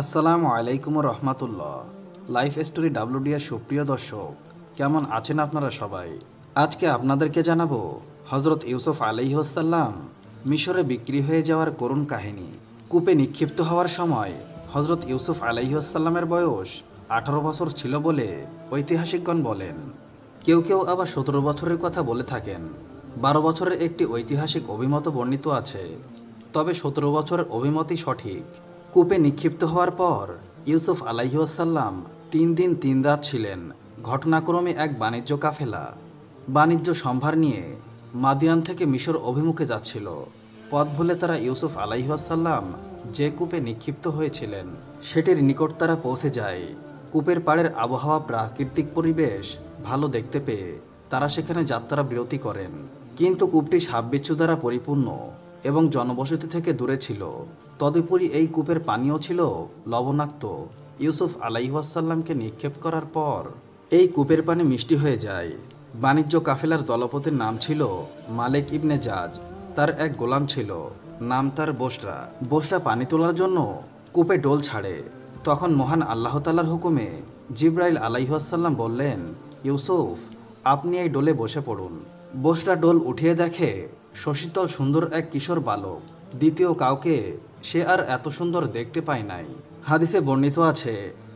আসসালামু আলাইকুম রহমতুল্লাহ। Life story ডাব্লিউডির সুপ্রিয় দর্শক, কেমন আছেন আপনারা সবাই? আজকে আপনাদেরকে জানাবো হজরত ইউসুফ আলাইহিসসালাম মিশরে বিক্রি হয়ে যাওয়ার করুণ কাহিনী। কূপে নিক্ষিপ্ত হওয়ার সময় হজরত ইউসুফ আলাইহিসসালামের বয়স 18 বছর ছিল বলে ঐতিহাসিকগণ বলেন। কেউ কেউ আবার 17 বছরের কথা বলে থাকেন। 12 বছরের একটি ঐতিহাসিক অভিমত বর্ণিত আছে, তবে 17 বছরের অভিমতই সঠিক। কূপে নিক্ষিপ্ত হওয়ার পর ইউসুফ আলাইহিসসালাম 3 দিন 3 রাত ছিলেন। ঘটনাক্রমে এক বাণিজ্য কাফেলা বাণিজ্য সম্ভার নিয়ে মাদিয়ান থেকে মিশর অভিমুখে যাচ্ছিল। পথ ভুলে তারা ইউসুফ আলাইহিসসালাম যে কূপে নিক্ষিপ্ত হয়েছিলেন সেটির নিকট তারা পৌঁছে যায়। কূপের পাড়ের আবহাওয়া প্রাকৃতিক পরিবেশ ভালো দেখতে পেয়ে তারা সেখানে যাত্রা বিরতি করেন। কিন্তু কূপটি সাপবিচ্ছু দ্বারা পরিপূর্ণ এবং জনবসতি থেকে দূরে ছিল। তদুপরি এই কূপের পানীয় ছিল লবণাক্ত। ইউসুফ আলাইহিসসালামকে নিক্ষেপ করার পর এই কূপের পানি মিষ্টি হয়ে যায়। বাণিজ্য কাফেলার দলপতির নাম ছিল মালেক ইবনে জাজ। তার এক গোলাম ছিল, নাম তার বোসরা। বোসরা পানি তোলার জন্য কূপে ডোল ছাড়ে। তখন মহান আল্লাহ তাআলার হুকুমে জিবরাইল আলাইহিসসালাম বললেন, ইউসুফ, আপনি এই ডোলে বসে পড়ুন। বোসরা ডোল উঠিয়ে দেখে শশীতল সুন্দর এক কিশোর বালক। দ্বিতীয় কাউকে সে আর এত সুন্দর দেখতে পায় নাই। হাদিসে বর্ণিত আছে,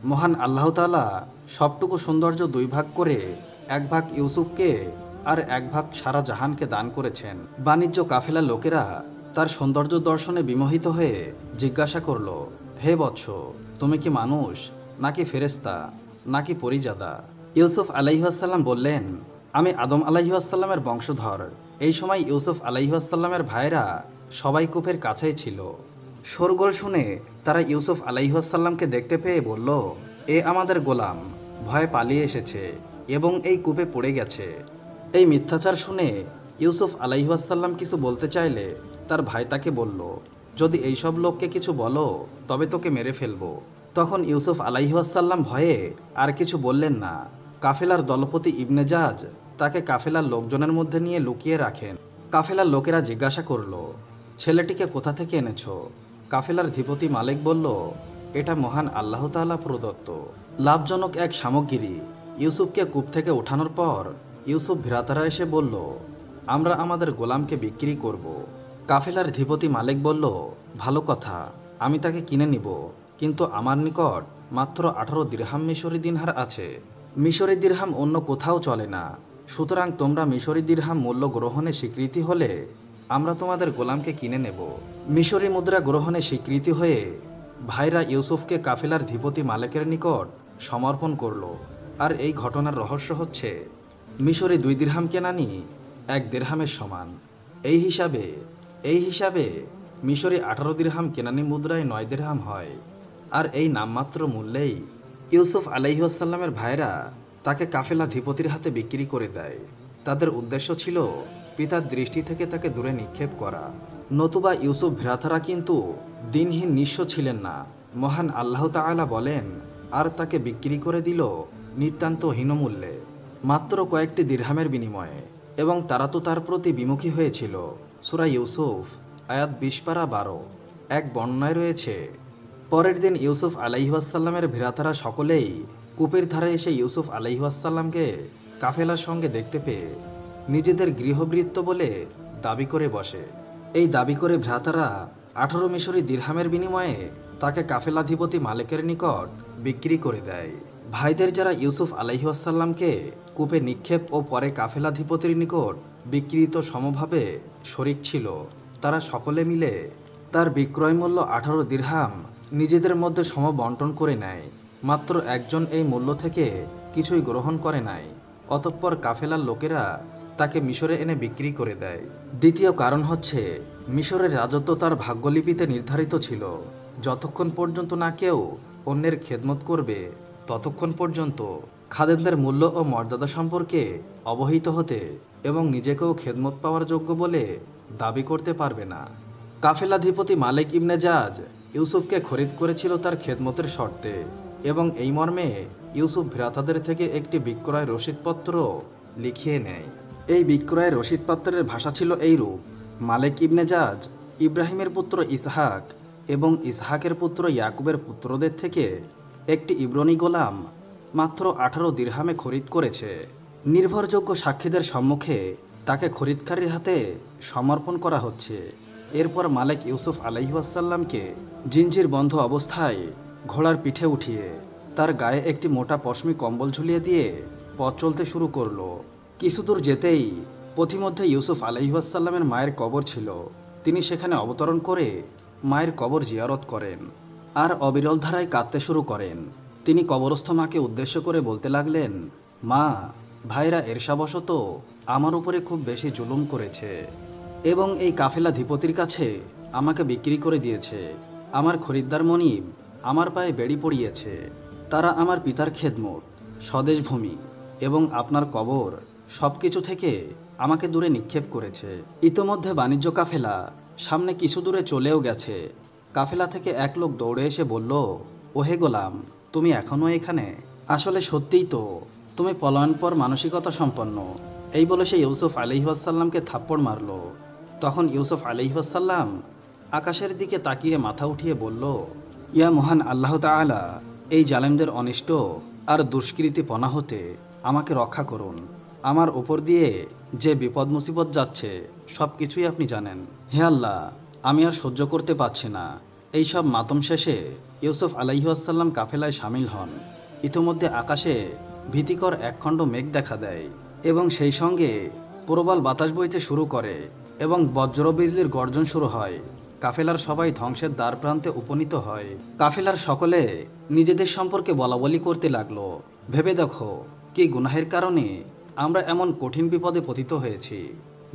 মহান আল্লাহ তাআলা সবটুকু সৌন্দর্য 2 ভাগ করে 1 ভাগ ইউসুফকে আর 1 ভাগ সারা জাহানকে দান করেছেন। বাণিজ্য কাফেলার লোকেরা তার সৌন্দর্য দর্শনে বিমোহিত হয়ে জিজ্ঞাসা করল, হে বৎস, তুমি কি মানুষ নাকি ফেরেশতা নাকি পরিজাদা? ইউসুফ আলাইহিসসালাম বললেন, আমি আদম আলাইহিসসালামের বংশধর। এই সময় ইউসুফ আলাইহিসসালামের ভাইরা সবাই কূপের কাছেই ছিল। শোরগোল শুনে তারা ইউসুফ আলাইহিসসালামকে দেখতে পেয়ে বলল, এ আমাদের গোলাম, ভয়ে পালিয়ে এসেছে এবং এই কূপে পড়ে গেছে। এই মিথ্যাচার শুনে ইউসুফ আলাইহিসসালাম কিছু বলতে চাইলে তার ভাই তাকে বলল, যদি এইসব লোককে কিছু বলো তবে তোকে মেরে ফেলবো। তখন ইউসুফ আলাইহিসসালাম ভয়ে আর কিছু বললেন না। কাফেলার দলপতি ইবনে জাজ তাকে কাফেলার লোকজনের মধ্যে নিয়ে লুকিয়ে রাখেন। কাফেলার লোকেরা জিজ্ঞাসা করল, ছেলেটিকে কোথা থেকে এনেছো? কাফেলার ধিপতি মালিক বলল, এটা মহান আল্লাহ তাআলা প্রদত্ত লাভজনক এক সামগ্রী। ইউসুফকে কূপ থেকে ওঠানোর পর ইউসুফ ভ্রাতারা এসে বলল, আমরা আমাদের গোলামকে বিক্রি করব। কাফেলার ধিপতি মালিক বলল, ভালো কথা, আমি তাকে কিনে নিব, কিন্তু আমার নিকট মাত্র 18 দিরহাম মিশরি দিনহার আছে। মিশরি দিরহাম অন্য কোথাও চলে না। সুতরাং তোমরা মিশরি দিরহাম মূল্য গ্রহণে স্বীকৃতি হলে আমরা তোমাদের গোলামকে কিনে নেব। মিশরি মুদ্রা গ্রহণে স্বীকৃতি হয়ে ভাইরা ইউসুফকে কাফেলার ধিপতি মালিকের নিকট সমর্পণ করল। আর এই ঘটনার রহস্য হচ্ছে, মিশরি 2 দিরহাম কেনানি 1 দিরহামের সমান। এই হিসাবে মিশরি 18 দিরহাম কেনানি মুদ্রায় 9 দিরহাম হয়। আর এই নামমাত্র মূল্যেই ইউসুফ আলাইহিসসালামের ভাইরা তাকে কাফেলা ধিপতির হাতে বিক্রি করে দেয়। তাদের উদ্দেশ্য ছিল পিতার দৃষ্টি থেকে তাকে দূরে নিক্ষেপ করা। নতুবা ইউসুফ ভ্রাতারা কিন্তু দিনহীন নিঃস্ব ছিলেন না। মহান আল্লাহ তাআলা বলেন, আর তাকে বিক্রি করে দিল নিতান্ত হীনমূল্যে, মাত্র কয়েকটি দিরহামের বিনিময়ে, এবং তারা তো তার প্রতি বিমুখী হয়েছিল। সূরা ইউসুফ আয়াত 20-12। এক বর্ণনায় রয়েছে, পরের দিন ইউসুফ আলাইহিসসালামের ভ্রাতারা সকলেই কূপের ধারে এসে ইউসুফ আলাইহিসসালামকে কাফেলার সঙ্গে দেখতে পেয়ে নিজেদের গৃহবৃত্ত বলে দাবি করে বসে। এই দাবি করে ভ্রাতারা 18 মিশরি দিরহামের বিনিময়ে তাকে কাফেলাধিপতি মালিকের নিকট বিক্রি করে দেয়। ভাইদের যারা ইউসুফ আলাইহিসসালামকে কূপে নিক্ষেপ ও পরে কাফেলাধিপতির নিকট বিক্রিত সমভাবে শরিক ছিল, তারা সকলে মিলে তার বিক্রয় মূল্য 18 দিরহাম নিজেদের মধ্যে সমবন্টন করে নেয়। মাত্র একজন এই মূল্য থেকে কিছুই গ্রহণ করে নাই। অতঃপর কাফেলার লোকেরা তাকে মিশরে এনে বিক্রি করে দেয়। দ্বিতীয় কারণ হচ্ছে, মিশরের রাজত্ব তার ভাগ্যলিপিতে নির্ধারিত ছিল। যতক্ষণ পর্যন্ত না কেউ অন্যের খেদমত করবে ততক্ষণ পর্যন্ত খাদেমদের মূল্য ও মর্যাদা সম্পর্কে অবহিত হতে এবং নিজেকেও খেদমত পাওয়ার যোগ্য বলে দাবি করতে পারবে না। কাফেলাধিপতি মালিক ইবনে জাজ ইউসুফকে খরিদ করেছিল তার খেদমতের শর্তে, এবং এই মর্মে ইউসুফ ভ্রাতাদের থেকে একটি বিক্রয় রসিদপত্র লিখিয়ে নেয়। এই বিক্রয়ের রসিদপত্রের ভাষা ছিল এইরূপ, মালিক ইবনে জাজ ইব্রাহিমের পুত্র ইসহাক এবং ইসহাকের পুত্র ইয়াকুবের পুত্রদের থেকে একটি ইব্রনি গোলাম মাত্র 18 দিরহামে খরিদ করেছে। নির্ভরযোগ্য সাক্ষীদের সম্মুখে তাকে খরিদকারীর হাতে সমর্পণ করা হচ্ছে। এরপর মালিক ইউসুফ আলাইহিওয়াসাল্লামকে জিঞ্জির বন্ধ অবস্থায় ঘোড়ার পিঠে উঠিয়ে তার গায়ে একটি মোটা পশমি কম্বল ঝুলিয়ে দিয়ে পথ চলতে শুরু করলো। কিছুদূর যেতেই পথিমধ্যে ইউসুফ আলাইহিওয়াসাল্লামের মায়ের কবর ছিল। তিনি সেখানে অবতরণ করে মায়ের কবর জিয়ারত করেন আর অবিরল ধারায় কাঁদতে শুরু করেন। তিনি কবরস্থ মাকে উদ্দেশ্য করে বলতে লাগলেন, মা, ভাইরা এরশাবশত আমার উপরে খুব বেশি জুলুম করেছে এবং এই কাফেলাধিপতির কাছে আমাকে বিক্রি করে দিয়েছে। আমার খরিদ্দার মনিব আমার পায়ে বেড়ি পড়িয়েছে। তারা আমার পিতার খেদমত, স্বদেশভূমি এবং আপনার কবর সব কিছু থেকে আমাকে দূরে নিক্ষেপ করেছে। ইতোমধ্যে বাণিজ্য কাফেলা সামনে কিছু দূরে চলেও গেছে। কাফেলা থেকে এক লোক দৌড়ে এসে বলল, ওহে গোলাম, তুমি এখনও এখানে? আসলে সত্যিই তো, তুমি পলায়নপর মানসিকতা সম্পন্ন। এই বলে সে ইউসুফ আলাইহিওয়াসাল্লামকে থাপ্পড় মারল। তখন ইউসুফ আলাইহিওয়াসাল্লাম আকাশের দিকে তাকিয়ে মাথা উঠিয়ে বলল, ইয়া মহান আল্লাহ তাআলা, এই জালেমদের অনিষ্ট আর দুষ্কৃতিপনা হতে আমাকে রক্ষা করুন। আমার ওপর দিয়ে যে বিপদ মুসিবত যাচ্ছে সব কিছুই আপনি জানেন। হে আল্লাহ, আমি আর সহ্য করতে পারছি না। এইসব মাতম শেষে ইউসুফ আলাইহিওয়াসাল্লাম কাফেলায় সামিল হন। ইতোমধ্যে আকাশে ভীতিকর একখণ্ড মেঘ দেখা দেয় এবং সেই সঙ্গে প্রবল বাতাস বইতে শুরু করে এবং বজ্র বিজলির গর্জন শুরু হয়। কাফেলার সবাই ধ্বংসের দ্বার প্রান্তে উপনীত হয়। কাফেলার সকলে নিজেদের সম্পর্কে বলাবলি করতে লাগলো, ভেবে দেখো কি গুনাহের কারণে আমরা এমন কঠিন বিপদে পতিত হয়েছি।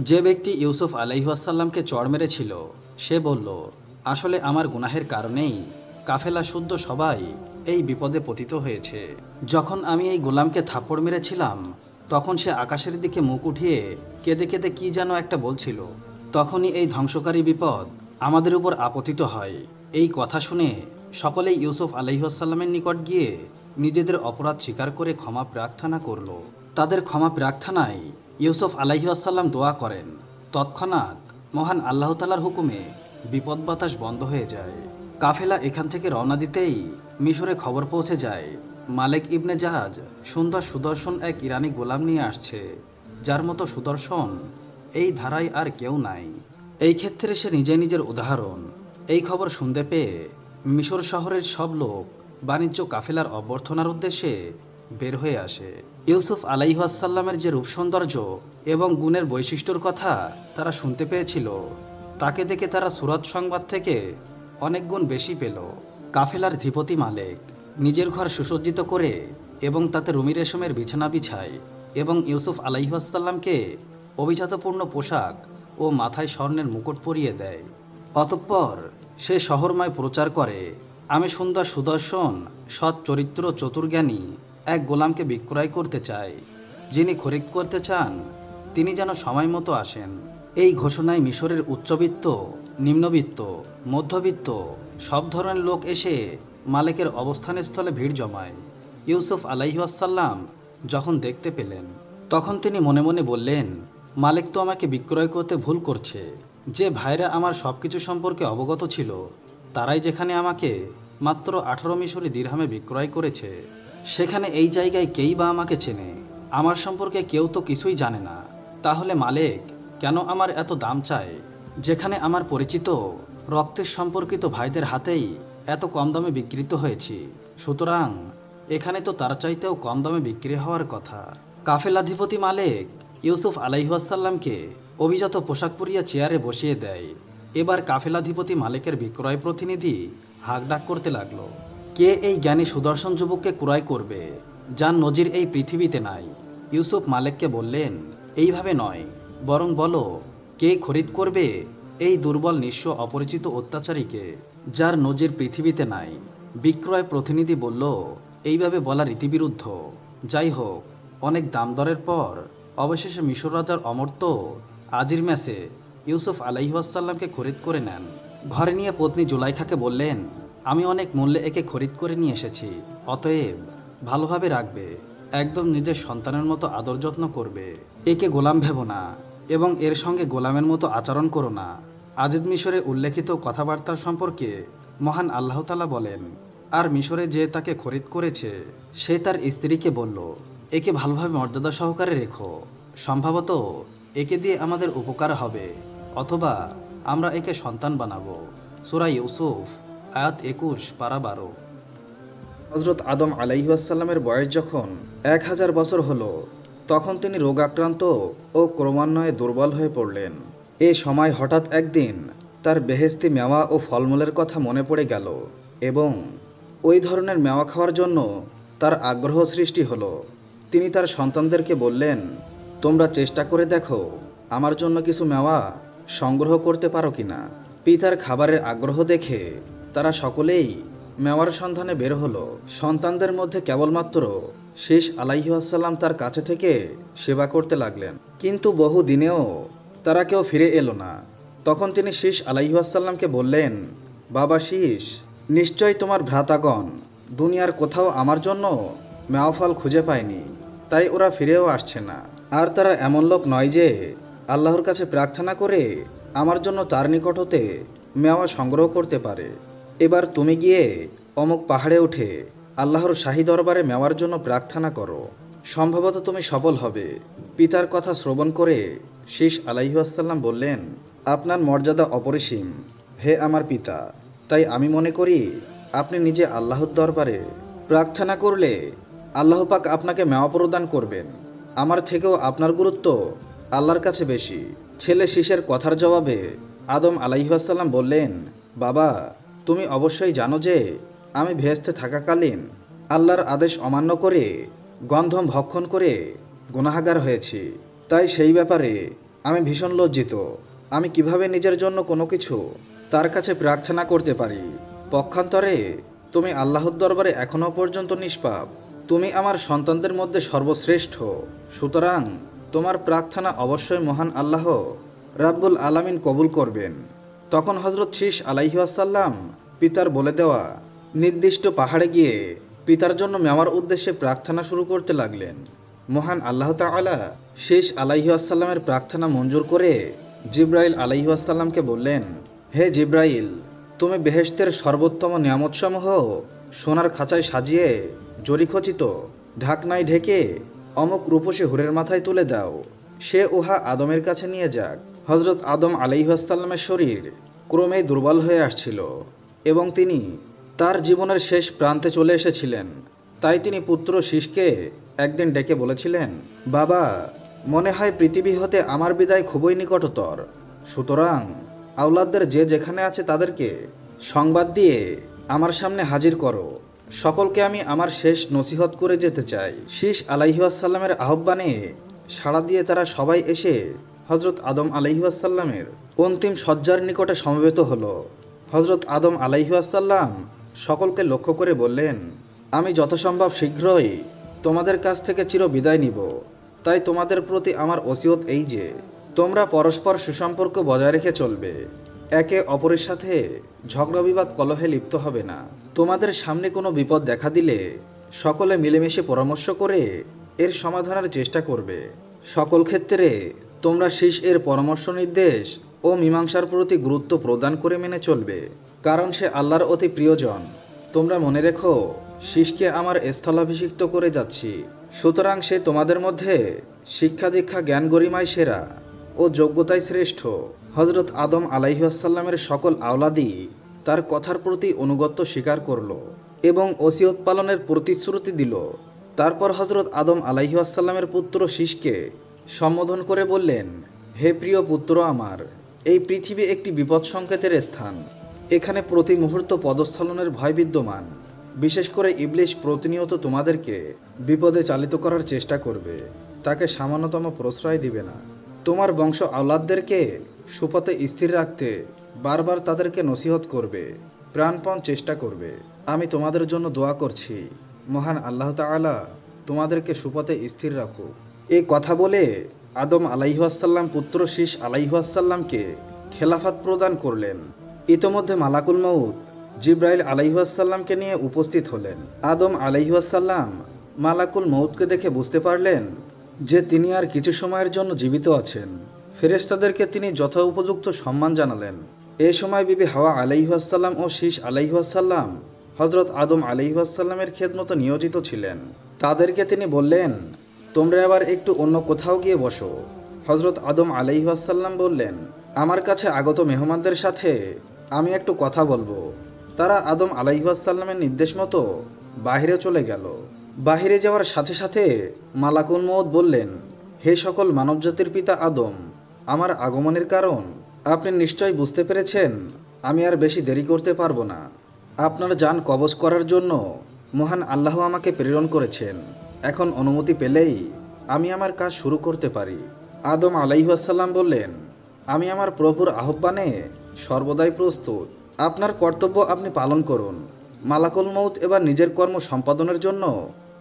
যে ব্যক্তি ইউসুফ আলাইহিওয়াসাল্লামকে চড় মেরেছিল সে বলল, আসলে আমার গুনাহের কারণেই কাফেলা শুদ্ধ সবাই এই বিপদে পতিত হয়েছে। যখন আমি এই গোলামকে থাপ্পড় মেরেছিলাম তখন সে আকাশের দিকে মুখ উঠিয়ে কেঁদে কেঁদে কি যেন একটা বলছিল। তখনই এই ধ্বংসকারী বিপদ আমাদের উপর আপতিত হয়। এই কথা শুনে সকলেই ইউসুফ আলাইহিওয়াসাল্লামের নিকট গিয়ে নিজেদের অপরাধ স্বীকার করে ক্ষমা প্রার্থনা করল। তাদের ক্ষমা প্রার্থনায় ইউসুফ আলাইহিওয়াসাল্লাম দোয়া করেন। তৎক্ষণাৎ মহান আল্লাহ তাআলার হুকুমে বিপদ বাতাস বন্ধ হয়ে যায়। কাফেলা এখান থেকে রওনা দিতেই মিশরে খবর পৌঁছে যায়, মালিক ইবনে জাহাজ সুন্দর সুদর্শন এক ইরানি গোলাম নিয়ে আসছে, যার মতো সুদর্শন এই ধারায় আর কেউ নাই। এই ক্ষেত্রে সে নিজের উদাহরণ। এই খবর শুনতে পেয়ে মিশর শহরের সব লোক বাণিজ্য কাফেলার অভ্যর্থনার উদ্দেশ্যে বের হয়ে আসে। ইউসুফ আলাইহিওয়াসাল্লামের যে রূপ সৌন্দর্য এবং গুণের বৈশিষ্ট্যর কথা তারা শুনতে পেয়েছিল, তাকে দেখে তারা সুরত সংবাদ থেকে অনেক গুণ বেশি পেল। কাফেলার ধিপতি মালিক নিজের ঘর সুসজ্জিত করে এবং তাতে রুমি রেশমের বিছানা বিছায় এবং ইউসুফ আলাইহিওয়াসাল্লামকে অভিজাতপূর্ণ পোশাক ও মাথায় স্বর্ণের মুকুট পরিয়ে দেয়। অতঃপর সে শহরময় প্রচার করে, আমি সুন্দর সুদর্শন সৎ চরিত্র চতুর্জ্ঞানী এক গোলামকে বিক্রয় করতে চাই। যিনি খরিদ করতে চান তিনি যেন সময় মতো আসেন। এই ঘোষণায় মিশরের উচ্চবিত্ত, নিম্নবিত্ত, মধ্যবিত্ত সব ধরনের লোক এসে মালিকের অবস্থানের স্থলে ভিড় জমায়। ইউসুফ আলাইহিওয়াসাল্লাম যখন দেখতে পেলেন তখন তিনি মনে মনে বললেন, মালিক তো আমাকে বিক্রয় করতে ভুল করছে। যে ভাইরা আমার সব কিছু সম্পর্কে অবগত ছিল তারাই যেখানে আমাকে মাত্র 18 মিশরি দিরহামে বিক্রয় করেছে, সেখানে এই জায়গায় কেই বা আমাকে চেনে? আমার সম্পর্কে কেউ তো কিছুই জানে না। তাহলে মালিক কেন আমার এত দাম চায়, যেখানে আমার পরিচিত রক্তের সম্পর্কিত ভাইদের হাতেই এত কম দামে বিক্রিত হয়েছি? সুতরাং এখানে তো তার চাইতেও কম দামে বিক্রি হওয়ার কথা। কাফেলাধিপতি মালিক ইউসুফ আলাইহিওয়াসাল্লামকে অভিজাত পোশাক পরিয়ে চেয়ারে বসিয়ে দেয়। এবার কাফেলাধিপতি মালিকের বিক্রয় প্রতিনিধি হাঁকডাক করতে লাগলো, কে এই জ্ঞানী সুদর্শন যুবককে ক্রয় করবে যার নজির এই পৃথিবীতে নাই? ইউসুফ মালিককে বললেন, এইভাবে নয়, বরং বলো কে খরিদ করবে এই দুর্বল নিঃস্ব অপরিচিত অত্যাচারীকে যার নজির পৃথিবীতে নাই? বিক্রয় প্রতিনিধি বলল, এইভাবে বলা রীতিবিরুদ্ধ। যাই হোক, অনেক দাম দরের পর অবশেষে মিশর রাজার অমর্ত্য আজির ম্যাসে ইউসুফ আলাইহিওয়াসাল্লামকে খরিদ করে নেন। ঘরে নিয়ে পত্নী জুলাইখাকে বললেন, আমি অনেক মূল্যে একে খরিদ করে নিয়ে এসেছি, অতএব ভালোভাবে রাখবে, একদম নিজের সন্তানের মতো আদর যত্ন করবে। একে গোলাম ভেবো না এবং এর সঙ্গে গোলামের মতো আচরণ করো না। আজিদ মিশরে উল্লেখিত কথাবার্তার সম্পর্কে মহান আল্লাহ তাআলা বলেন, আর মিশরে যে তাকে খরিদ করেছে সে তার স্ত্রীকে বলল, একে ভালোভাবে মর্যাদা সহকারে রেখো, সম্ভবত একে দিয়ে আমাদের উপকার হবে, অথবা আমরা একে সন্তান বানাবো। সূরা ইউসুফ আয়াত 21 পারা 12। হজরত আদম আলাইহিসসালামের বয়স যখন 1000 বছর হলো, তখন তিনি রোগাক্রান্ত ও ক্রমান্বয়ে দুর্বল হয়ে পড়লেন। এ সময় হঠাৎ একদিন তার বেহেশতি মেওয়া ও ফলমূলের কথা মনে পড়ে গেল এবং ওই ধরনের মেওয়া খাওয়ার জন্য তার আগ্রহ সৃষ্টি হলো। তিনি তার সন্তানদেরকে বললেন, তোমরা চেষ্টা করে দেখো আমার জন্য কিছু মেওয়া সংগ্রহ করতে পারো কিনা। পিতার খাবারের আগ্রহ দেখে তারা সকলেই মেওয়ার সন্ধানে বের হলো। সন্তানদের মধ্যে কেবলমাত্র শীস আলাইহিসসালাম তার কাছে থেকে সেবা করতে লাগলেন, কিন্তু বহু দিনেও তারা কেউ ফিরে এলো না। তখন তিনি শীস আলাইহিসসালামকে বললেন, বাবা শীস, নিশ্চয় তোমার ভ্রাতাগণ দুনিয়ার কোথাও আমার জন্য মেওয়া ফল খুঁজে পায়নি, তাই ওরা ফিরেও আসছে না। আর তারা এমন লোক নয় যে আল্লাহর কাছে প্রার্থনা করে আমার জন্য তার নিকট হতে মেওয়া সংগ্রহ করতে পারে। এবার তুমি গিয়ে অমুক পাহাড়ে উঠে আল্লাহর শাহী দরবারে মেওয়ার জন্য প্রার্থনা করো, সম্ভবত তুমি সফল হবে। পিতার কথা শ্রবণ করে শীস আলাইহিসসালাম বললেন, আপনার মর্যাদা অপরিসীম হে আমার পিতা, তাই আমি মনে করি আপনি নিজে আল্লাহর দরবারে প্রার্থনা করলে আল্লাহ পাক আপনাকে মেওয়া প্রদান করবেন। আমার থেকেও আপনার গুরুত্ব আল্লাহর কাছে বেশি। ছেলে শীসের কথার জবাবে আদম আলাইহিসসালাম বললেন, বাবা, তুমি অবশ্যই জানো যে আমি ভেস্তে থাকাকালীন আল্লাহর আদেশ অমান্য করে গন্ধম ভক্ষণ করে গুনাহগার হয়েছি, তাই সেই ব্যাপারে আমি ভীষণ লজ্জিত। আমি কিভাবে নিজের জন্য কোনো কিছু তার কাছে প্রার্থনা করতে পারি? পক্ষান্তরে তুমি আল্লাহর দরবারে এখনও পর্যন্ত নিষ্পাপ। তুমি আমার সন্তানদের মধ্যে সর্বশ্রেষ্ঠ, সুতরাং তোমার প্রার্থনা অবশ্যই মহান আল্লাহ রাব্বুল আলামিন কবুল করবেন। তখন হজরত শীস আলাইহিসসালাম পিতার বলে দেওয়া নির্দিষ্ট পাহাড়ে গিয়ে পিতার জন্য মেওয়ার উদ্দেশ্যে প্রার্থনা শুরু করতে লাগলেন। মহান আল্লাহ তাআলা শীস আলাইহিসসালামের প্রার্থনা মঞ্জুর করে জিব্রাইল আলাইহিসসালামকে বললেন, হে জিব্রাইল, তুমি বেহেশতের সর্বোত্তম নিয়ামতসমূহ সোনার খাঁচায় সাজিয়ে জরিখচিত ঢাকনায় ঢেকে অমুক রূপসী হুরের মাথায় তুলে দাও, সে উহা আদমের কাছে নিয়ে যাক। হজরত আদম আলাইহিসসালামের শরীর ক্রমেই দুর্বল হয়ে আসছিল এবং তিনি তার জীবনের শেষ প্রান্তে চলে এসেছিলেন। তাই তিনি পুত্র শীসকে একদিন ডেকে বলেছিলেন, বাবা, মনে হয় পৃথিবী হতে আমার বিদায় খুবই নিকটতর, সুতরাং আওলাদদের যে যেখানে আছে তাদেরকে সংবাদ দিয়ে আমার সামনে হাজির করো। সকলকে আমি আমার শেষ নসিহত করে যেতে চাই। শীস আলাইহিসসালামের আহ্বানে সাড়া দিয়ে তারা সবাই এসে হজরত আদম আলাইহিসসালামের অন্তিম শয্যার নিকটে সমবেত হলো। হজরত আদম আলাইহিসসালাম সকলকে লক্ষ্য করে বললেন, আমি যথাসম্ভব শীঘ্রই তোমাদের কাছ থেকে চির বিদায় নিব, তাই তোমাদের প্রতি আমার ওসিয়ত এই যে তোমরা পরস্পর সুসম্পর্ক বজায় রেখে চলবে, একে অপরের সাথে ঝগড়া বিবাদ কলহে লিপ্ত হবে না। তোমাদের সামনে কোনো বিপদ দেখা দিলে সকলে মিলেমিশে পরামর্শ করে এর সমাধানের চেষ্টা করবে। সকল ক্ষেত্রে তোমরা শীস এর পরামর্শ নির্দেশ ও মীমাংসার প্রতি গুরুত্ব প্রদান করে মেনে চলবে, কারণ সে আল্লাহর অতি প্রিয়জন। তোমরা মনে রেখো, শীসকে আমার স্থলাভিষিক্ত করে যাচ্ছি, সুতরাং সে তোমাদের মধ্যে শিক্ষা দীক্ষা জ্ঞান গরিমায় সেরা ও যোগ্যতায় শ্রেষ্ঠ। হজরত আদম আলাইহিসসালামের সকল আওলাদি তার কথার প্রতি অনুগত্য স্বীকার করল এবং ওসিয়ত পালনের প্রতিশ্রুতি দিল। তারপর হজরত আদম আলাইহিসসালামের পুত্র শীসকে সম্বোধন করে বললেন, হে প্রিয় পুত্র আমার, এই পৃথিবী একটি বিপদ সংকেতের স্থান। এখানে প্রতি মুহূর্ত পদস্খলনের ভয় বিদ্যমান। বিশেষ করে ইবলিশ প্রতিনিয়ত তোমাদেরকে বিপদে চালিত করার চেষ্টা করবে, তাকে সামান্যতম প্রশ্রয় দিবে না। তোমার বংশ আওলাদদেরকে সুপথে স্থির রাখতে বারবার তাদেরকে নসিহত করবে, প্রাণপণ চেষ্টা করবে। আমি তোমাদের জন্য দোয়া করছি, মহান আল্লাহ তাআলা তোমাদেরকে সুপথে স্থির রাখুক। এই কথা বলে আদম আলাইহিসসালাম পুত্র শীস আলাইহিসসালামকে খেলাফত প্রদান করলেন। ইতোমধ্যে মালাকুল মউত জিব্রাইল আলাইহিসসালামকে নিয়ে উপস্থিত হলেন। আদম আলাইহিসসালাম মালাকুল মউতকে দেখে বুঝতে পারলেন যে তিনি আর কিছু সময়ের জন্য জীবিত আছেন। ফেরেশতাদেরকে তিনি যথোপযুক্ত সম্মান জানালেন এ সময় বিবি হাওয়া আলাইহাসাল্লাম ও শীষ আলাইহাসাল্লাম হজরত আদম আলাইহাসাল্লামের খেদমতো নিয়োজিত ছিলেন। তাদেরকে তিনি বললেন, তোমরা এবার একটু অন্য কোথাও গিয়ে বসো। হজরত আদম আলাইহাসাল্লাম বললেন, আমার কাছে আগত মেহমানদের সাথে আমি একটু কথা বলবো। তারা আদম আলাইহাসাল্লামের নির্দেশ মতো বাহিরে চলে গেল। বাহিরে যাওয়ার সাথে সাথে মালাকুল মউত বললেন, হে সকল মানবজাতির পিতা আদম, আমার আগমনের কারণ আপনি নিশ্চয় বুঝতে পেরেছেন। আমি আর বেশি দেরি করতে পারবো না। আপনার জান কবজ করার জন্য মহান আল্লাহ আমাকে প্রেরণ করেছেন। এখন অনুমতি পেলেই আমি আমার কাজ শুরু করতে পারি। আদম আলাইহাসাল্লাম বললেন, আমি আমার প্রভুর আহ্বানে সর্বদাই প্রস্তুত। আপনার কর্তব্য আপনি পালন করুন। মালাকুল মউত এবার নিজের কর্ম সম্পাদনের জন্য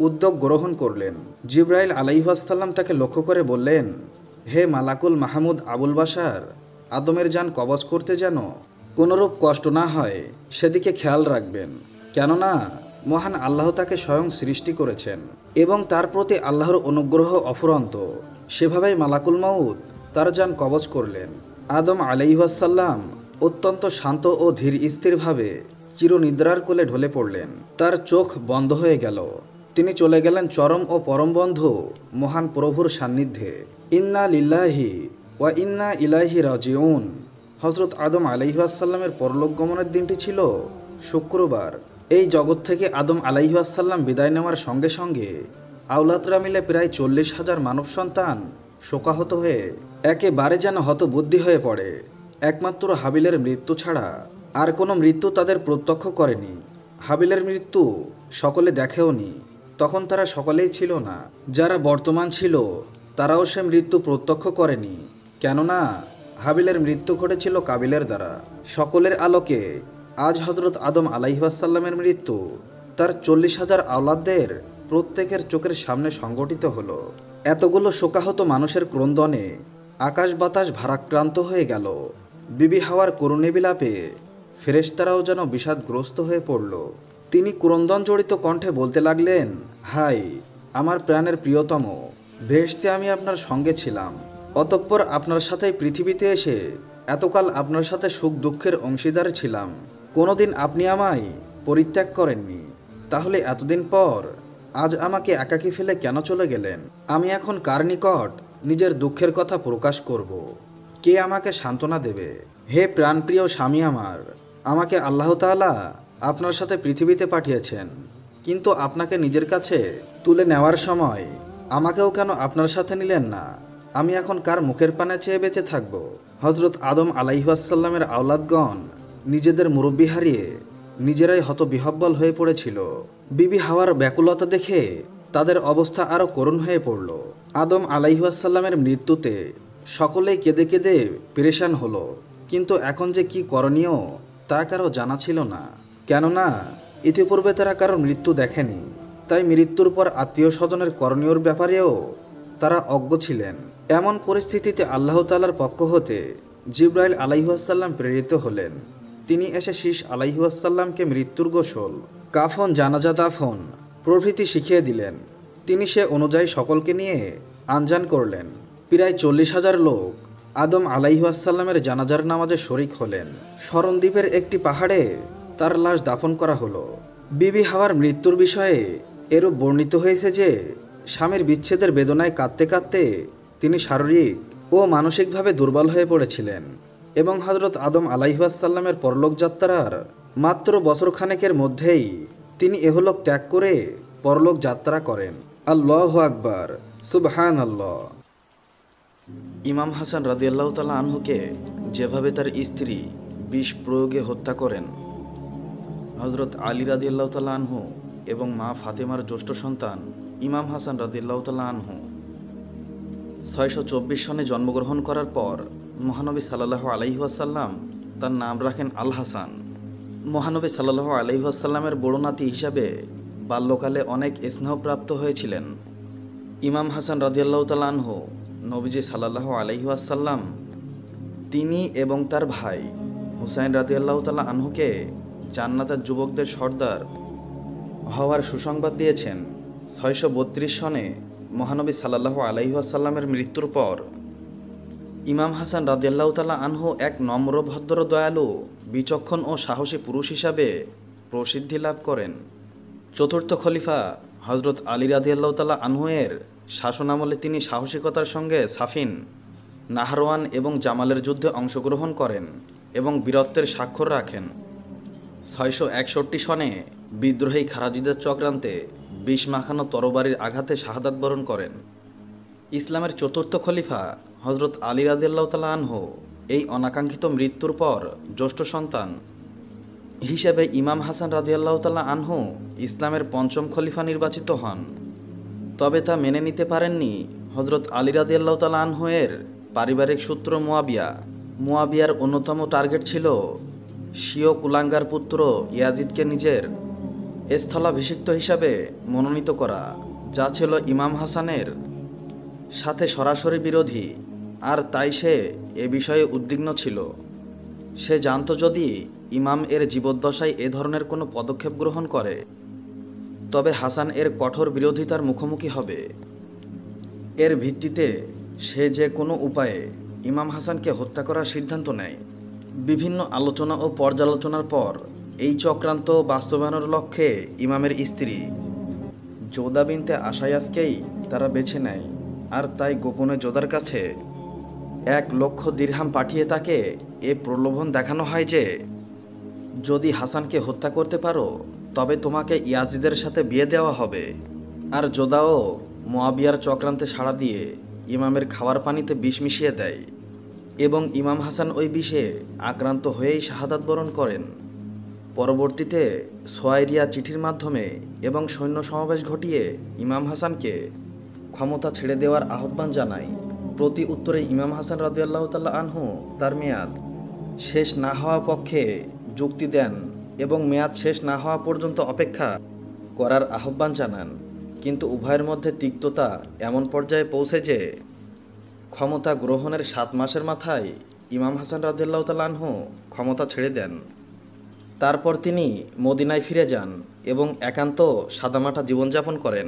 উদ্যোগ গ্রহণ করলেন। জিব্রাইল আলাইহাসাল্লাম তাকে লক্ষ্য করে বললেন, হে মালাকুল মাহমুদ আবুল বাশার, আদমের জান কবজ করতে যেন কোনোরূপ কষ্ট না হয় সেদিকে খেয়াল রাখবেন। কেননা মহান আল্লাহ তাকে স্বয়ং সৃষ্টি করেছেন এবং তার প্রতি আল্লাহর অনুগ্রহ অফুরন্ত। সেভাবেই মালাকুল মউত তার জান কবজ করলেন। আদম আলাইহাসাল্লাম অত্যন্ত শান্ত ও ধীর স্থিরভাবে চিরনিদ্রার কোলে ঢলে পড়লেন। তার চোখ বন্ধ হয়ে গেল। তিনি চলে গেলেন চরম ও পরম বন্ধু মহান প্রভুর সান্নিধ্যে। ইন্না লিল্লাহি ওয়া ইন্না ইলাইহি রাজিউন। হজরত আদম আলাইহাসাল্লামের পরলোক গমনের দিনটি ছিল শুক্রবার। এই জগৎ থেকে আদম আলাইহাসাল্লাম বিদায় নেওয়ার সঙ্গে সঙ্গে আওলাদরা মিলে প্রায় 40,000 মানব সন্তান শোকাহত হয়ে একেবারে যেন হতবুদ্ধি হয়ে পড়ে। একমাত্র হাবিলের মৃত্যু ছাড়া আর কোনো মৃত্যু তাদের প্রত্যক্ষ করেনি। হাবিলের মৃত্যু সকলে দেখেওনি, তখন তারা সকলেই ছিল না। যারা বর্তমান ছিল তারাও সে মৃত্যু প্রত্যক্ষ করেনি, কেননা হাবিলের মৃত্যু ঘটেছিল কাবিলের দ্বারা। সকলের আলোকে আজ হজরত আদম আলাইহাসাল্লামের মৃত্যু তার 40,000 আওলাদদের প্রত্যেকের চোখের সামনে সংগঠিত হলো। এতগুলো শোকাহত মানুষের ক্রন্দনে আকাশ বাতাস ভারাক্রান্ত হয়ে গেল। বিবি হাওয়ার করুণে বিলাপে ফেরেশতারাও যেন বিষাদগ্রস্ত হয়ে পড়ল। তিনি ক্রন্দন জড়িত কণ্ঠে বলতে লাগলেন, হাই আমার প্রাণের প্রিয়তম, বেহেশতে আমি আপনার সঙ্গে ছিলাম, অতঃপর আপনার সাথেই পৃথিবীতে এসে এতকাল আপনার সাথে সুখ দুঃখের অংশীদার ছিলাম। কোনোদিন আপনি আমায় পরিত্যাগ করেননি, তাহলে এতদিন পর আজ আমাকে একাকী ফেলে কেন চলে গেলেন? আমি এখন কার নিকট নিজের দুঃখের কথা প্রকাশ করব? কে আমাকে সান্ত্বনা দেবে? হে প্রাণপ্রিয় স্বামী আমার, আমাকে আল্লাহ তাআলা আপনার সাথে পৃথিবীতে পাঠিয়েছেন, কিন্তু আপনাকে নিজের কাছে তুলে নেওয়ার সময় আমাকেও কেন আপনার সাথে নিলেন না? আমি এখন কার মুখের পানে চেয়ে বেঁচে থাকব? হজরত আদম আলাইহাসাল্লামের আওলাদগণ নিজেদের মুরব্বী হারিয়ে নিজেরাই হতবিহব্বল হয়ে পড়েছিল। বিবি হাওয়ার ব্যাকুলতা দেখে তাদের অবস্থা আরও করুণ হয়ে পড়ল। আদম আলাইহাসাল্লামের মৃত্যুতে সকলেই কেঁদে কেঁদে পেরেশান হলো, কিন্তু এখন যে কি করণীয় তা কারো জানা ছিল না। কেননা ইতিপূর্বে তারা কারোর মৃত্যু দেখেনি, তাই মৃত্যুর পর আত্মীয় স্বজনের করণীয়র ব্যাপারেও তারা অজ্ঞ ছিলেন। এমন পরিস্থিতিতে আল্লাহ তাআলার পক্ষ হতে জিব্রাইল আলাইহাসাল্লাম প্রেরিত হলেন। তিনি এসে শীষ আলাইহাসাল্লামকে মৃত্যুর গোসল, কাফন, জানাজা দাফন প্রভৃতি শিখিয়ে দিলেন। তিনি সে অনুযায়ী সকলকে নিয়ে আনজান করলেন। প্রায় 40,000 লোক আদম আলাইহাসাল্লামের জানাজার নামাজে শরিক হলেন। শরণদ্বীপের একটি পাহাড়ে তার লাশ দাফন করা হলো। বিবি হাওয়ার মৃত্যুর বিষয়ে এরূপ বর্ণিত হয়েছে যে স্বামীর বিচ্ছেদের বেদনায় কাঁদতে কাঁদতে তিনি শারীরিক ও মানসিকভাবে দুর্বল হয়ে পড়েছিলেন এবং হজরত আদম আলাইহাসাল্লামের পরলোক যাত্রার মাত্র বছরখানেকের মধ্যেই তিনি এহলোক ত্যাগ করে পরলোক যাত্রা করেন। আল্লাহু আকবার, সুবহানাল্লাহ। ইমাম হাসান রাদিয়াল্লাহু তাআলা আনহুকে যেভাবে তার স্ত্রী বিষ প্রয়োগে হত্যা করেন, হজরত আলী রাদিয়াল্লাহু তাআলা আনহু এবং মা ফাতেমার জ্যেষ্ঠ সন্তান ইমাম হাসান রাদিয়াল্লাহু তাআলা আনহু 624 সনে জন্মগ্রহণ করার পর মহানবী সাল্লাল্লাহু আলাইহি ওয়াসাল্লাম তার নাম রাখেন আল হাসান। মহানবী সাল্লাল্লাহু আলাইহি ওয়াসাল্লামের বড় নাতি হিসাবে বাল্যকালে অনেক স্নেহপ্রাপ্ত হয়েছিলেন। ইমাম হাসান রাদিয়াল্লাহু তাআলা আনহু নবীজি সাল্লাল্লাহু আলাইহি ওয়াসাল্লাম তিনি এবং তার ভাই হুসাইন রাদিয়াল্লাহু তাআলা আনহুকে জান্নাতের যুবকদের সর্দার হওয়ার সুসংবাদ দিয়েছেন। 632 সনে মহানবী সাল্লাল্লাহু আলাইহি ওয়াসাল্লামের মৃত্যুর পর ইমাম হাসান রাদিয়াল্লাহু তাআলা আনহু এক নম্র, ভদ্র, দয়ালু, বিচক্ষণ ও সাহসী পুরুষ হিসাবে প্রসিদ্ধি লাভ করেন। চতুর্থ খলিফা হজরত আলী রাদিয়াল্লাহু তাআলা আনহু এর শাসনামলে তিনি সাহসিকতার সঙ্গে সাফিন, নাহরওয়ান এবং জামালের যুদ্ধে অংশগ্রহণ করেন এবং বীরত্বের স্বাক্ষর রাখেন। 661 সনে বিদ্রোহী খারাজিদের চক্রান্তে বিষ মাখানো তরবারির আঘাতে শাহাদাত বরণ করেন। ইসলামের চতুর্থ খলিফা হজরত আলী রাদিয়াল্লাহু তাআলা আনহু এই অনাকাঙ্ক্ষিত মৃত্যুর পর জ্যেষ্ঠ সন্তান হিসেবে ইমাম হাসান রাদিয়াল্লাহু তাআলা আনহু ইসলামের পঞ্চম খলিফা নির্বাচিত হন। তবে তা মেনে নিতে পারেননি হজরত আলী রাদিয়াল্লাহু তাআলা আনহু এর পারিবারিক সূত্র মুয়াবিয়া। মুয়াবিয়ার অন্যতম টার্গেট ছিল স্বীয় কুলাঙ্গার পুত্র ইয়াজিদকে নিজের স্থলাভিষিক্ত হিসাবে মনোনীত করা, যা ছিল ইমাম হাসানের সাথে সরাসরি বিরোধী। আর তাই সে এ বিষয়ে উদ্বিগ্ন ছিল। সে জানত যদি ইমাম এর জীবদ্দশায় এ ধরনের কোনো পদক্ষেপ গ্রহণ করে তবে হাসান এর কঠোর বিরোধিতার মুখোমুখি হবে। এর ভিত্তিতে সে যে কোনো উপায়ে ইমাম হাসানকে হত্যা করার সিদ্ধান্ত নেয়। বিভিন্ন আলোচনা ও পর্যালোচনার পর এই চক্রান্ত বাস্তবায়নের লক্ষ্যে ইমামের স্ত্রী জোদা বিনতে আশায়াসকেই তারা বেছে নেয়। আর তাই গোপনে জোদার কাছে 1,00,000 দিরহাম পাঠিয়ে তাকে এ প্রলোভন দেখানো হয় যে যদি হাসানকে হত্যা করতে পারো তবে তোমাকে ইয়াজিদের সাথে বিয়ে দেওয়া হবে। আর জোদাও মুয়াবিয়ার চক্রান্তে সাড়া দিয়ে ইমামের খাওয়ার পানিতে বিষ মিশিয়ে দেয় এবং ইমাম হাসান ওই বিষে আক্রান্ত হয়েই শাহাদাত বরণ করেন। পরবর্তীতে সোয়াইরিয়া চিঠির মাধ্যমে এবং সৈন্য সমাবেশ ঘটিয়ে ইমাম হাসানকে ক্ষমতা ছেড়ে দেওয়ার আহ্বান জানায়। প্রতি উত্তরে ইমাম হাসান রাদিয়াল্লাহু তাআলা আনহু তার মেয়াদ শেষ না হওয়া পক্ষে যুক্তি দেন এবং মেয়াদ শেষ না হওয়া পর্যন্ত অপেক্ষা করার আহ্বান জানান। কিন্তু উভয়ের মধ্যে তিক্ততা এমন পর্যায়ে পৌঁছে যে ক্ষমতা গ্রহণের 7 মাসের মাথায় ইমাম হাসান রাদিয়াল্লাহু তাআলা আনহু ক্ষমতা ছেড়ে দেন। তারপর তিনি মদিনায় ফিরে যান এবং একান্ত সাদামাটা জীবনযাপন করেন।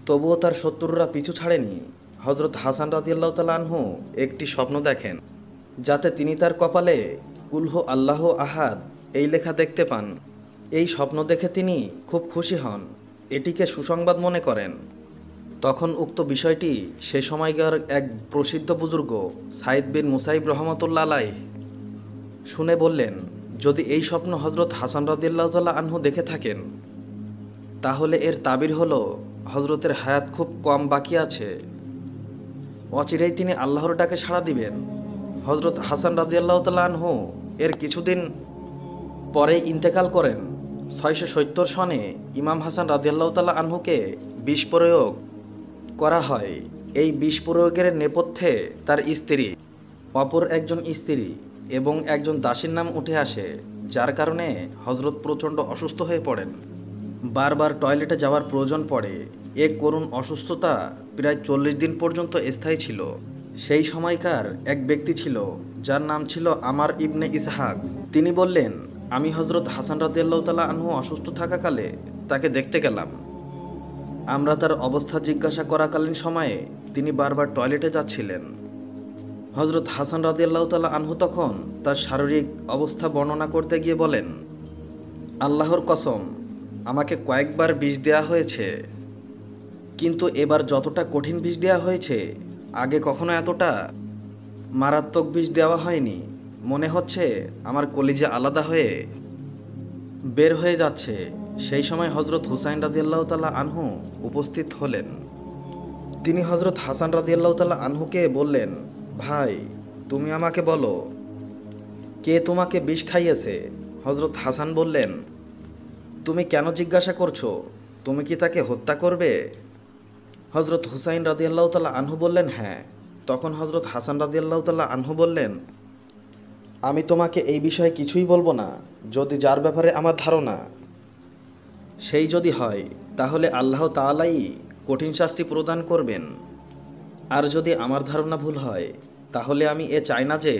তবুও তার শত্রুরা পিছু ছাড়েনি। হজরত হাসান রাদিয়াল্লাহু তাআলা আনহু একটি স্বপ্ন দেখেন, যাতে তিনি তার কপালে কুলহু আল্লাহ আহাদ এই লেখা দেখতে পান। এই স্বপ্ন দেখে তিনি খুব খুশি হন, এটিকে সুসংবাদ মনে করেন। তখন উক্ত বিষয়টি সে সময়কার এক প্রসিদ্ধ বুজুর্গ সাইদ বিন মুসাইব রহমতুল্লাহ আলাইহ শুনে বললেন, যদি এই স্বপ্ন হজরত হাসান রাদিয়াল্লাহু তাআলা আনহু দেখে থাকেন তাহলে এর তাবির হলো হজরতের হায়াত খুব কম বাকি আছে, অচিরেই তিনি আল্লাহর ডাকে সাড়া দিবেন। হজরত হাসান রাদিয়াল্লাহু তাআলা আনহু এর কিছুদিন পরে ইন্তেকাল করেন। 670 সনে ইমাম হাসান রাদিয়াল্লাহু তাআলা আনহুকে বিষ প্রয়োগ করা হয়। এই বিষ প্রয়োগের নেপথ্যে তার স্ত্রী, অপর একজন স্ত্রী এবং একজন দাসীর নাম উঠে আসে, যার কারণে হজরত প্রচণ্ড অসুস্থ হয়ে পড়েন। বারবার টয়লেটে যাওয়ার প্রয়োজন পড়ে। এক করুণ অসুস্থতা প্রায় 40 দিন পর্যন্ত স্থায়ী ছিল। সেই সময়কার এক ব্যক্তি ছিল যার নাম ছিল আমার ইবনে ইসহাক। তিনি বললেন, আমি হজরত হাসান রাদিয়াল্লাহু তাআলা আনহু অসুস্থ থাকাকালে তাকে দেখতে গেলাম। আমরা তার অবস্থা জিজ্ঞাসা করাকালীন সময়ে তিনি বারবার টয়লেটে যাচ্ছিলেন। হজরত হাসান রাদিয়াল্লাহু তাআলা আনহু তখন তার শারীরিক অবস্থা বর্ণনা করতে গিয়ে বলেন, আল্লাহর কসম, আমাকে কয়েকবার বিষ দেয়া হয়েছে, কিন্তু এবার যতটা কঠিন বিষ দেওয়া হয়েছে আগে কখনো এতটা মারাত্মক বিষ দেওয়া হয়নি। মনে হচ্ছে আমার কলিজা আলাদা হয়ে বের হয়ে যাচ্ছে। সেই সময় হজরত হুসাইন রাদিয়াল্লাহু তাআলা আনহু উপস্থিত হলেন। তিনি হজরত হাসান রাদিয়াল্লাহু তাআলা আনহুকে বললেন, ভাই, তুমি আমাকে বলো, কে তোমাকে বিষ খাইয়েছে? হজরত হাসান বললেন, তুমি কেন জিজ্ঞাসা করছো? তুমি কি তাকে হত্যা করবে? হজরত হুসাইন রাদিয়াল্লাহু তাআলা আনহু বললেন, হ্যাঁ। তখন হজরত হাসান রাদিয়াল্লাহু তাআলা আনহু বললেন, আমি তোমাকে এই বিষয়ে কিছুই বলবো না, যদি যার ব্যাপারে আমার ধারণা সেই যদি হয় তাহলে আল্লাহ তাআলাই কঠিন শাস্তি প্রদান করবেন। আর যদি আমার ধারণা ভুল হয় তাহলে আমি চাই না যে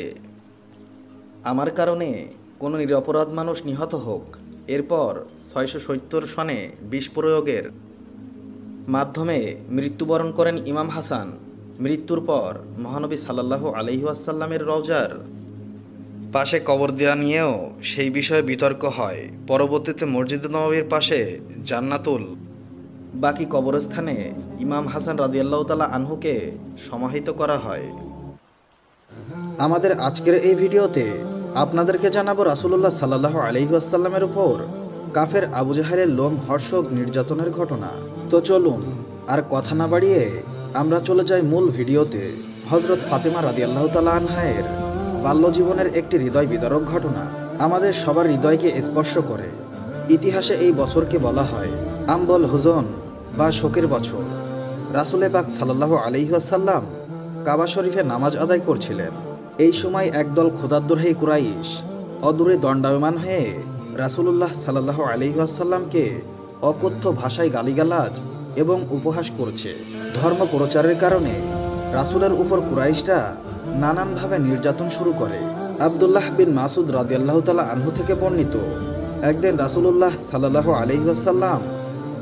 আমার কারণে কোনো নিরপরাধ মানুষ নিহত হোক। এরপর 670 সনে বিষ প্রয়োগের মাধ্যমে মৃত্যুবরণ করেন ইমাম হাসান। মৃত্যুর পর মহানবী সাল্লাল্লাহু আলাইহি ওয়াসাল্লামের রওজার পাশে কবর দেওয়া নিয়েও সেই বিষয়ে বিতর্ক হয়। পরবর্তীতে মসজিদে নববীর পাশে জান্নাতুল বাকি কবরস্থানে ইমাম হাসান রাদিয়াল্লাহু তাআলা আনহুকে সমাহিত করা হয়। আমাদের আজকের এই ভিডিওতে আপনাদেরকে জানাবো রাসূলুল্লাহ সাল্লাল্লাহু আলাইহি ওয়াসাল্লামের উপর কাফের আবু জাহেলের লোমহর্ষক নির্যাতনের ঘটনা। তো চলুন আর কথা না বাড়িয়ে আমরা চলে যাই মূল ভিডিওতে। হযরত ফাতেমা রাদিয়াল্লাহু তাআলা আনহার বাল্যজীবনের একটি হৃদয় বিদারক ঘটনা আমাদের সবার হৃদয়কে স্পর্শ করে। ইতিহাসে এই বছরকে বলা হয় আম্বল হুজন বা শোকের বছর। রাসূলে পাক সাল্লাল্লাহু আলাইহি ওয়াসাল্লাম কাবা শরীফে নামাজ আদায় করছিলেন। এই সময় একদল ক্ষুধার্তহী কুরাইশ অদূরে দণ্ডায়মান হয়ে রাসূলুল্লাহ সাল্লাল্লাহু আলাইহি ওয়াসাল্লামকে অকথ্য ভাষায় গালিগালাজ এবং উপহাস করছে। ধর্ম প্রচারের কারণে রাসূলের উপর কুরাইশরা নানানভাবে নির্যাতন শুরু করে। আব্দুল্লাহ বিন মাসুদ রাদিয়াল্লাহু তাআলা আনহু থেকে বর্ণিত, একদিন রাসূলুল্লাহ সাল্লাল্লাহু আলাইহি ওয়াসাল্লাম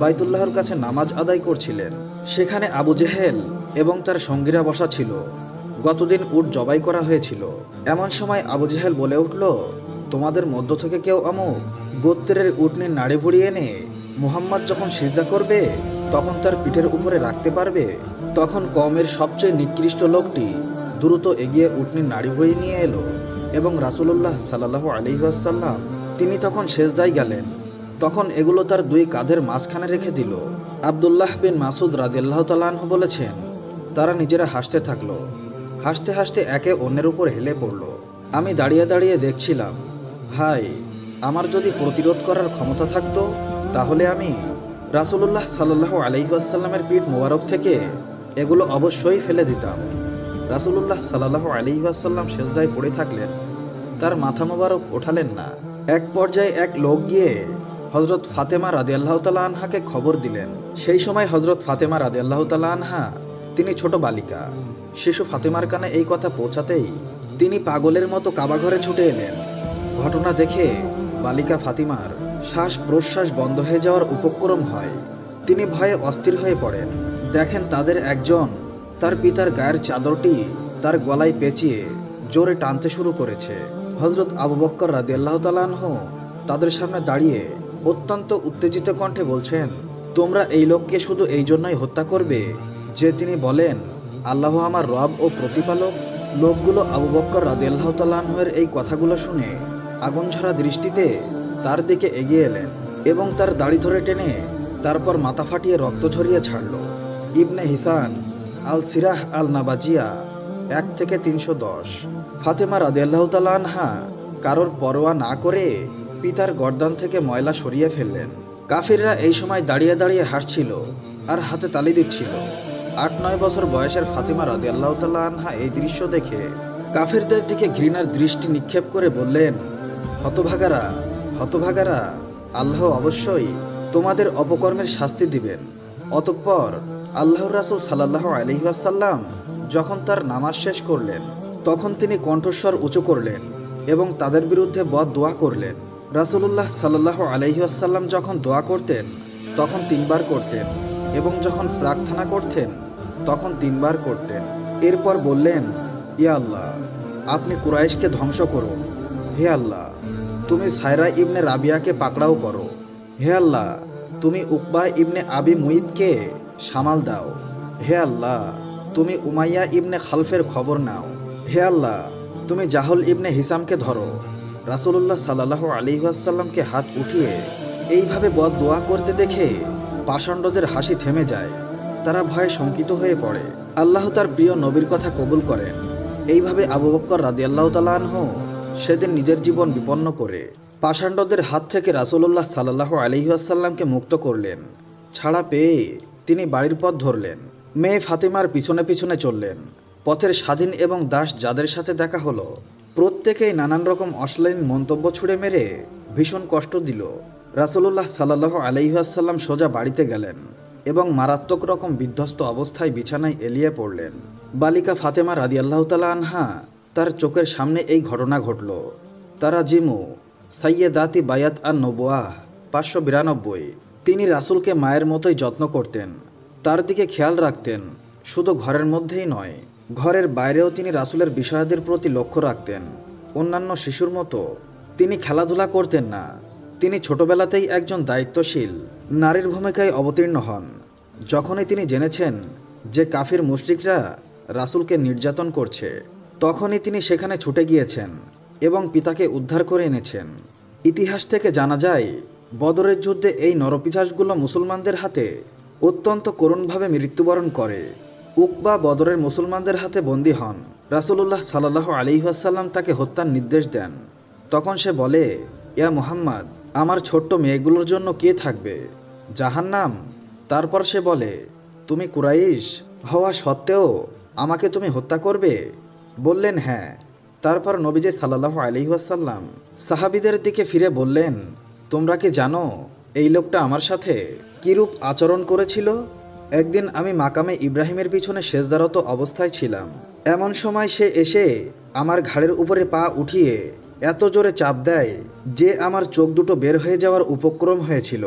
বাইতুল্লাহর কাছে নামাজ আদায় করছিলেন। সেখানে আবু জেহেল এবং তার সঙ্গীরা বসা ছিল। গতদিন উট জবাই করা হয়েছিল। এমন সময় আবু জেহেল বলে উঠল, তোমাদের মধ্য থেকে কেউ অমুক গোত্রের উটনির নাড়ি ভুড়িয়ে এনে মুহাম্মদ যখন সিজদা করবে তখন তার পিঠের উপরে রাখতে পারবে? তখন কওমের সবচেয়ে নিকৃষ্ট লোকটি দ্রুত এগিয়ে উটনির নাড়ি ভুড়িয়ে নিয়ে এলো এবং রাসূলুল্লাহ সাল্লাল্লাহু আলাইহি ওয়াসাল্লাম তিনি তখন সেজদায় গেলেন। তখন এগুলো তার দুই কাঁধের মাঝখানে রেখে দিল। আব্দুল্লাহ বিন মাসুদ রাদিয়াল্লাহু তাআলা আনহু বলেছেন, তারা নিজেরা হাসতে থাকলো। হাসতে হাসতে একে অন্যের উপর হেলে পড়ল। আমি দাঁড়িয়ে দাঁড়িয়ে দেখছিলাম। ভাই, আমার যদি প্রতিরোধ করার ক্ষমতা থাকতো তাহলে আমি রাসূলুল্লাহ সাল্লাল্লাহু আলাইহি ওয়াসাল্লামের পিঠ মোবারক থেকে এগুলো অবশ্যই ফেলে দিতাম। রাসূলুল্লাহ সাল্লাল্লাহু আলাইহি ওয়াসাল্লাম সেজদায় পড়ে থাকলেন, তার মাথা মোবারক ওঠালেন না। এক পর্যায়ে এক লোক গিয়ে হযরত ফাতেমা রাদিয়াল্লাহু তাআলা আনহাকে খবর দিলেন। সেই সময় হযরত ফাতেমা রাদিয়াল্লাহু তাআলা আনহা তিনি ছোট বালিকা। শিশু ফাতেমার কানে এই কথা পৌঁছাতেই তিনি পাগলের মতো কাবা ঘরে ছুটে এলেন। ঘটনা দেখে বালিকা ফাতিমার শ্বাস প্রশ্বাস বন্ধ হয়ে যাওয়ার উপক্রম হয়। তিনি ভয়ে অস্থির হয়ে পড়েন। দেখেন তাদের একজন তার পিতার গায়ের চাদরটি তার গলায় পেঁচিয়ে জোরে টানতে শুরু করেছে। হযরত আবু বকর রাদিয়াল্লাহু তাআলা আনহু তাদের সামনে দাঁড়িয়ে অত্যন্ত উত্তেজিত কণ্ঠে বলছেন, তোমরা এই লোককে শুধু এই জন্যই হত্যা করবে যে তিনি বলেন আল্লাহ আমার রব ও প্রতিপালক? লোকগুলো আবু বকর রাদিয়াল্লাহু তাআলা আনহুর এই কথাগুলো শুনে আগুন ঝরা দৃষ্টিতে তার দিকে এগিয়ে এলেন এবং তার দাড়ি ধরে টেনে তারপর মাথা ফাটিয়ে রক্ত ঝরিয়ে ছাড়ল। ইবনে হিসান আল সিরাহ আল নাবাজিয়া 1 থেকে 310। ফাতেমা রাদিয়াল্লাহু তাআলা আনহা কারোর পরোয়া না করে পিতার গর্দান থেকে ময়লা সরিয়ে ফেললেন। কাফিররা এই সময় দাঁড়িয়ে দাঁড়িয়ে হাসছিল আর হাতে তালি দিচ্ছিল। 8-9 বছর বয়সের ফাতেমা রাদিয়াল্লাহু তাআলা আনহা এই দৃশ্য দেখে কাফিরদের দিকে ঘৃণার দৃষ্টি নিক্ষেপ করে বললেন, হতভাগারা, হতভাগারা, আল্লাহ অবশ্যই তোমাদের অপকর্মের শাস্তি দিবেন। অতঃপর আল্লাহর রাসূল সাল্লাল্লাহু আলাইহি ওয়াসাল্লাম যখন তার নামাজ শেষ করলেন তখন তিনি কণ্ঠস্বর উঁচু করলেন এবং তাদের বিরুদ্ধে বদদোয়া করলেন। রাসূলুল্লাহ সাল্লাল্লাহু আলাইহি ওয়াসাল্লাম যখন দোয়া করতেন তখন 3 বার করতেন এবং যখন প্রার্থনা করতেন তখন 3 বার করতেন। এরপর বললেন, ইয়া আল্লাহ, আপনি কুরাইশকে ধ্বংস করুন। হে আল্লাহ, তুমি সায়রা ইবনে রাবিয়াকে পাকড়াও করো। হে আল্লাহ, তুমি উকবা ইবনে আবি মুইতকে সামাল দাও। হে আল্লাহ, তুমি উমাইয়া ইবনে খালফের খবর নাও। হে আল্লাহ, তুমি জাহল ইবনে হিসামকে ধরো। রাসূলুল্লাহ সাল্লাল্লাহু আলাইহি ওয়াসাল্লামকে হাত উঠিয়ে এইভাবে বদদোয়া করতে দেখে পাষণ্ডদের হাসি থেমে যায়। তারা ভয়ে শঙ্কিত হয়ে পড়ে। আল্লাহ তার প্রিয় নবীর কথা কবুল করেন। এইভাবে আবু বকর রাদিয়াল্লাহু তাআলা আনহু সেদিন নিজের জীবন বিপন্ন করে পাষণ্ডদের হাত থেকে রাসূলুল্লাহ সাল্লাল্লাহু আলাইহি ওয়াসাল্লামকে মুক্ত করলেন। ছাড়া পেয়ে তিনি বাড়ির পথ ধরলেন। মেয়ে ফাতিমার পিছনে পিছনে চললেন। পথের স্বাধীন এবং দাস যাদের সাথে দেখা হলো প্রত্যেকেই নানান রকম অশ্লীল মন্তব্য ছুড়ে মেরে ভীষণ কষ্ট দিল। রাসূলুল্লাহ সাল্লাল্লাহু আলাইহি ওয়াসাল্লাম সোজা বাড়িতে গেলেন এবং মারাত্মক রকম বিধ্বস্ত অবস্থায় বিছানায় এলিয়ে পড়লেন। বালিকা ফাতেমা রাদিয়াল্লাহু তাআলা আনহা তার চোখের সামনে এই ঘটনা ঘটল। তারা জিমু সাইয়্যেদাতি বায়াত আন নবুয়াহ 592। তিনি রাসূলকে মায়ের মতোই যত্ন করতেন, তার দিকে খেয়াল রাখতেন শুধু ঘরের মধ্যেই নয়, ঘরের বাইরেও তিনি রাসূলের বিষয়াদির প্রতি লক্ষ্য রাখতেন। অন্যান্য শিশুর মতো তিনি খেলাধুলা করতেন না। তিনি ছোটবেলাতেই একজন দায়িত্বশীল নারীর ভূমিকায় অবতীর্ণ হন। যখনই তিনি জেনেছেন যে কাফির মুশরিকরা রাসূলকে নির্যাতন করছে, তখনই তিনি সেখানে ছুটে গিয়েছেন এবং পিতাকে উদ্ধার করে এনেছেন। ইতিহাস থেকে জানা যায়, বদরের যুদ্ধে এই নরপিশাচগুলো মুসলমানদের হাতে অত্যন্ত করুণভাবে মৃত্যুবরণ করে। উকবা বদরের মুসলমানদের হাতে বন্দী হন। রাসূলুল্লাহ সাল্লাল্লাহু আলাইহি ওয়াসাল্লাম তাকে হত্যার নির্দেশ দেন। তখন সে বলে, ইয়া মুহাম্মদ, আমার ছোট্ট মেয়েগুলোর জন্য কে থাকবে? জাহান্নাম। তারপর সে বলে, তুমি কুরাইশ হওয়া সত্ত্বেও আমাকে তুমি হত্যা করবে? বললেন, হ্যাঁ। তারপর নবীজি সাল্লাল্লাহু আলাইহি ওয়াসাল্লাম সাহাবীদের দিকে ফিরে বললেন, তোমরা কি জানো এই লোকটা আমার সাথে কিরূপ আচরণ করেছিল? একদিন আমি মাকামে ইব্রাহিমের পিছনে সেজদারত অবস্থায় ছিলাম। এমন সময় সে এসে আমার ঘাড়ের উপরে পা উঠিয়ে এত জোরে চাপ দেয় যে আমার চোখ দুটো বের হয়ে যাওয়ার উপক্রম হয়েছিল।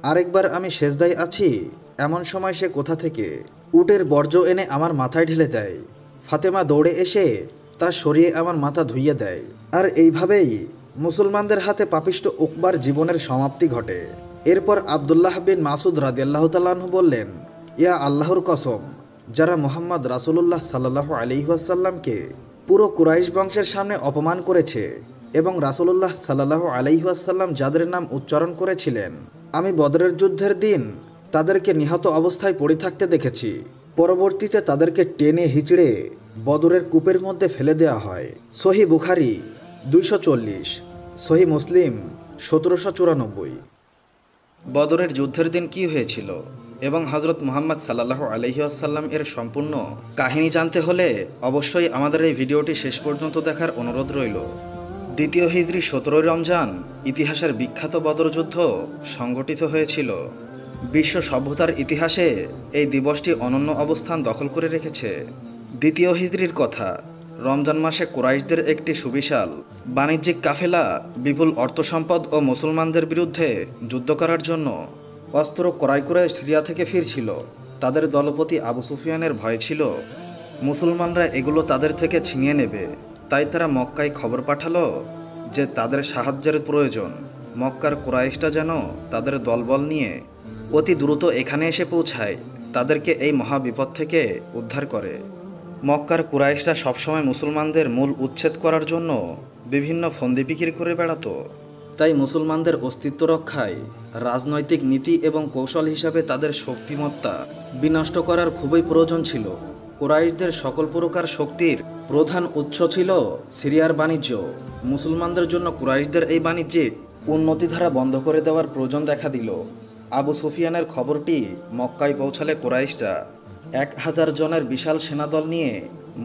আরেকবার আমি সেজদায় আছি, এমন সময় সে কোথা থেকে উটের বর্জ্য এনে আমার মাথায় ঢেলে দেয়। ফাতেমা দৌড়ে এসে তা সরিয়ে আমার মাথা ধুইয়ে দেয়। আর এইভাবেই মুসলমানদের হাতে পাপিষ্ট উকবার জীবনের সমাপ্তি ঘটে। এরপর আব্দুল্লাহ বিন মাসুদ রাদিয়াল্লাহু তাআলা আনহু বললেন, ইয়া আল্লাহর কসম, যারা মুহাম্মদ রাসূলুল্লাহ সাল্লাল্লাহু আলাইহি ওয়াসাল্লামকে পুরো কুরাইশ বংশের সামনে অপমান করেছে এবং রাসূলুল্লাহ সাল্লাল্লাহু আলাইহি ওয়াসাল্লাম যাদের নাম উচ্চারণ করেছিলেন, আমি বদরের যুদ্ধের দিন তাদেরকে নিহত অবস্থায় পড়ে থাকতে দেখেছি। পরবর্তীতে তাদেরকে টেনে হিচড়ে বদরের কূপের মধ্যে ফেলে দেওয়া হয়। সহিহ বুখারী 240, সহিহ মুসলিম 1794। বদরের যুদ্ধের দিন কি হয়েছিল এবং হযরত মুহাম্মদ সাল্লাল্লাহু আলাইহি ওয়াসাল্লাম এর সম্পূর্ণ কাহিনী জানতে হলে অবশ্যই আমাদের এই ভিডিওটি শেষ পর্যন্ত দেখার অনুরোধ রইল। দ্বিতীয় হিজরি 17 রমজান ইতিহাসের বিখ্যাত বদর যুদ্ধ সংগঠিত হয়েছিল। বিশ্ব সভ্যতার ইতিহাসে এই দিবসটি অনন্য অবস্থান দখল করে রেখেছে। দ্বিতীয় হিজরির কথা, রমজান মাসে কুরাইশদের একটি সুবিশাল বাণিজ্যিক কাফেলা বিপুল অর্থসম্পদ ও মুসলমানদের বিরুদ্ধে যুদ্ধ করার জন্য অস্ত্র ক্রয় করে সিরিয়া থেকে ফিরছিল। তাদের দলপতি আবু সুফিয়ানের ভয় ছিল মুসলমানরা এগুলো তাদের থেকে ছিনিয়ে নেবে। তাই তারা মক্কায় খবর পাঠালো যে তাদের সাহায্যের প্রয়োজন। মক্কার কুরাইশরা যেন তাদের দলবল নিয়ে অতি দ্রুত এখানে এসে পৌঁছায়, তাদেরকে এই মহাবিপদ থেকে উদ্ধার করে। মক্কার কুরাইশরা সবসময় মুসলমানদের মূল উচ্ছেদ করার জন্য বিভিন্ন ফন্দি বিক্রি করে বেড়াতো। তাই মুসলমানদের অস্তিত্ব রক্ষায় রাজনৈতিক নীতি এবং কৌশল হিসাবে তাদের শক্তিমত্তা বিনষ্ট করার খুবই প্রয়োজন ছিল। কুরাইশদের সকল প্রকার শক্তির প্রধান উৎস ছিল সিরিয়ার বাণিজ্য। মুসলমানদের জন্য কুরাইশদের এই বাণিজ্যিক উন্নতিধারা বন্ধ করে দেওয়ার প্রয়োজন দেখা দিল। আবু সুফিয়ানের খবরটি মক্কায় পৌঁছালে কুরাইশরা 1000 জনের বিশাল সেনাদল নিয়ে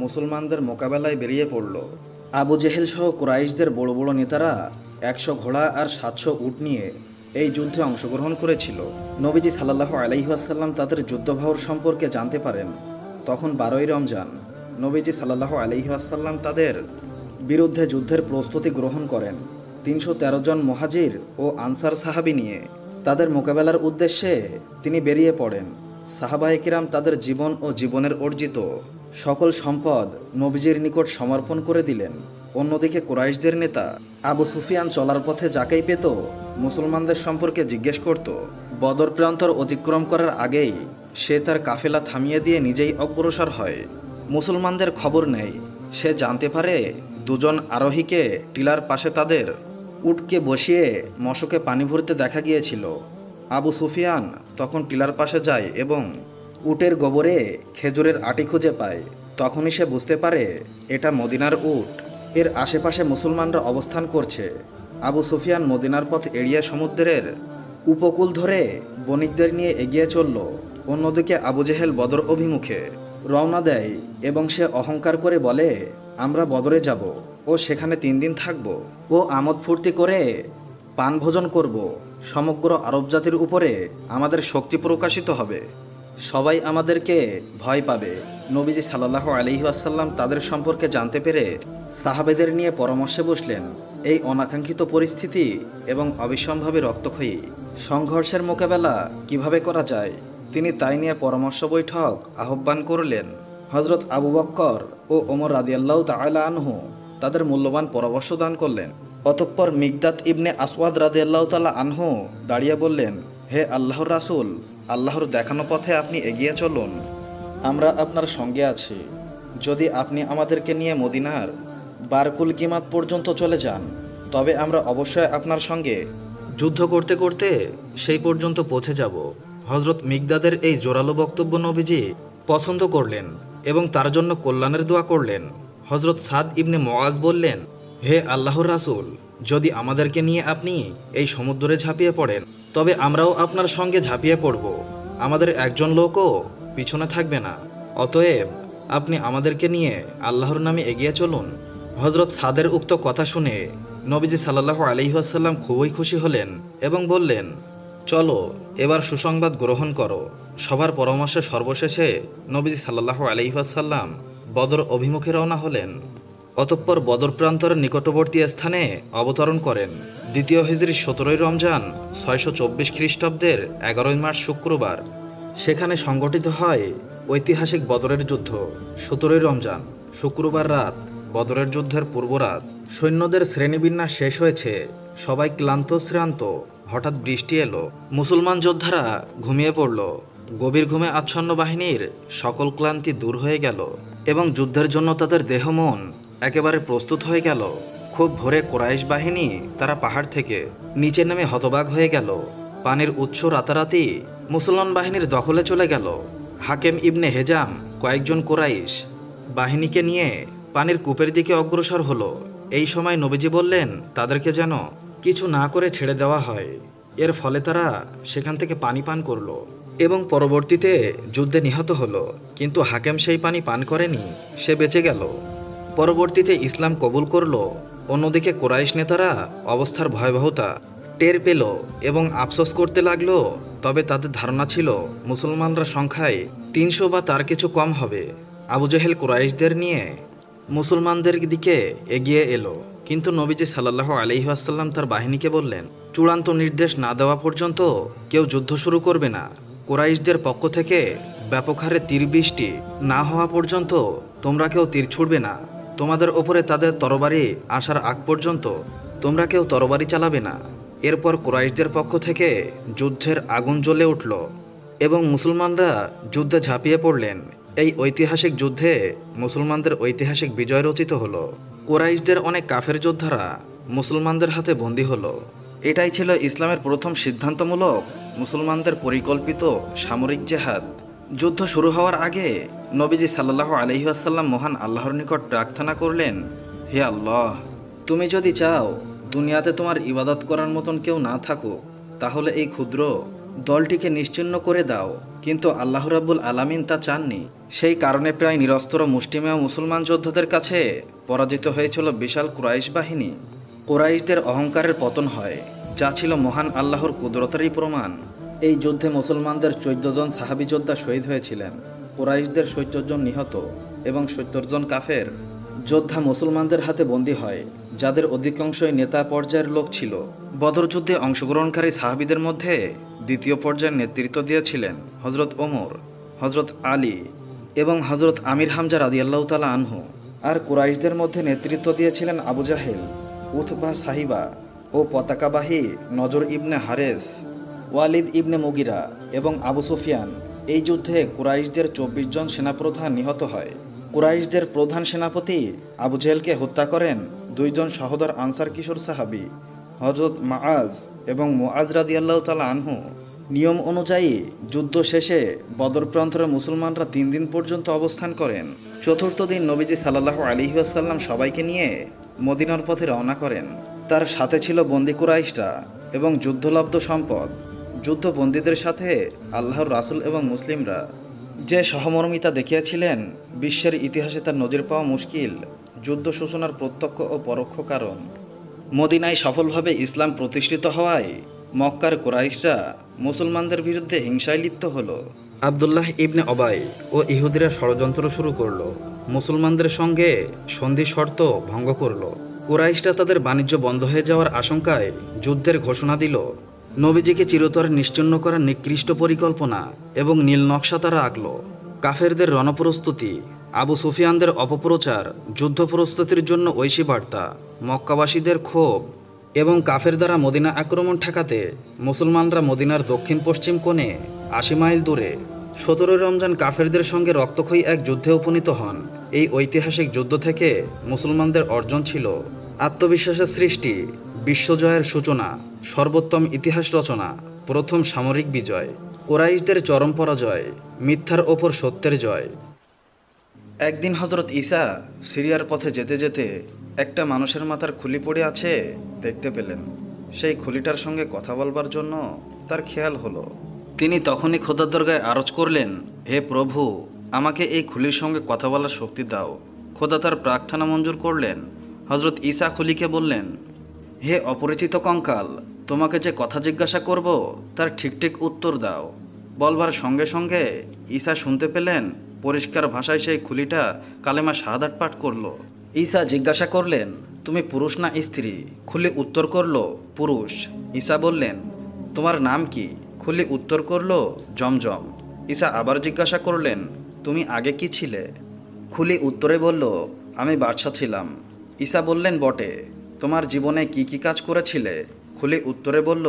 মুসলমানদের মোকাবেলায় বেরিয়ে পড়ল। আবু জেহেল সহ কুরাইশদের বড় বড় নেতারা 100 ঘোড়া আর 700 উট নিয়ে এই যুদ্ধে অংশগ্রহণ করেছিল। নবীজি সাল্লাল্লাহু আলাইহি ওয়াসাল্লাম তাদের যুদ্ধভাবর সম্পর্কে জানতে পারেন। তখন 12ই রমজান নবীজি সাল্লাল্লাহু আলাইহি ওয়াসাল্লাম তাদের বিরুদ্ধে যুদ্ধের প্রস্তুতি গ্রহণ করেন। 313 জন মুহাজির ও আনসার সাহাবী নিয়ে তাদের মোকাবেলার উদ্দেশ্যে তিনি বেরিয়ে পড়েন। সাহাবায়ে কিরাম তাদের জীবন ও জীবনের অর্জিত সকল সম্পদ নবীজির নিকট সমর্পণ করে দিলেন। অন্যদিকে কুরাইশদের নেতা আবু সুফিয়ান চলার পথে যাকেই পেত মুসলমানদের সম্পর্কে জিজ্ঞেস করত। বদর প্রান্তর অতিক্রম করার আগেই সে তার কাফেলা থামিয়ে দিয়ে নিজেই অগ্রসর হয়। মুসলমানদের খবর নেয়। সে জানতে পারে দুজন আরোহীকে টিলার পাশে তাদের উটকে বসিয়ে মশকে পানি ভরতে দেখা গিয়েছিল। আবু সুফিয়ান তখন টিলার পাশে যায় এবং উটের গোবরে খেজুরের আটি খুঁজে পায়। তখনই সে বুঝতে পারে এটা মদিনার উট। এর আশেপাশে মুসলমানরা অবস্থান করছে। আবু সুফিয়ান মদিনার পথ এড়িয়ে সমুদ্রের উপকূল ধরে বণিকদের নিয়ে এগিয়ে চলল। অন্যদিকে আবু জেহেল বদর অভিমুখে রওনা দেয় এবং সে অহংকার করে বলে, আমরা বদরে যাব ও সেখানে 3 দিন থাকব ও আমোদ ফুর্তি করে পান ভোজন করব। সমগ্র আরব জাতির উপরে আমাদের শক্তি প্রকাশিত হবে, সবাই আমাদেরকে ভয় পাবে। নবীজি সাল্লাল্লাহু আলাইহি ওয়াসাল্লাম তাদের সম্পর্কে জানতে পেরে সাহাবেদের নিয়ে পরামর্শে বসলেন। এই অনাকাঙ্ক্ষিত পরিস্থিতি এবং অবিসম্ভাবী রক্তক্ষয়ী সংঘর্ষের মোকাবেলা কিভাবে করা যায় তিনি তাই নিয়ে পরামর্শ বৈঠক আহ্বান করলেন। হজরত আবু বক্কর ও ওমর রাদিয়াল্লাহু তাআলা আনহু তাদের মূল্যবান পরামর্শ দান করলেন। অতঃপর মিকদাদ ইবনে আসওয়াদ রাদিয়াল্লাহু তাআলা আনহু দাঁড়িয়ে বললেন, হে আল্লাহর রাসূল, আল্লাহর দেখানো পথে আপনি এগিয়ে চলুন, আমরা আপনার সঙ্গে আছি। যদি আপনি আমাদেরকে নিয়ে মদিনার বারকুল গিমাত পর্যন্ত চলে যান, তবে আমরা অবশ্যই আপনার সঙ্গে যুদ্ধ করতে করতে সেই পর্যন্ত পৌঁছে যাব। হজরত মিকদাদের এই জোরালো বক্তব্য নবীজি পছন্দ করলেন এবং তার জন্য কল্যাণের দোয়া করলেন। হজরত সাদ ইবনে মুআজ বললেন, হে আল্লাহর রাসূল, যদি আমাদেরকে নিয়ে আপনি এই সমুদ্রে ঝাঁপিয়ে পড়েন, তবে আমরাও আপনার সঙ্গে ঝাঁপিয়ে পড়ব, আমাদের একজন লোকও পিছনে থাকবে না। অতএব আপনি আমাদেরকে নিয়ে আল্লাহর নামে এগিয়ে চলুন। হজরত সাদের উক্ত কথা শুনে নবীজি সাল্লাল্লাহু আলাইহি ওয়াসাল্লাম খুবই খুশি হলেন এবং বললেন, চলো এবার সুসংবাদ গ্রহণ করো। সবার পরামর্শে সর্বশেষে নবীজি সাল্লাল্লাহু আলাইহি ওয়াসাল্লাম বদর অভিমুখে রওনা হলেন। অতঃপর বদর প্রান্তরের নিকটবর্তী স্থানে অবতরণ করেন। দ্বিতীয় হিজরির 17 রমজান 624 খ্রিস্টাব্দের 11 মার্চ শুক্রবার সেখানে সংগঠিত হয় ঐতিহাসিক বদরের যুদ্ধ। 17 রমজান শুক্রবার রাত বদরের যুদ্ধের পূর্বরাত। সৈন্যদের শ্রেণীবিন্যাস শেষ হয়েছে, সবাই ক্লান্ত শ্রান্ত। হঠাৎ বৃষ্টি এলো, মুসলমান যোদ্ধারা ঘুমিয়ে পড়ল। গভীর ঘুমে আচ্ছন্ন বাহিনীর সকল ক্লান্তি দূর হয়ে গেল এবং যুদ্ধের জন্য তাদের দেহ মন একেবারে প্রস্তুত হয়ে গেল। খুব ভোরে কুরাইশ বাহিনী তারা পাহাড় থেকে নিচে নেমে হতবাক হয়ে গেল। পানির উৎস রাতারাতি মুসলমান বাহিনীর দখলে চলে গেল। হাকেম ইবনে হেজাম কয়েকজন কুরাইশ বাহিনীকে নিয়ে পানির কূপের দিকে অগ্রসর হলো। এই সময় নবীজি বললেন তাদেরকে যেন কিছু না করে ছেড়ে দেওয়া হয়। এর ফলে তারা সেখান থেকে পানি পান করলো এবং পরবর্তীতে যুদ্ধে নিহত হলো। কিন্তু হাকেম সেই পানি পান করেনি, সে বেঁচে গেল। পরবর্তীতে ইসলাম কবুল করলো। অন্যদিকে কুরাইশ নেতারা অবস্থার ভয়াবহতা টের পেল এবং আফসোস করতে লাগলো। তবে তাদের ধারণা ছিল মুসলমানরা সংখ্যায় 300 বা তার কিছু কম হবে। আবু জেহেল কুরাইশদের নিয়ে মুসলমানদের দিকে এগিয়ে এলো, কিন্তু নবীজি সাল্লাল্লাহু আলাইহি ওয়াসাল্লাম তার বাহিনীকে বললেন, চূড়ান্ত নির্দেশ না দেওয়া পর্যন্ত কেউ যুদ্ধ শুরু করবে না। কুরাইশদের পক্ষ থেকে ব্যাপক হারে তীর বৃষ্টি না হওয়া পর্যন্ত তোমরা কেউ তীর ছুড়বে না। তোমাদের ওপরে তাদের তরবারি আসার আগ পর্যন্ত তোমরা কেউ তরবারি চালাবে না। এরপর কুরাইশদের পক্ষ থেকে যুদ্ধের আগুন জ্বলে উঠল এবং মুসলমানরা যুদ্ধে ঝাঁপিয়ে পড়লেন। এই ঐতিহাসিক যুদ্ধে মুসলমানদের ঐতিহাসিক বিজয় রচিত হলো। কুরাইশদের অনেক কাফের যোদ্ধারা মুসলমানদের হাতে বন্দী হলো। এটাই ছিল ইসলামের প্রথম সিদ্ধান্তমূলক মুসলমানদের পরিকল্পিত সামরিক জেহাদ। যুদ্ধ শুরু হওয়ার আগে নবীজি সাল্লাল্লাহু আলাইহি ওয়াসাল্লাম মহান আল্লাহর নিকট প্রার্থনা করলেন, হে আল্লাহ, তুমি যদি চাও দুনিয়াতে তোমার ইবাদত করার মতন কেউ না থাকুক, তাহলে এই ক্ষুদ্র দলটিকে নিশ্চিহ্ন করে দাও। কিন্তু আল্লাহ রাব্বুল আলামিন তা চাননি। সেই কারণে প্রায় নিরস্ত্র মুষ্টিমেয় মুসলমান যোদ্ধাদের কাছে পরাজিত হয়েছিল বিশাল কুরাইশ বাহিনী। কুরাইশদের অহংকারের পতন হয়, যা ছিল মহান আল্লাহর কুদরতেরই প্রমাণ। এই যুদ্ধে মুসলমানদের 14 জন সাহাবী যোদ্ধা শহীদ হয়েছিলেন। কুরাইশদের 70 জন নিহত এবং 70 জন কাফের যোদ্ধা মুসলমানদের হাতে বন্দী হয়, যাদের অধিকাংশই নেতা পর্যায়ের লোক ছিল। বদর যুদ্ধে অংশগ্রহণকারী সাহাবীদের মধ্যে দ্বিতীয় পর্যায়ের নেতৃত্ব দিয়েছিলেন হজরত ওমর, হজরত আলী এবং হজরত আমির হামজা রাদিয়াল্লাহু তাআলা আনহু। আর কুরাইশদের মধ্যে নেতৃত্ব দিয়েছিলেন আবু জাহেল, উতবা সাহিবা ও পতাকাবাহী নজর ইবনে হারেস, ওয়ালিদ ইবনে মুগিরা এবং আবু সুফিয়ান। এই যুদ্ধে কুরাইশদের 24 জন সেনাপ্রধান নিহত হয়। কুরাইশদের প্রধান সেনাপতি আবু জেহেলকে হত্যা করেন 2 জন সহোদর আনসার কিশোর সাহাবী, হজরত মাআজ এবং মুআজ রাদিয়াল্লাহু তাআলা আনহু। নিয়ম অনুযায়ী যুদ্ধ শেষে বদর প্রান্তরে মুসলমানরা 3 দিন পর্যন্ত অবস্থান করেন। চতুর্থ দিন নবীজি সাল্লাল্লাহু আলাইহি ওয়াসাল্লাম সবাইকে নিয়ে মদিনার পথে রওনা করেন। তার সাথে ছিল বন্দী কুরাইশরা এবং যুদ্ধলব্ধ সম্পদ। যুদ্ধবন্দীদের সাথে আল্লাহর রাসূল এবং মুসলিমরা যে সহমর্মিতা দেখিয়েছিলেন, বিশ্বের ইতিহাসে তার নজির পাওয়া মুশকিল। যুদ্ধ সূচনার প্রত্যক্ষ ও পরোক্ষ কারণ। মদিনায় সফলভাবে ইসলাম প্রতিষ্ঠিত হওয়ায় মক্কার কুরাইশরা মুসলমানদের বিরুদ্ধে হিংসায় লিপ্ত হলো। আবদুল্লাহ ইবনে অবাই ও ইহুদিরা ষড়যন্ত্র শুরু করলো, মুসলমানদের সঙ্গে সন্ধি শর্ত ভঙ্গ করলো। কুরাইশরা তাদের বাণিজ্য বন্ধ হয়ে যাওয়ার আশঙ্কায় যুদ্ধের ঘোষণা দিল। নবীজিকে চিরতরে নিশ্চিহ্ন করার নিকৃষ্ট পরিকল্পনা এবং নীল নকশা তারা আঁকল। কাফেরদের রণপ্রস্তুতি, আবু সুফিয়ানদের অপপ্রচার, যুদ্ধ প্রস্তুতির জন্য ঐশী বার্তা, মক্কাবাসীদের ক্ষোভ এবং কাফের দ্বারা মদিনা আক্রমণ ঠেকাতে মুসলমানরা মদিনার দক্ষিণ পশ্চিম কোণে ৮০ মাইল দূরে ১৭ রমজান কাফেরদের সঙ্গে রক্তক্ষয়ী এক যুদ্ধে উপনীত হন। এই ঐতিহাসিক যুদ্ধ থেকে মুসলমানদের অর্জন ছিল আত্মবিশ্বাসের সৃষ্টি, বিশ্বজয়ের সূচনা, সর্বোত্তম ইতিহাস রচনা, প্রথম সামরিক বিজয়, কুরাইশদের চরম পরাজয়, মিথ্যার ওপর সত্যের জয়। একদিন হজরত ঈসা সিরিয়ার পথে যেতে যেতে একটা মানুষের মাথার খুলি পড়ে আছে দেখতে পেলেন। সেই খুলিটার সঙ্গে কথা বলবার জন্য তার খেয়াল হলো। তিনি তখনই খোদার দরগায় আরজ করলেন, হে প্রভু, আমাকে এই খুলির সঙ্গে কথা বলার শক্তি দাও। খোদা তার প্রার্থনা মঞ্জুর করলেন। হজরত ঈসা খুলিকে বললেন, হে অপরিচিত কঙ্কাল, তোমাকে যে কথা জিজ্ঞাসা করব তার ঠিক ঠিক উত্তর দাও। বলবার সঙ্গে সঙ্গে ঈসা শুনতে পেলেন পরিষ্কার ভাষায় সেই খুলিটা কালেমা শাহাদাত পাঠ করল। ঈসা জিজ্ঞাসা করলেন, তুমি পুরুষ না স্ত্রী? খুলি উত্তর করল, পুরুষ। ঈসা বললেন, তোমার নাম কি? খুলি উত্তর করল, জমজম। ঈসা আবার জিজ্ঞাসা করলেন, তুমি আগে কি ছিলে? খুলি উত্তরে বলল, আমি বাদশা ছিলাম। ঈসা বললেন, বটে, তোমার জীবনে কি কি কাজ করেছিলে? খুলি উত্তরে বলল,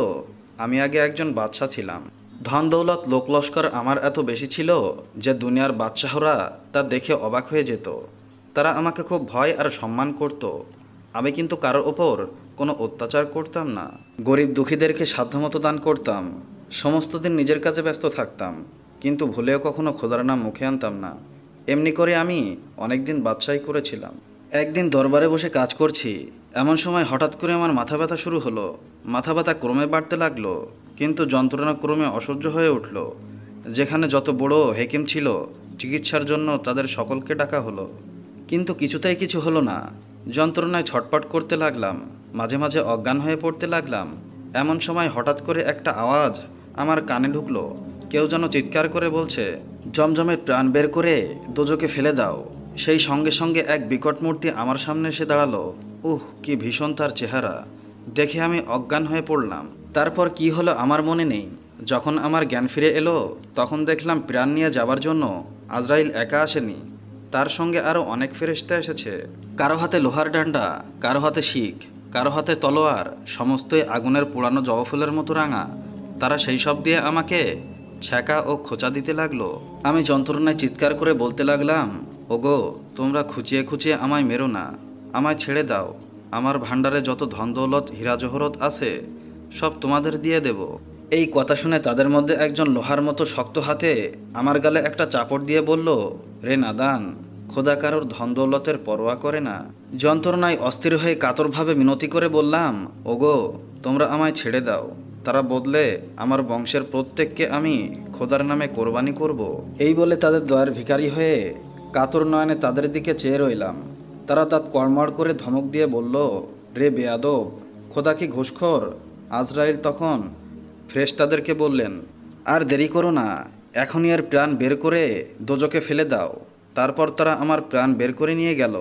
আমি আগে একজন বাদশা ছিলাম। ধন দৌলত লোকলস্কর আমার এত বেশি ছিল যে দুনিয়ার বাদশাহরা তা দেখে অবাক হয়ে যেত। তারা আমাকে খুব ভয় আর সম্মান করত। আমি কিন্তু কারোর ওপর কোনো অত্যাচার করতাম না। গরিব দুঃখীদেরকে সাধ্যমতো দান করতাম। সমস্ত দিন নিজের কাজে ব্যস্ত থাকতাম, কিন্তু ভুলেও কখনো খোদার নাম মুখে আনতাম না। এমনি করে আমি অনেক দিন বাদশাহী করেছিলাম। একদিন দরবারে বসে কাজ করছি, এমন সময় হঠাৎ করে আমার মাথা ব্যথা শুরু হলো। মাথা ব্যথা ক্রমে বাড়তে লাগলো, কিন্তু যন্ত্রণা ক্রমে অসহ্য হয়ে উঠল। যেখানে যত বড় হেকিম ছিল, চিকিৎসার জন্য তাদের সকলকে ডাকা হলো, কিন্তু কিছুতেই কিছু হলো না। যন্ত্রণায় ছটপট করতে লাগলাম, মাঝে মাঝে অজ্ঞান হয়ে পড়তে লাগলাম। এমন সময় হঠাৎ করে একটা আওয়াজ আমার কানে ঢুকলো। কেউ যেন চিৎকার করে বলছে, জমজমের প্রাণ বের করে দোজকে ফেলে দাও। সেই সঙ্গে সঙ্গে এক বিকট মূর্তি আমার সামনে এসে দাঁড়ালো। কি ভীষণ তার চেহারা! দেখে আমি অজ্ঞান হয়ে পড়লাম। তারপর কি হলো আমার মনে নেই। যখন আমার জ্ঞান ফিরে এলো, তখন দেখলাম প্রাণ নিয়ে যাবার জন্য আজরাইল একা আসেনি, তার সঙ্গে আরও অনেক ফেরেশতা এসেছে। কারো হাতে লোহার ডান্ডা, কারো হাতে শিক, কারো হাতে তলোয়ার, সমস্তই আগুনের পোড়ানো জবা ফুলের মতো রাঙা। তারা সেই সব দিয়ে আমাকে ছ্যাঁকা ও খোঁচা দিতে লাগলো। আমি যন্ত্রণায় চিৎকার করে বলতে লাগলাম, ওগো, তোমরা খুঁচিয়ে খুঁচিয়ে আমায় মেরো না, আমায় ছেড়ে দাও। আমার ভাণ্ডারে যত ধন দৌলত হীরা জহরত আছে সব তোমাদের দিয়ে দেব। এই কথা শুনে তাদের মধ্যে একজন লোহার মতো শক্ত হাতে আমার গালে একটা চাপড় দিয়ে বলল, রে নাদান, খোদা কারোর ধন দৌলতের পরোয়া করে না। যন্ত্রণায় অস্থির হয়ে কাতরভাবে মিনতি করে বললাম, ওগো, তোমরা আমায় ছেড়ে দাও। তারা বদলে আমার বংশের প্রত্যেককে আমি খোদার নামে কোরবানি করব। এই বলে তাদের দয়ার ভিখারি হয়ে কাতর নয়নে তাদের দিকে চেয়ে রইলাম। তারা দাঁত কড়মড় করে ধমক দিয়ে বলল, রে বেয়াদব, খোদা কি ঘুষখোর? আজরাইল তখন ফেরেশতাদেরকে বললেন, আর দেরি করো না, এখনই আর প্রাণ বের করে দোজকে ফেলে দাও। তারপর তারা আমার প্রাণ বের করে নিয়ে গেল।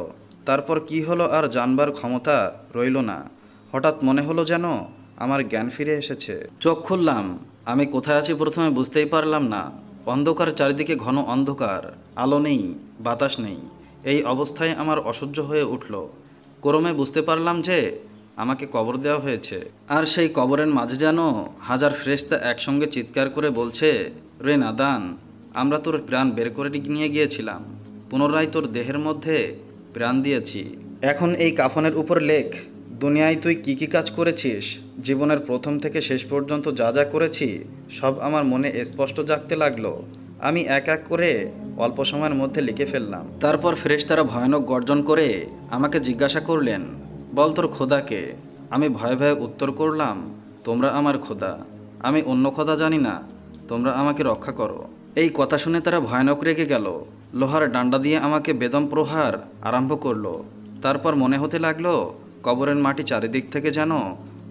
তারপর কি হলো আর জানবার ক্ষমতা রইল না। হঠাৎ মনে হলো যেন আমার জ্ঞান ফিরে এসেছে। চোখ খুললাম, আমি কোথায় আছি প্রথমে বুঝতেই পারলাম না। অন্ধকার, চারিদিকে ঘন অন্ধকার, আলো নেই, বাতাস নেই। এই অবস্থায় আমার অসহ্য হয়ে উঠল। ক্রমে বুঝতে পারলাম যে আমাকে কবর দেওয়া হয়েছে, আর সেই কবরের মাঝে যেন হাজার ফেরেশতা একসঙ্গে চিৎকার করে বলছে, রে নাদান, আমরা তোর প্রাণ বের করে নিয়ে গিয়েছিলাম, পুনরায় তোর দেহের মধ্যে প্রাণ দিয়েছি। এখন এই কাফনের উপর লেখ, দুনিয়ায় তুই কি কি কাজ করেছিস। জীবনের প্রথম থেকে শেষ পর্যন্ত যা যা করেছি সব আমার মনে স্পষ্ট জাগতে লাগলো। আমি এক এক করে অল্প সময়ের মধ্যে লিখে ফেললাম। তারপর ফেরেশতারা ভয়ানক গর্জন করে আমাকে জিজ্ঞাসা করলেন, বল তোর খোদাকে। আমি ভয়ে ভয়ে উত্তর করলাম, তোমরা আমার খোদা, আমি অন্য খোদা জানি না, তোমরা আমাকে রক্ষা করো। এই কথা শুনে তারা ভয়ানক রেগে গেল। লোহার ডান্ডা দিয়ে আমাকে বেদম প্রহার আরম্ভ করলো। তারপর মনে হতে লাগলো কবরের মাটি চারিদিক থেকে যেন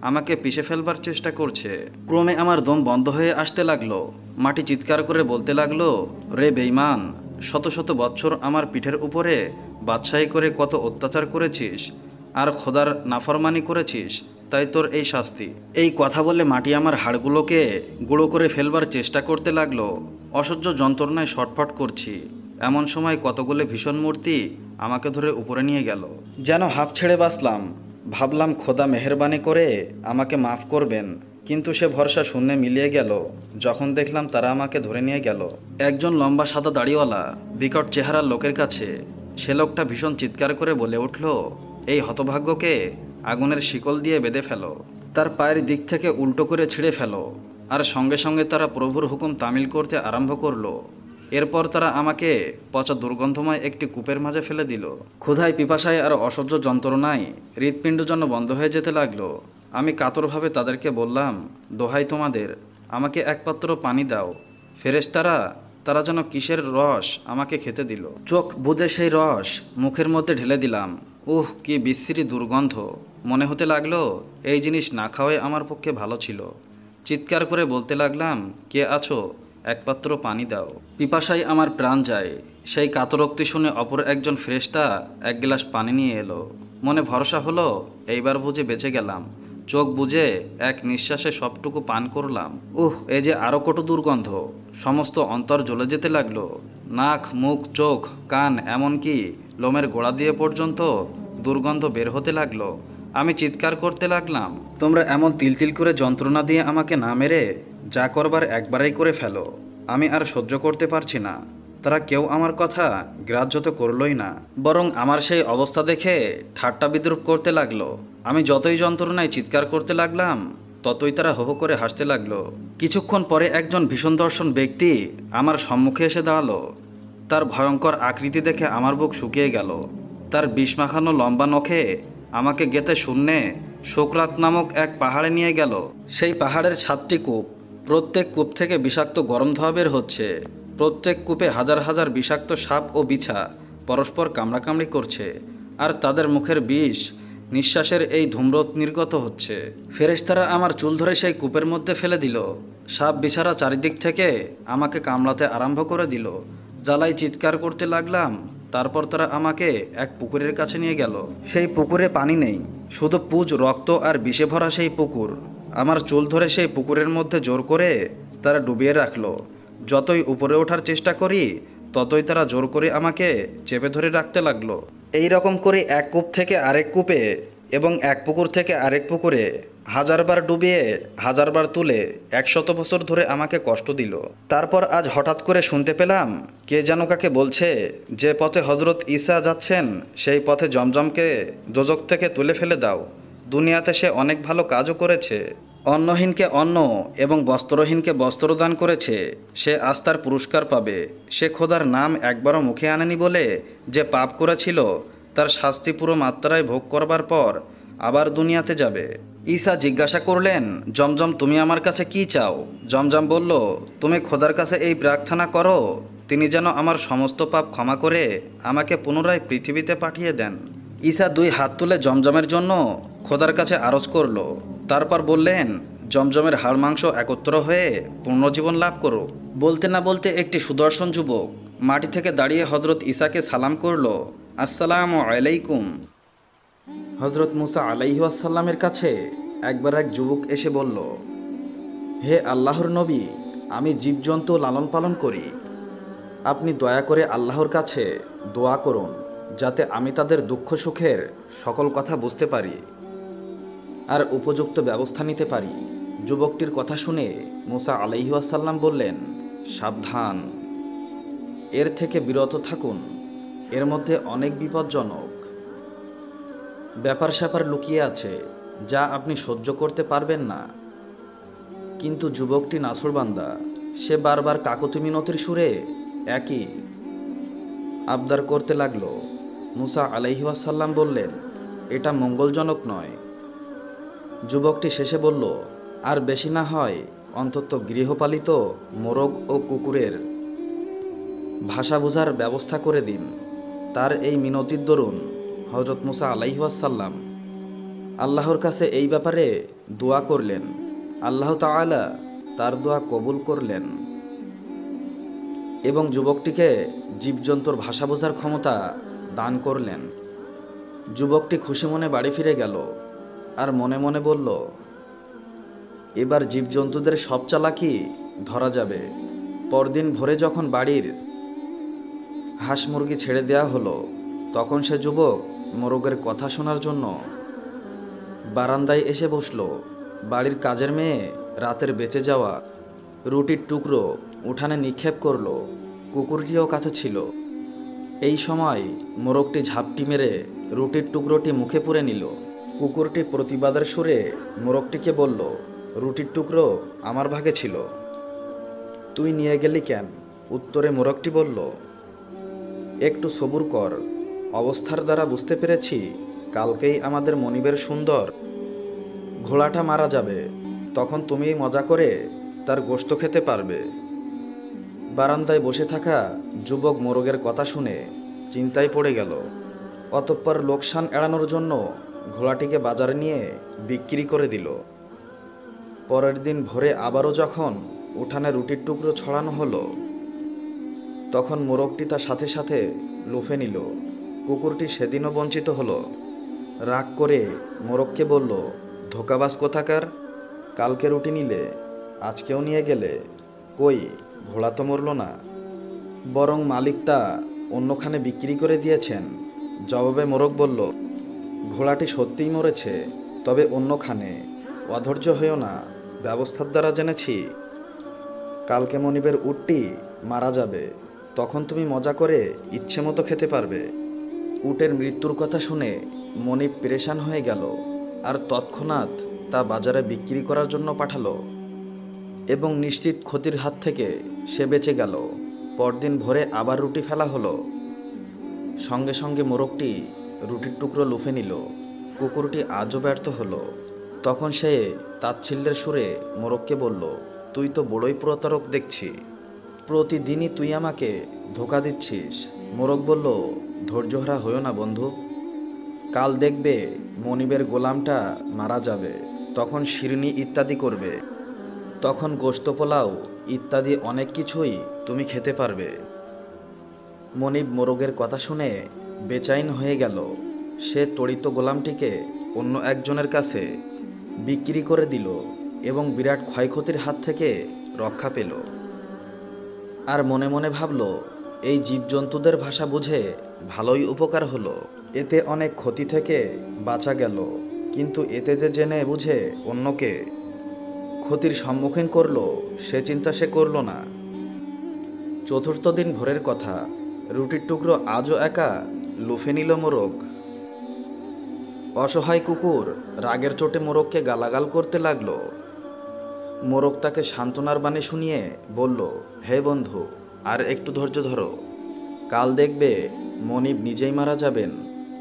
আমাকে পিষে ফেলবার চেষ্টা করছে। ক্রমে আমার দম বন্ধ হয়ে আসতে লাগলো। মাটি চিৎকার করে বলতে লাগলো, রে বেঈমান, শত শত বৎসর আমার পিঠের উপরে বাদশাহী করে কত অত্যাচার করেছিস আর খোদার নাফরমানি করেছিস। তাই তোর এই শাস্তি। এই কথা বলে মাটি আমার হাড়গুলোকে গুঁড়ো করে ফেলবার চেষ্টা করতে লাগলো। অসহ্য যন্ত্রণায় ছটফট করছি। এমন সময় কতগুলো ভীষণ মূর্তি আমাকে ধরে উপরে নিয়ে গেল। যেন হাঁপ ছেড়ে বাঁচলাম। ভাবলাম খোদা মেহেরবানি করে আমাকে মাফ করবেন, কিন্তু সে ভরসা শূন্যে মিলিয়ে গেল যখন দেখলাম তারা আমাকে ধরে নিয়ে গেল একজন লম্বা সাদা দাড়িওয়ালা বিকট চেহারার লোকের কাছে। সে লোকটা ভীষণ চিৎকার করে বলে উঠল, এই হতভাগ্যকে আগুনের শিকল দিয়ে বেঁধে ফেলো, তার পায়ের দিক থেকে উল্টো করে ছিঁড়ে ফেলো। আর সঙ্গে সঙ্গে তারা প্রভুর হুকুম তামিল করতে আরম্ভ করলো। এরপর তারা আমাকে পচা দুর্গন্ধময় একটি কূপের মাঝে ফেলে দিল। ক্ষুধায় পিপাসায় আর অসহ্য যন্ত্রণায় হৃৎপিণ্ড যেন বন্ধ হয়ে যেতে লাগলো। আমি কাতরভাবে তাদেরকে বললাম, দোহাই তোমাদের, আমাকে এক পাত্র পানি দাও। ফেরেশতারা তারা যেন কিসের রস আমাকে খেতে দিল। চোখ বুজে সেই রস মুখের মধ্যে ঢেলে দিলাম। কি বিশ্রী দুর্গন্ধ! মনে হতে লাগলো এই জিনিস না খাওয়াই আমার পক্ষে ভালো ছিল। চিৎকার করে বলতে লাগলাম, কে আছো, এক পাত্র পানি দাও। পিপাসায় আমার প্রাণ যায়। সেই কাতরোক্তি শুনে অপর একজন ফেরেশতা এক গ্লাস পানি নিয়ে এলো। মনে ভরসা হলো এইবার বুঝে বেঁচে গেলাম। চোখ বুজে এক নিঃশ্বাসে সবটুকু পান করলাম। এই যে আরও কটু দুর্গন্ধ! সমস্ত অন্তর জ্বলে যেতে লাগলো। নাক, মুখ, চোখ, কান, এমনকি লোমের গোড়া দিয়ে পর্যন্ত দুর্গন্ধ বের হতে লাগলো। আমি চিৎকার করতে লাগলাম, তোমরা এমন তিল করে যন্ত্রণা দিয়ে আমাকে না মেরে যা করবার একবারেই করে ফেলো। আমি আর সহ্য করতে পারছি না। তারা কেউ আমার কথা গ্রাহ্য তো করলই না, বরং আমার সেই অবস্থা দেখে ঠাট্টা বিদ্রুপ করতে লাগলো। আমি যতই যন্ত্রণায় চিৎকার করতে লাগলাম ততই তারা হো হো করে হাসতে লাগলো। কিছুক্ষণ পরে একজন ভীষণ দর্শন ব্যক্তি আমার সম্মুখে এসে দাঁড়ালো। তার ভয়ঙ্কর আকৃতি দেখে আমার বুক শুকিয়ে গেল। তার বিষ মাখানো লম্বা নখে আমাকে গেতে শূন্যে শোকরাত নামক এক পাহাড়ে নিয়ে গেল। সেই পাহাড়ের 7টি কূপ, প্রত্যেক কূপ থেকে বিষাক্ত গরম ধোঁয়া বের হচ্ছে। প্রত্যেক কূপে হাজার হাজার বিষাক্ত সাপ ও বিছা পরস্পর কামড়াকামড়ি করছে, আর তাদের মুখের বিষ নিঃশ্বাসের এই ধূম্র নির্গত হচ্ছে। ফেরেশতারা আমার চুল ধরে সেই কূপের মধ্যে ফেলে দিল। সাপ বিছারা চারিদিক থেকে আমাকে কামড়াতে আরম্ভ করে দিল। জ্বালায় চিৎকার করতে লাগলাম। তারপর তারা আমাকে এক পুকুরের কাছে নিয়ে গেল। সেই পুকুরে পানি নেই, শুধু পুজ, রক্ত আর বিষে ভরা সেই পুকুর। আমার চুল ধরে সেই পুকুরের মধ্যে জোর করে তারা ডুবিয়ে রাখলো। যতই উপরে ওঠার চেষ্টা করি ততই তারা জোর করে আমাকে চেপে ধরে রাখতে লাগলো। এই রকম করে এক কূপ থেকে আরেক কূপে এবং এক পুকুর থেকে আরেক পুকুরে হাজারবার ডুবিয়ে হাজারবার তুলে 100 বছর ধরে আমাকে কষ্ট দিল। তারপর আজ হঠাৎ করে শুনতে পেলাম কে যেন কাকে বলছে, যে পথে হজরত ঈসা যাচ্ছেন সেই পথে জমজমকে দোজখ থেকে তুলে ফেলে দাও। দুনিয়াতে সে অনেক ভালো কাজও করেছে। অন্নহীনকে অন্ন এবং বস্ত্রহীনকে বস্ত্র দান করেছে। সে আজ তার পুরস্কার পাবে। সে খোদার নাম একবারও মুখে আনেনি বলে যে পাপ করেছিল তার শাস্তি পুরো মাত্রায় ভোগ করবার পর আবার দুনিয়াতে যাবে। ঈসা জিজ্ঞাসা করলেন, জমজম তুমি আমার কাছে কি চাও? জমজম বলল, তুমি খোদার কাছে এই প্রার্থনা করো তিনি যেন আমার সমস্ত পাপ ক্ষমা করে আমাকে পুনরায় পৃথিবীতে পাঠিয়ে দেন। ঈসা 2 হাত তুলে জমজমের জন্য খোদার কাছে আরজ করল। তারপর বললেন, জমজমের হাড় মাংস একত্র হয়ে পুনর্জীবন লাভ করো। বলতে না বলতে একটি সুদর্শন যুবক মাটি থেকে দাঁড়িয়ে হজরত ঈসাকে সালাম করল, আসসালামু আলাইকুম। হজরত মুসা আলাইহি আসসালামের কাছে একবার এক যুবক এসে বলল, হে আল্লাহর নবী, আমি জীবজন্তু লালন পালন করি। আপনি দয়া করে আল্লাহর কাছে দোয়া করুন যাতে আমি তাদের দুঃখ সুখের সকল কথা বুঝতে পারি আর উপযুক্ত ব্যবস্থা নিতে পারি। যুবকটির কথা শুনে মুসা আলাইহি ওয়াসাল্লাম বললেন, সাবধান, এর থেকে বিরত থাকুন। এর মধ্যে অনেক বিপজ্জনক ব্যাপার স্যাপার লুকিয়ে আছে যা আপনি সহ্য করতে পারবেন না। কিন্তু যুবকটি নাছোড়বান্দা। সে বারবার কাকতি মিনতির সুরে একই আবদার করতে লাগলো। মুসা আলাইহি ওয়াসাল্লাম বললেন, এটা মঙ্গলজনক নয়। যুবকটি শেষে বলল, আর বেশি না হয় অন্তত গৃহপালিত মোরগ ও কুকুরের ভাষা বোঝার ব্যবস্থা করে দিন। তার এই মিনতির দরুন হজরত মুসা আলাইহি ওয়াসাল্লাম আল্লাহর কাছে এই ব্যাপারে দোয়া করলেন। আল্লাহ তাআলা তার দোয়া কবুল করলেন এবং যুবকটিকে জীবজন্তুর ভাষা বোঝার ক্ষমতা দান করলেন। যুবকটি খুশি মনে বাড়ি ফিরে গেল আর মনে মনে বলল, এবার জীবজন্তুদের সব চালাকি ধরা যাবে। পরদিন ভোরে যখন বাড়ির হাঁস মুরগি ছেড়ে দেওয়া হলো, তখন সে যুবক মোরগের কথা শোনার জন্য বারান্দায় এসে বসলো। বাড়ির কাজের মেয়ে রাতের বেঁচে যাওয়া রুটির টুকরো উঠানে নিক্ষেপ করলো। কুকুরটিও কাছে ছিল। এই সময় মোরগটি ঝাপটি মেরে রুটির টুকরোটি মুখে পুরে নিল। কুকুরটি প্রতিবাদের সুরে মোরগটিকে বলল, রুটির টুকরো আমার ভাগে ছিল, তুই নিয়ে গেলি কেন? উত্তরে মোরগটি বলল, একটু সবুর কর, অবস্থার দ্বারা বুঝতে পেরেছি কালকেই আমাদের মনিবের সুন্দর ঘোড়াটা মারা যাবে, তখন তুমি মজা করে তার গোশত খেতে পারবে। বারান্দায় বসে থাকা যুবক মোরগের কথা শুনে চিন্তায় পড়ে গেল। অতঃপর লোকসান এড়ানোর জন্য ঘোড়াটিকে বাজারে নিয়ে বিক্রি করে দিল। পরের দিন ভোরে আবারও যখন উঠানে রুটির টুকরো ছড়ানো হলো, তখন মোরগটি তার সাথে সাথে লুফে নিল। কুকুরটি সেদিনও বঞ্চিত হলো। রাগ করে মোরগকে বলল, ধোঁকাবাজ কোথাকার, কালকে রুটি নিলে, আজকেও নিয়ে গেলে, কই ঘোড়া তো মরল না, বরং মালিক তা অন্যখানে বিক্রি করে দিয়েছেন। জবাবে মোরগ বলল, ঘোড়াটি সত্যিই মরেছে, তবে অন্যখানে। অধৈর্য হইও না, ব্যবস্থার দ্বারা জেনেছি কালকে মনিবের উটটি মারা যাবে, তখন তুমি মজা করে ইচ্ছে মতো খেতে পারবে। উটের মৃত্যুর কথা শুনে মনিব পেরেশান হয়ে গেল, আর তৎক্ষণাৎ তা বাজারে বিক্রি করার জন্য পাঠালো এবং নিশ্চিত ক্ষতির হাত থেকে সে বেঁচে গেল। পরদিন ভোরে আবার রুটি ফেলা হলো। সঙ্গে সঙ্গে মোরগটি রুটির টুকরো লুফে নিল। কুকুরটি আজও ব্যর্থ হলো। তখন সে তাচ্ছিল্যের সুরে মোরগকে বলল, তুই তো বড়ই প্রতারক দেখছি, প্রতিদিনই তুই আমাকে ধোঁকা দিচ্ছিস। মোরগ বলল, ধৈর্যহারা হইও না বন্ধু, কাল দেখবে মনিবের গোলামটা মারা যাবে, তখন শিরনি ইত্যাদি করবে, তখন গোশত পোলাও ইত্যাদি অনেক কিছুই তুমি খেতে পারবে। মনিব মোরগের কথা শুনে বেচাইন হয়ে গেল। সে তড়িত গোলামটিকে অন্য একজনের কাছে বিক্রি করে দিল এবং বিরাট ক্ষয়ক্ষতির হাত থেকে রক্ষা পেল। আর মনে মনে ভাবল, এই জীবজন্তুদের ভাষা বুঝে ভালোই উপকার হলো, এতে অনেক ক্ষতি থেকে বাঁচা গেল। কিন্তু এতে যে জেনে বুঝে অন্যকে ক্ষতির সম্মুখীন করলো, সে চিন্তা সে করল না। চতুর্থ দিন ভোরের কথা, রুটির টুকরো আজও একা লুফে নিল মোরগ। অসহায় কুকুর রাগের চোটে মোরগকে গালাগাল করতে লাগলো। মোরগ তাকে সান্ত্বনার বাণী শুনিয়ে বলল, হে বন্ধু, আর একটু ধৈর্য ধরো, কাল দেখবে মনিব নিজেই মারা যাবেন।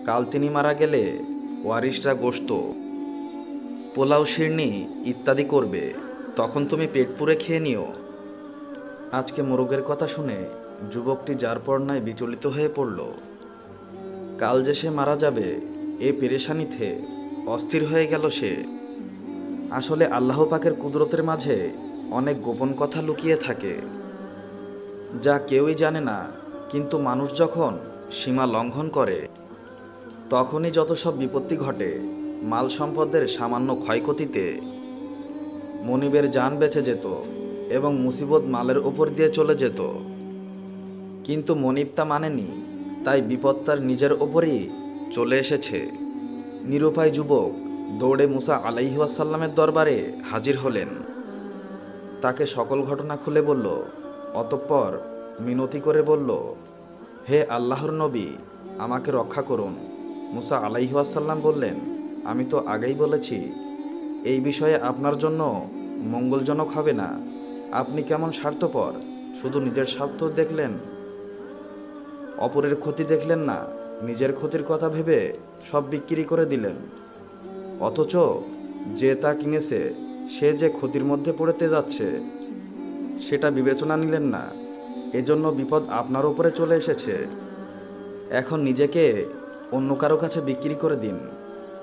কাল তিনি মারা গেলে ওয়ারিশরা গোশত, পোলাও, শিরনি ইত্যাদি করবে, তখন তুমি পেট পুরে খেয়ে নিও। আজকে মোরগের কথা শুনে যুবকটি যার পর নাই বিচলিত হয়ে পড়ল। কাল যে সে মারা যাবে এ পেরেশানিতে অস্থির হয়ে গেল সে। আসলে আল্লাহ পাকের কুদরতের মাঝে অনেক গোপন কথা লুকিয়ে থাকে, যা কেউই জানে না। কিন্তু মানুষ যখন সীমা লঙ্ঘন করে, তখনই যত সব বিপত্তি ঘটে। মাল সম্পদের সামান্য ক্ষয়ক্ষতিতে মনিবের জান বেঁচে যেত এবং মুসিবত মালের ওপর দিয়ে চলে যেত। কিন্তু মনিব তা মানেনি, তাই বিপদ তার নিজের ওপরই চলে এসেছে। নিরুপায় যুবক দৌড়ে মুসা আলাইহি ওয়াসাল্লামের দরবারে হাজির হলেন। তাকে সকল ঘটনা খুলে বলল। অতঃপর মিনতি করে বলল, হে আল্লাহর নবী, আমাকে রক্ষা করুন। মুসা আলাইহি ওয়াসাল্লাম বললেন, আমি তো আগেই বলেছি এই বিষয়ে আপনার জন্য মঙ্গলজনক হবে না। আপনি কেমন স্বার্থপর, শুধু নিজের স্বার্থ দেখলেন, অপরের ক্ষতি দেখলেন না, নিজের ক্ষতির কথা ভেবে সব বিক্রি করে দিলেন। অথচ যে তা কিনেছে সে যে ক্ষতির মধ্যে পড়তে যাচ্ছে সেটা বিবেচনা নিলেন না। এজন্য বিপদ আপনার উপরে চলে এসেছে। এখন নিজেকে অন্য কারো কাছে বিক্রি করে দিন,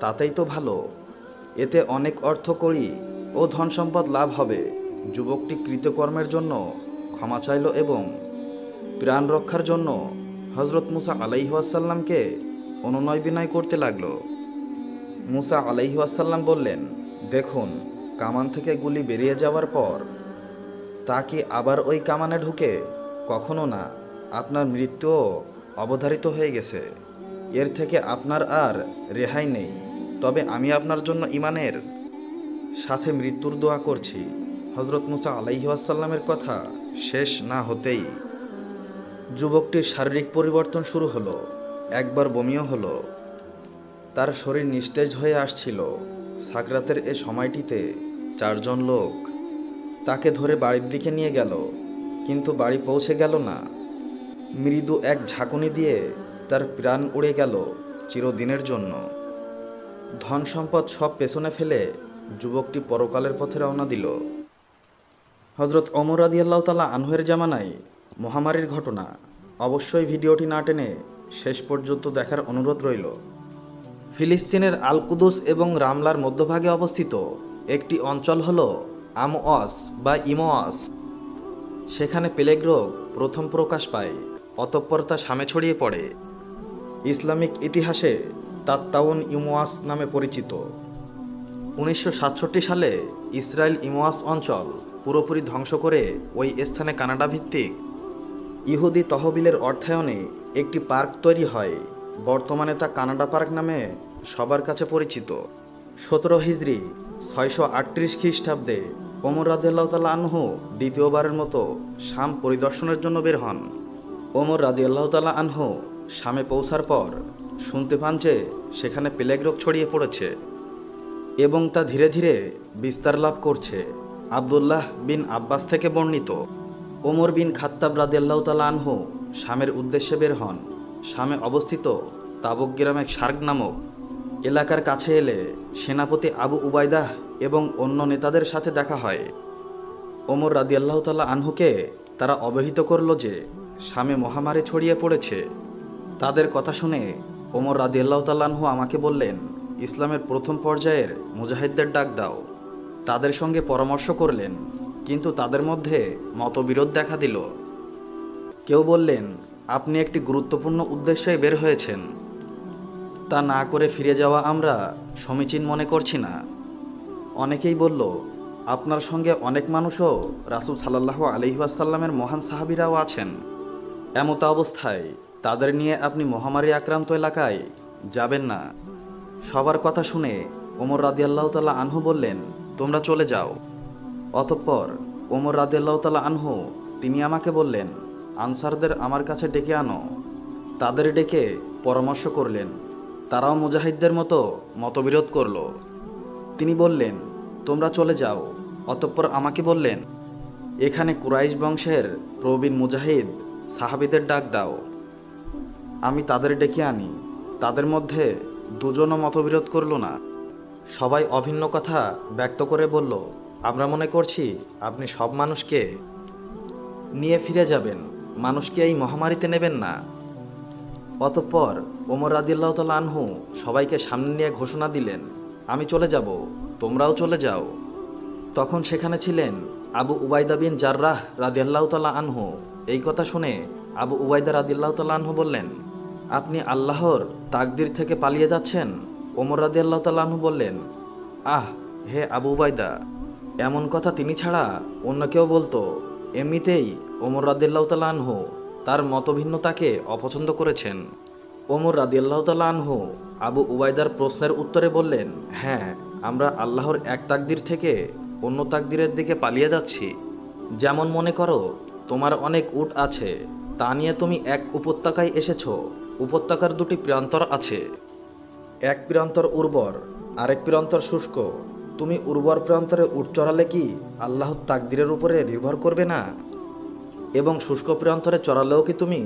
তাতেই তো ভালো, এতে অনেক অর্থ করি ও ধন সম্পদ লাভ হবে। যুবকটি কৃতকর্মের জন্য ক্ষমা চাইল এবং প্রাণ রক্ষার জন্য হজরত মুসা আলাইহি ওয়াসাল্লামকে অনুনয় বিনয় করতে লাগলো। মুসা আলাইহি ওয়াসাল্লাম বললেন, দেখুন, কামান থেকে গুলি বেরিয়ে যাওয়ার পর তা কি আবার ওই কামানে ঢুকে? কখনো না। আপনার মৃত্যুও অবধারিত হয়ে গেছে। এর থেকে আপনার আর রেহাই নেই। তবে আমি আপনার জন্য ঈমানের সাথে মৃত্যুর দোয়া করছি। হযরত মুসা আলাইহি ওয়াসাল্লামের কথা শেষ না হতেই যুবকটির শারীরিক পরিবর্তন শুরু হলো। একবার বমিও হলো। তার শরীর নিস্তেজ হয়ে আসছিল। সাকরাতের এ সময়টিতে 4 জন লোক তাকে ধরে বাড়ির দিকে নিয়ে গেল, কিন্তু বাড়ি পৌঁছে গেল না। মৃদু এক ঝাঁকুনি দিয়ে তার প্রাণ উড়ে গেল চিরদিনের জন্য। ধন সম্পদ সব পেছনে ফেলে যুবকটি পরকালের পথে রওনা দিল। হযরত ওমর রাদিয়াল্লাহু তাআলা আনহুর জামানায় মহামারীর ঘটনা। অবশ্যই ভিডিওটি না টেনে শেষ পর্যন্ত দেখার অনুরোধ রইল। ফিলিস্তিনের আল কুদুস এবং রামলার মধ্যভাগে অবস্থিত একটি অঞ্চল হল আমওয়াস বা ইমওয়াস। সেখানে প্লেগ রোগ প্রথম প্রকাশ পায়, অতঃপর তা শামে ছড়িয়ে পড়ে। ইসলামিক ইতিহাসে তাত্তাউন ইমওয়াস নামে পরিচিত। 1967 সালে ইসরায়েল ইমওয়াস অঞ্চল পুরোপুরি ধ্বংস করে ওই স্থানে কানাডা ভিত্তিক ইহুদি তহবিলের অর্থায়নে একটি পার্ক তৈরি হয়। বর্তমানে তা কানাডা পার্ক নামে সবার কাছে পরিচিত। 17 হিজরি 638 খ্রিস্টাব্দে ওমর রাদিয়াল্লাহু তাআলা আনহু দ্বিতীয়বারের মতো শাম পরিদর্শনের জন্য বের হন। ওমর রাদিয়াল্লাহু তাআলা আনহু শামে পৌঁছার পর শুনতে পান যে সেখানে প্লেগ রোগ ছড়িয়ে পড়েছে এবং তা ধীরে ধীরে বিস্তার লাভ করছে। আব্দুল্লাহ বিন আব্বাস থেকে বর্ণিত, ওমর বিন খাত্তাব রাদিয়াল্লাহু তাআলা আনহু শামের উদ্দেশ্যে বের হন। শামে অবস্থিত তাবুক গ্রামে শার্ক নামক এলাকার কাছে এলে সেনাপতি আবু উবাইদাহ এবং অন্য নেতাদের সাথে দেখা হয়। ওমর রাদিয়াল্লাহু তাআলা আনহুকে তারা অবহিত করল যে শামে মহামারী ছড়িয়ে পড়েছে। তাদের কথা শুনে ওমর রাদিয়াল্লাহু তাআলা আনহু আমাকে বললেন, ইসলামের প্রথম পর্যায়ের মুজাহিদদের ডাক দাও। তাদের সঙ্গে পরামর্শ করলেন, কিন্তু তাদের মধ্যে মতবিরোধ দেখা দিল। কেউ বললেন, আপনি একটি গুরুত্বপূর্ণ উদ্দেশ্যে বের হয়েছেন, তা না করে ফিরে যাওয়া আমরা সমীচীন মনে করছি না। অনেকেই বলল, আপনার সঙ্গে অনেক মানুষও রাসূল সাল্লাল্লাহু আলাইহি ওয়াসাল্লামের মহান সাহাবীরাও আছেন। এমত অবস্থায় তাদের নিয়ে আপনি মহামারী আক্রান্ত এলাকায় যাবেন না। সবার কথা শুনে ওমর রাদিয়াল্লাহু তাআলা আনহু বললেন, তোমরা চলে যাও। অতঃপর ওমর রাদিয়াল্লাহু তাআলা আনহু তিনি আমাকে বললেন, আনসারদের আমার কাছে ডেকে আনো। তাদের ডেকে পরামর্শ করলেন। তারাও মুজাহিদদের মতো মতবিরোধ করল। তিনি বললেন, তোমরা চলে যাও। অতঃপর আমাকে বললেন, এখানে কুরাইশ বংশের প্রবীণ মুজাহিদ সাহাবীদের ডাক দাও। আমি তাদের ডেকে আনি। তাদের মধ্যে দুজনও মতবিরোধ করল না। সবাই অভিন্ন কথা ব্যক্ত করে বলল, আমরা মনে করছি আপনি সব মানুষকে নিয়ে ফিরে যাবেন, মানুষকে এই মহামারীতে নেবেন না। অতঃপর ওমর রাদিয়াল্লাহু তাআলা আনহু সবাইকে সামনে নিয়ে ঘোষণা দিলেন, আমি চলে যাব, তোমরাও চলে যাও। তখন সেখানে ছিলেন আবু উবাইদা বিন জাররাহ রাদিয়াল্লাহু তাআলা আনহু। এই কথা শুনে আবু উবাইদা রাদিয়াল্লাহু তাআলা আনহু বললেন, আপনি আল্লাহর তাকদীর থেকে পালিয়ে যাচ্ছেন? ওমর রাদিয়াল্লাহু তাআলা আনহু বললেন, আহ হে আবু উবাইদা, এমন কথা তিনি ছাড়া অন্য কেউ বলতো। এমনিতেই ওমর রাদিয়াল্লাহু তাআলা আনহু তার মতভিন্নতাকে অপছন্দ করেছেন। ওমর রাদিয়াল্লাহু তাআলা আনহু আবু উবাইদার প্রশ্নের উত্তরে বললেন, হ্যাঁ, আমরা আল্লাহর এক তাকদীর থেকে অন্য তাকদীরের দিকে পালিয়ে যাচ্ছি। যেমন মনে করো, তোমার অনেক উট আছে, তা নিয়ে তুমি এক উপত্যকায় এসেছো। উপত্যকার দুটি প্রান্তর আছে, এক প্রান্তর উর্বর, আরেক প্রান্তর শুষ্ক। তুমি উর্বর প্রান্তরে উট চড়ালে কি আল্লাহর তাকদীরের উপরে নির্ভর করবে না? এবং শুষ্ক প্রান্তরে চড়ালেও কি তুমি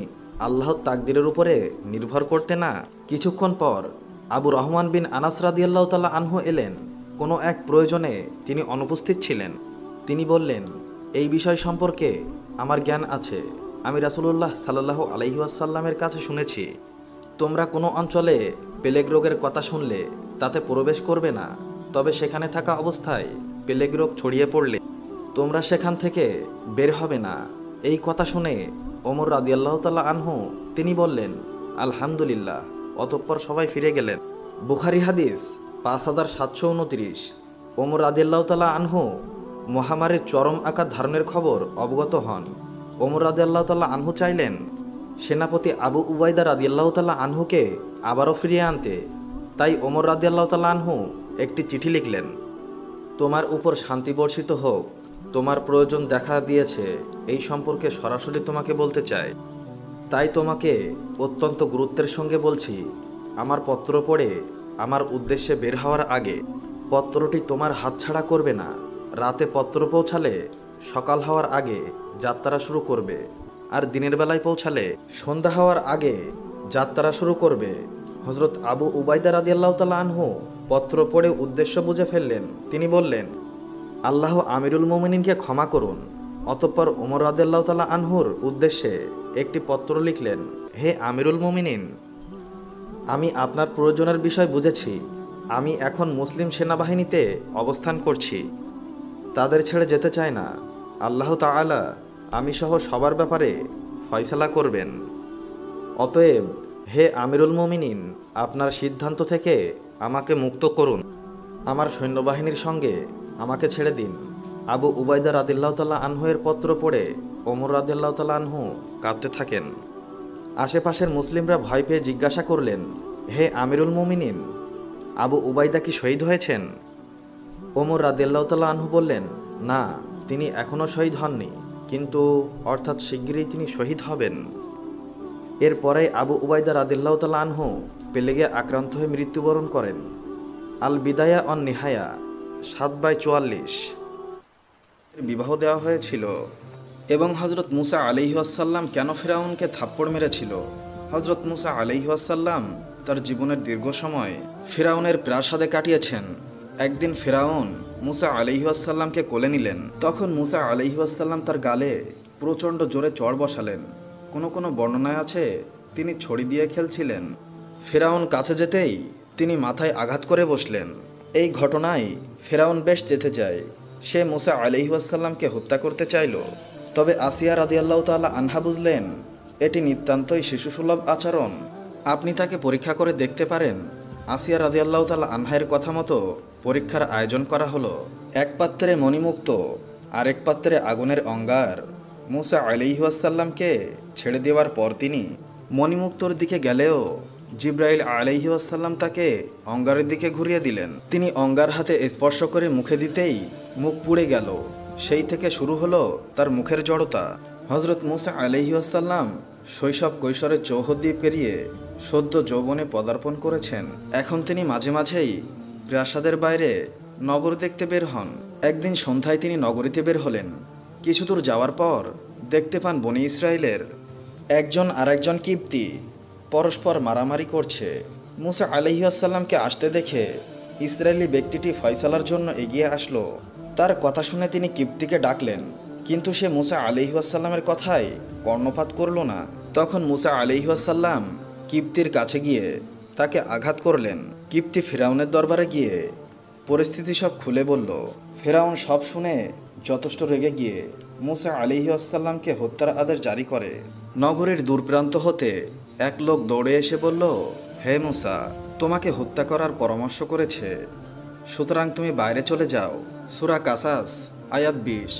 আল্লাহর তাকদীরের উপরে নির্ভর করতে না? কিছুক্ষণ পর আবু রহমান বিন আনাস রাদিয়াল্লাহু তাআলা আনহু এলেন। কোনো এক প্রয়োজনে তিনি অনুপস্থিত ছিলেন। তিনি বললেন, এই বিষয় সম্পর্কে আমার জ্ঞান আছে। আমি রাসূলুল্লাহ সাল্লাল্লাহু আলাইহি ওয়াসাল্লামের কাছে শুনেছি, তোমরা কোনো অঞ্চলে প্লেগ রোগের কথা শুনলে তাতে প্রবেশ করবে না। তবে সেখানে থাকা অবস্থায় প্লেগ রোগ ছড়িয়ে পড়লে তোমরা সেখান থেকে বের হবে না। এই কথা শুনে ওমর রাদিয়াল্লাহু তাআলা আনহু তিনি বললেন, আলহামদুলিল্লাহ। অতঃপর সবাই ফিরে গেলেন। বুখারী হাদিস, 5729। ওমর রাদিয়াল্লাহু তাআলা আনহু মহামারীর চরম আকার ধারণের খবর অবগত হন। ওমর রাদিয়াল্লাহু তাআলা আনহু চাইলেন সেনাপতি আবু উবাইদা রাদিয়াল্লাহু তাআলা আনহুকে আবারও ফিরিয়ে আনতে। তাই ওমর রাদিয়াল্লাহু তাআলা আনহু একটি চিঠি লিখলেন, তোমার উপর শান্তি বর্ষিত হোক, তোমার প্রয়োজন দেখা দিয়েছে এই সম্পর্কে সরাসরি তোমাকে বলতে চাই। তাই তোমাকে অত্যন্ত গুরুত্বের সঙ্গে বলছি, আমার পত্র পড়ে আমার উদ্দেশ্যে বের হওয়ার আগে পত্রটি তোমার হাতছাড়া করবে না। রাতে পত্র পৌঁছালে সকাল হওয়ার আগে যাত্রা শুরু করবে, আর দিনের বেলায় পৌঁছালে সন্ধ্যা হওয়ার আগে যাত্রা শুরু করবে। হযরত আবু উবাইদা রাদিয়াল্লাহু তাআলা আনহু পত্র পড়ে উদ্দেশ্য বুঝে ফেললেন। তিনি বললেন, আল্লাহ আমিরুল মুমিনিনকে ক্ষমা করুন। অতঃপর ওমর রাদিয়াল্লাহু তাআলা আনহুর উদ্দেশ্যে একটি পত্র লিখলেন, হে আমিরুল মুমিনিন, আমি আপনার প্রয়োজনের বিষয় বুঝেছি। আমি এখন মুসলিম সেনাবাহিনীতে অবস্থান করছি, তাদের ছেড়ে যেতে চাই না। আল্লাহ তাআলা আমি সহ সবার ব্যাপারে ফয়সালা করবেন। অতএব হে আমিরুল মুমিনিন, আপনার সিদ্ধান্ত থেকে আমাকে মুক্ত করুন। আমার সৈন্যবাহিনীর সঙ্গে আমাকে ছেড়ে দিন। আবু উবাইদা রাদিয়াল্লাহু তাআলা আনহু এর পত্র পড়ে ওমর রাদিয়াল্লাহু তাআলা আনহু কাঁপতে থাকেন। আশেপাশের মুসলিমরা ভয় পেয়ে জিজ্ঞাসা করলেন, হে আমিরুল মুমিনিন, আবু উবাইদা কি শহীদ হয়েছেন? ওমর রাদিয়াল্লাহু তাআলা আনহু বললেন, না, তিনি এখনও শহীদ হননি, কিন্তু অর্থাৎ শিগগিরই তিনি শহীদ হবেন। এরপরে আবু উবাইদা রাদিয়াল্লাহু তাআলা আনহু প্লেগে আক্রান্ত হয়ে মৃত্যুবরণ করেন। আল বিদায়া অন নিহায়া 7/44 বিবাহ দেওয়া হয়েছিল। এবং হজরত মুসা আলাইহিসসালাম কেন ফিরাউনকে থাপ্পড় মেরেছিল? হজরত মুসা আলাইহিসসালাম তার জীবনের দীর্ঘ সময় ফিরাউনের প্রাসাদে কাটিয়েছেন। একদিন ফিরাউন মুসা আলাইহিসসালামকে কোলে নিলেন। তখন মুসা আলাইহিসসালাম তার গালে প্রচণ্ড জোরে চড় বসালেন। কোনো কোনো বর্ণনায় আছে তিনি ছড়ি দিয়ে খেলছিলেন। ফিরাউন কাছে যেতেই তিনি মাথায় আঘাত করে বসলেন। এই ঘটনায় ফিরাউন বেশ চেতে যায়। সে মুসা আলাইহিসসালামকে হত্যা করতে চাইল। তবে আসিয়া রাদিয়াল্লাহু তাআলা আনহা বুঝলেন এটি নিতান্তই শিশুসুলভ আচরণ, আপনি তাকে পরীক্ষা করে দেখতে পারেন। আসিয়া রাদিয়াল্লাহু তাআলা আনহার কথা মতো পরীক্ষার আয়োজন করা হলো। এক পাত্রে মণিমুক্ত, আরেক পাত্রে আগুনের অঙ্গার। মুসা আলাইহিসসালামকে ছেড়ে দেওয়ার পর তিনি মণিমুক্তর দিকে গেলেও জিব্রাইল আলাইহিসসালাম তাকে অঙ্গারের দিকে ঘুরিয়ে দিলেন। তিনি অঙ্গার হাতে স্পর্শ করে মুখে দিতেই মুখ পুড়ে গেল। সেই থেকে শুরু হলো তার মুখের জড়তা। হজরত মুসা আলাইহিসসালাম শৈশব কৈশোরের চৌহদ্দি পেরিয়ে সদ্য যৌবনে পদার্পণ করেছেন। এখন তিনি মাঝে মাঝেই প্রাসাদের বাইরে নগর দেখতে বের হন। একদিন সন্ধ্যায় তিনি নগরীতে বের হলেন। কিছু দূর যাওয়ার পর দেখতে পান বনি ইসরায়েলের একজন আরেকজন কিপ্তি পরস্পর মারামারি করছে। মুসা আলাইহিসসালামকে আসতে দেখে ইসরায়েলি ব্যক্তিটি ফয়সালার জন্য এগিয়ে আসলো। তার কথা শুনে তিনি কিপ্তিকে ডাকলেন, কিন্তু সে মুসা আলাইহিসসালামের কথায় কর্ণপাত করল না। তখন মুসা আলাইহিসসালাম কিপ্তির কাছে গিয়ে তাকে আঘাত করলেন। কিপ্তি ফিরাউনের দরবারে গিয়ে পরিস্থিতি সব খুলে বলল। ফিরাউন সব শুনে যথেষ্ট রেগে গিয়ে মুসা আলাইহিসসালামকে হত্যার আদেশ জারি করে। নগরীর দূরপ্রান্ত হতে এক লোক দৌড়ে এসে বলল, হে মুসা, তোমাকে হত্যা করার পরামর্শ করেছে, সুতরাং তুমি বাইরে চলে যাও। সূরা কাসাস আয়াত 20।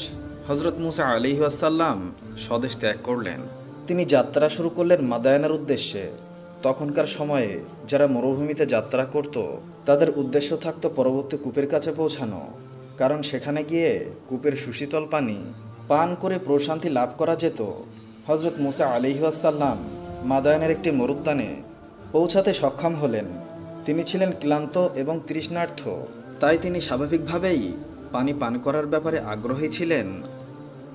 হজরত মুসা আলাইহিসসালাম স্বদেশ ত্যাগ করলেন। তিনি যাত্রা শুরু করলেন মাদায়ানের উদ্দেশ্যে। তখনকার সময়ে যারা মরুভূমিতে যাত্রা করত তাদের উদ্দেশ্য থাকত পরবর্তী কূপের কাছে পৌঁছানো, কারণ সেখানে গিয়ে কূপের সুশীতল পানি পান করে প্রশান্তি লাভ করা যেত। হজরত মুসা আলাইহিসসালাম মাদায়ানের একটি মরুদ্যানে পৌঁছাতে সক্ষম হলেন। তিনি ছিলেন ক্লান্ত এবং তৃষ্ণার্ত, তাই তিনি স্বাভাবিকভাবেই পানি পান করার ব্যাপারে আগ্রহী ছিলেন।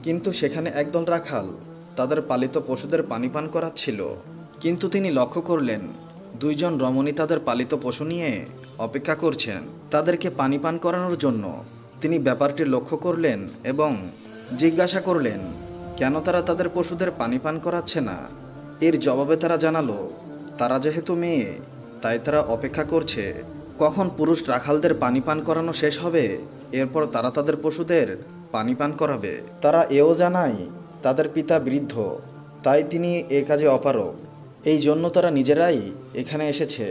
কিন্তু সেখানে একদল রাখাল তাদের পালিত পশুদের পানি পান করাচ্ছিল। কিন্তু তিনি লক্ষ্য করলেন দুইজন রমণী তাদের পালিত পশু নিয়ে অপেক্ষা করছেন তাদেরকে পানি পান করানোর জন্য। তিনি ব্যাপারটি লক্ষ্য করলেন এবং জিজ্ঞাসা করলেন কেন তারা তাদের পশুদের পানি পান করাচ্ছে না। এর জবাবে তারা জানালো, তারা যেহেতু মেয়ে তাই তারা অপেক্ষা করছে কখন পুরুষ রাখালদের পানি পান করানো শেষ হবে, এরপর তারা তাদের পশুদের পানি পান করাবে। তারা এও জানায় তাদের পিতা বৃদ্ধ, তাই তিনি এ কাজে অপারগ, এই জন্য তারা নিজেরাই এখানে এসেছে।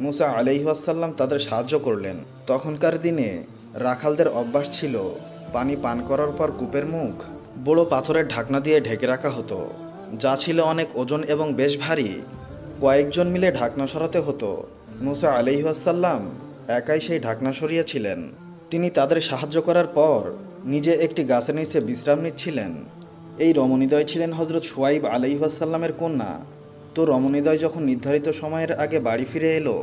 মুসা আলাইহিওয়াসাল্লাম তাদের সাহায্য করলেন। তখনকার দিনে রাখালদের অভ্যাস ছিল পানি পান করার পর কূপের মুখ বড় পাথরের ঢাকনা দিয়ে ঢেকে রাখা হতো, যা ছিল অনেক ওজন এবং বেশ ভারী। কয়েকজন মিলে ঢাকনা সরাতে হতো। মুসা আলাইহিওয়াসাল্লাম একাই সেই ঢাকনা সরিয়েছিলেন। তিনি তাদের সাহায্য করার পর নিজে একটি গাছের নিচে বিশ্রাম নিচ্ছিলেন। এই রমণীদ্বয় ছিলেন হজরত শুয়াইব আলাইহিওয়াসাল্লামের কন্যা। তো রমণীদ্বয় যখন নির্ধারিত সময়ের আগে বাড়ি ফিরে এলো,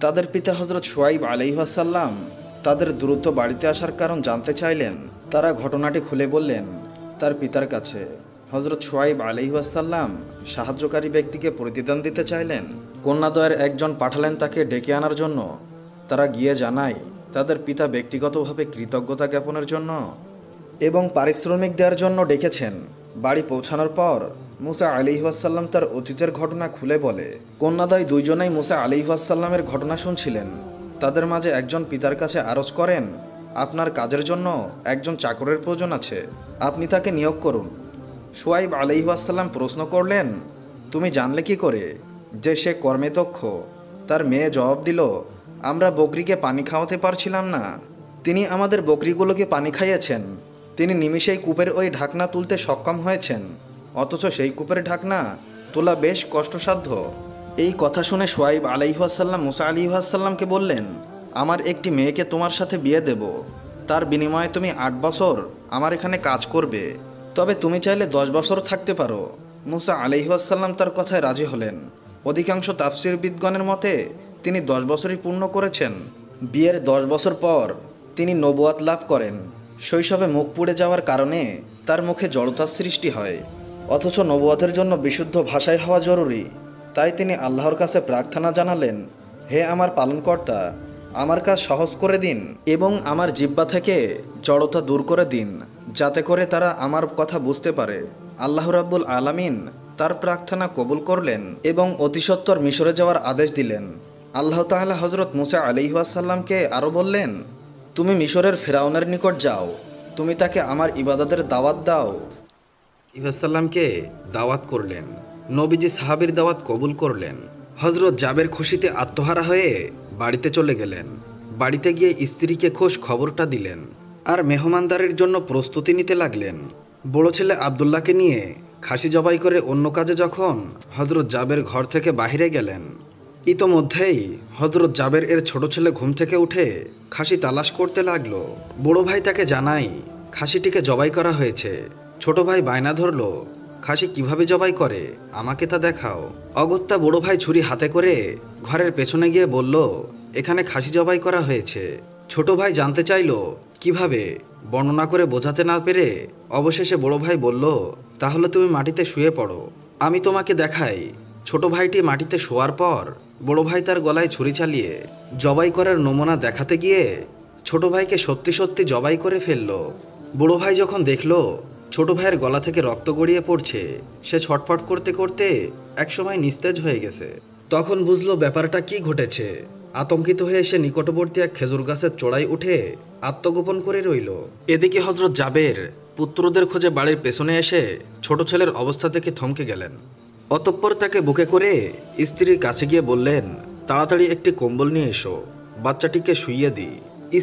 তাদের পিতা হজরত শুয়াইব আলাইহিওয়াসাল্লাম তাদের দ্রুত বাড়িতে আসার কারণ জানতে চাইলেন। তারা ঘটনাটি খুলে বললেন তার পিতার কাছে। হজরত শুয়াইব আলাইহিওয়াসাল্লাম সাহায্যকারী ব্যক্তিকে প্রতিদান দিতে চাইলেন। কন্যাদ্বয়ের একজন পাঠালেন তাকে ডেকে আনার জন্য। তারা গিয়ে জানায় তাদের পিতা ব্যক্তিগতভাবে কৃতজ্ঞতা জ্ঞাপনের জন্য এবং পারিশ্রমিক দেওয়ার জন্য ডেকেছেন। বাড়ি পৌঁছানোর পর মুসা আলাইহিওয়াসাল্লাম তার অতীতের ঘটনা খুলে বলে। কন্যাদ্বয় দুইজনেই মুসা আলাইহিওয়াসাল্লামের ঘটনা শুনছিলেন। তাদের মাঝে একজন পিতার কাছে আরজ করেন, আপনার কাজের জন্য একজন চাকরের প্রয়োজন আছে, আপনি তাকে নিয়োগ করুন। শুয়াইব আলাইহিওয়াসাল্লাম প্রশ্ন করলেন, তুমি জানলে কি করে যে সে কর্মে দক্ষ? তার মেয়ে জবাব দিল, আমরা বকরিকে পানি খাওয়াতে পারছিলাম না, তিনি আমাদের বকরিগুলোকে পানি খাইয়েছেন। তিনি নিমিষেই কূপের ওই ঢাকনা তুলতে সক্ষম হয়েছেন, অথচ সেই কূপের ঢাকনা তোলা বেশ কষ্টসাধ্য। এই কথা শুনে শুয়াইব আলাইহিওয়াসাল্লাম মুসা আলাইহিওয়াসাল্লামকে বললেন, আমার একটি মেয়েকে তোমার সাথে বিয়ে দেব, তার বিনিময়ে তুমি 8 বছর আমার এখানে কাজ করবে, তবে তুমি চাইলে 10 বছর থাকতে পারো। মুসা আলাইহিওয়াসাল্লাম তার কথায় রাজি হলেন। অধিকাংশ তাফসীরবিদগণের মতে তিনি 10 বছরই পূর্ণ করেছেন। বিয়ের 10 বছর পর তিনি নবুয়াত লাভ করেন। শৈশবে মুখ পুড়ে যাওয়ার কারণে তার মুখে জড়তার সৃষ্টি হয়, অথচ নবুয়াতের জন্য বিশুদ্ধ ভাষায় হওয়া জরুরি। তাই তিনি আল্লাহর কাছে প্রার্থনা জানালেন, হে আমার পালনকর্তা, আমার কাজ সহজ করে দিন এবং আমার জিহ্বা থেকে জড়তা দূর করে দিন, যাতে করে তারা আমার কথা বুঝতে পারে। আল্লাহ রাব্বুল আলামিন তার প্রার্থনা কবুল করলেন এবং অতিসত্বর মিশরে যাওয়ার আদেশ দিলেন। আল্লাহ তাআলা হজরত মুসা আলাইহিওয়াসাল্লামকে আরও বললেন, তুমি মিশরের ফেরাউনের নিকট যাও, তুমি তাকে আমার ইবাদতের দাওয়াত দাও। ইসাল্লামকে দাওয়াত করলেন। নবীজি সাহাবীর দাওয়াত কবুল করলেন। হজরত জাবের খুশিতে আত্মহারা হয়ে বাড়িতে চলে গেলেন। বাড়িতে গিয়ে স্ত্রীকে খোঁজ খবরটা দিলেন আর মেহমানদারের জন্য প্রস্তুতি নিতে লাগলেন। বড় ছেলে আবদুল্লাহকে নিয়ে খাসি জবাই করে অন্য কাজে যখন হজরত জাবের ঘর থেকে বাহিরে গেলেন, ইতোমধ্যেই হজরত জাবের এর ছোট ছেলে ঘুম থেকে উঠে খাসি তালাশ করতে লাগলো। বড় ভাই তাকে জানায় খাসিটিকে জবাই করা হয়েছে। ছোট ভাই বায়না ধরল, খাসি কিভাবে জবাই করে আমাকে তা দেখাও। অগত্যা বড় ভাই ছুরি হাতে করে ঘরের পেছনে গিয়ে বলল, এখানে খাসি জবাই করা হয়েছে। ছোট ভাই জানতে চাইল কিভাবে, বর্ণনা করে বোঝাতে না পেরে অবশেষে বড় ভাই বলল, তাহলে তুমি মাটিতে শুয়ে পড়ো, আমি তোমাকে দেখাই। ছোট ভাইটি মাটিতে শোয়ার পর বড় ভাই তার গলায় ছুরি চালিয়ে জবাই করার নমুনা দেখাতে গিয়ে ছোট ভাইকে সত্যি সত্যি জবাই করে ফেলল। বড় ভাই যখন দেখল ছোট ভাইয়ের গলা থেকে রক্ত গড়িয়ে পড়ছে, সে ছটফট করতে করতে একসময় নিস্তেজ হয়ে গেছে। তখন বুঝলো ব্যাপারটা কি ঘটেছে। আতঙ্কিত হয়ে সে নিকটবর্তী এক খেজুর গাছের চড়াই উঠে আত্মগোপন করে রইল। এদিকে হজরত জাবের পুত্রদের খোঁজে বাড়ির পেছনে এসে ছোট ছেলের অবস্থা দেখে থমকে গেলেন। অতঃপর তাকে বুকে করে স্ত্রীর কাছে গিয়ে বললেন, তাড়াতাড়ি একটি কম্বল নিয়ে এসো, বাচ্চাটিকে শুইয়ে দিই।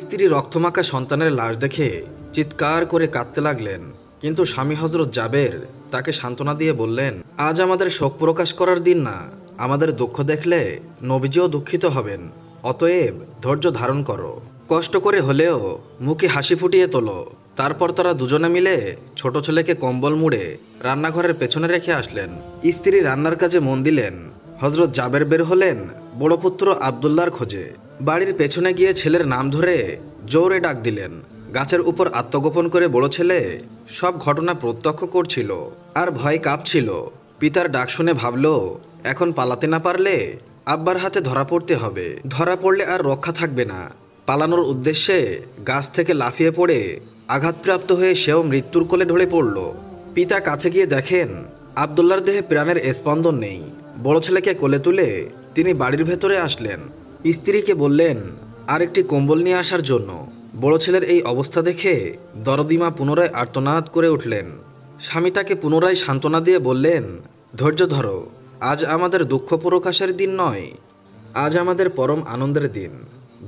স্ত্রী রক্তমাখা সন্তানের লাশ দেখে চিৎকার করে কাঁদতে লাগলেন, কিন্তু স্বামী হজরত জাবের তাকে সান্ত্বনা দিয়ে বললেন, আজ আমাদের শোক প্রকাশ করার দিন না, আমাদের দুঃখ দেখলে নবীজিও দুঃখিত হবেন, অতএব ধৈর্য ধারণ করো, কষ্ট করে হলেও মুখে হাসি ফুটিয়ে তোলো। তারপর তারা দুজনে মিলে ছোট ছেলেকে কম্বল মুড়ে রান্নাঘরের পেছনে রেখে আসলেন। স্ত্রী রান্নার কাজে মন দিলেন। হজরত জাবের বের হলেন বড় পুত্র আবদুল্লাহর খোঁজে। বাড়ির পেছনে গিয়ে ছেলের নাম ধরে জোরে ডাক দিলেন। গাছের উপর আত্মগোপন করে বড় ছেলে সব ঘটনা প্রত্যক্ষ করছিল আর ভয় কাঁপছিল। পিতার ডাক শুনে ভাবল, এখন পালাতে না পারলে আব্বার হাতে ধরা পড়তে হবে, ধরা পড়লে আর রক্ষা থাকবে না। পালানোর উদ্দেশ্যে গাছ থেকে লাফিয়ে পড়ে আঘাতপ্রাপ্ত হয়ে সেও মৃত্যুর কোলে ঢলে পড়ল। পিতা কাছে গিয়ে দেখেন আবদুল্লাহর দেহে প্রাণের স্পন্দন নেই। বড় ছেলেকে কোলে তুলে তিনি বাড়ির ভেতরে আসলেন। স্ত্রীকে বললেন আরেকটি কম্বল নিয়ে আসার জন্য। বড় ছেলের এই অবস্থা দেখে দরদিমা পুনরায় আর্তনাদ করে উঠলেন। স্বামী তাকে পুনরায় সান্ত্বনা দিয়ে বললেন, ধৈর্য ধরো, আজ আমাদের দুঃখ প্রকাশের দিন নয়, আজ আমাদের পরম আনন্দের দিন।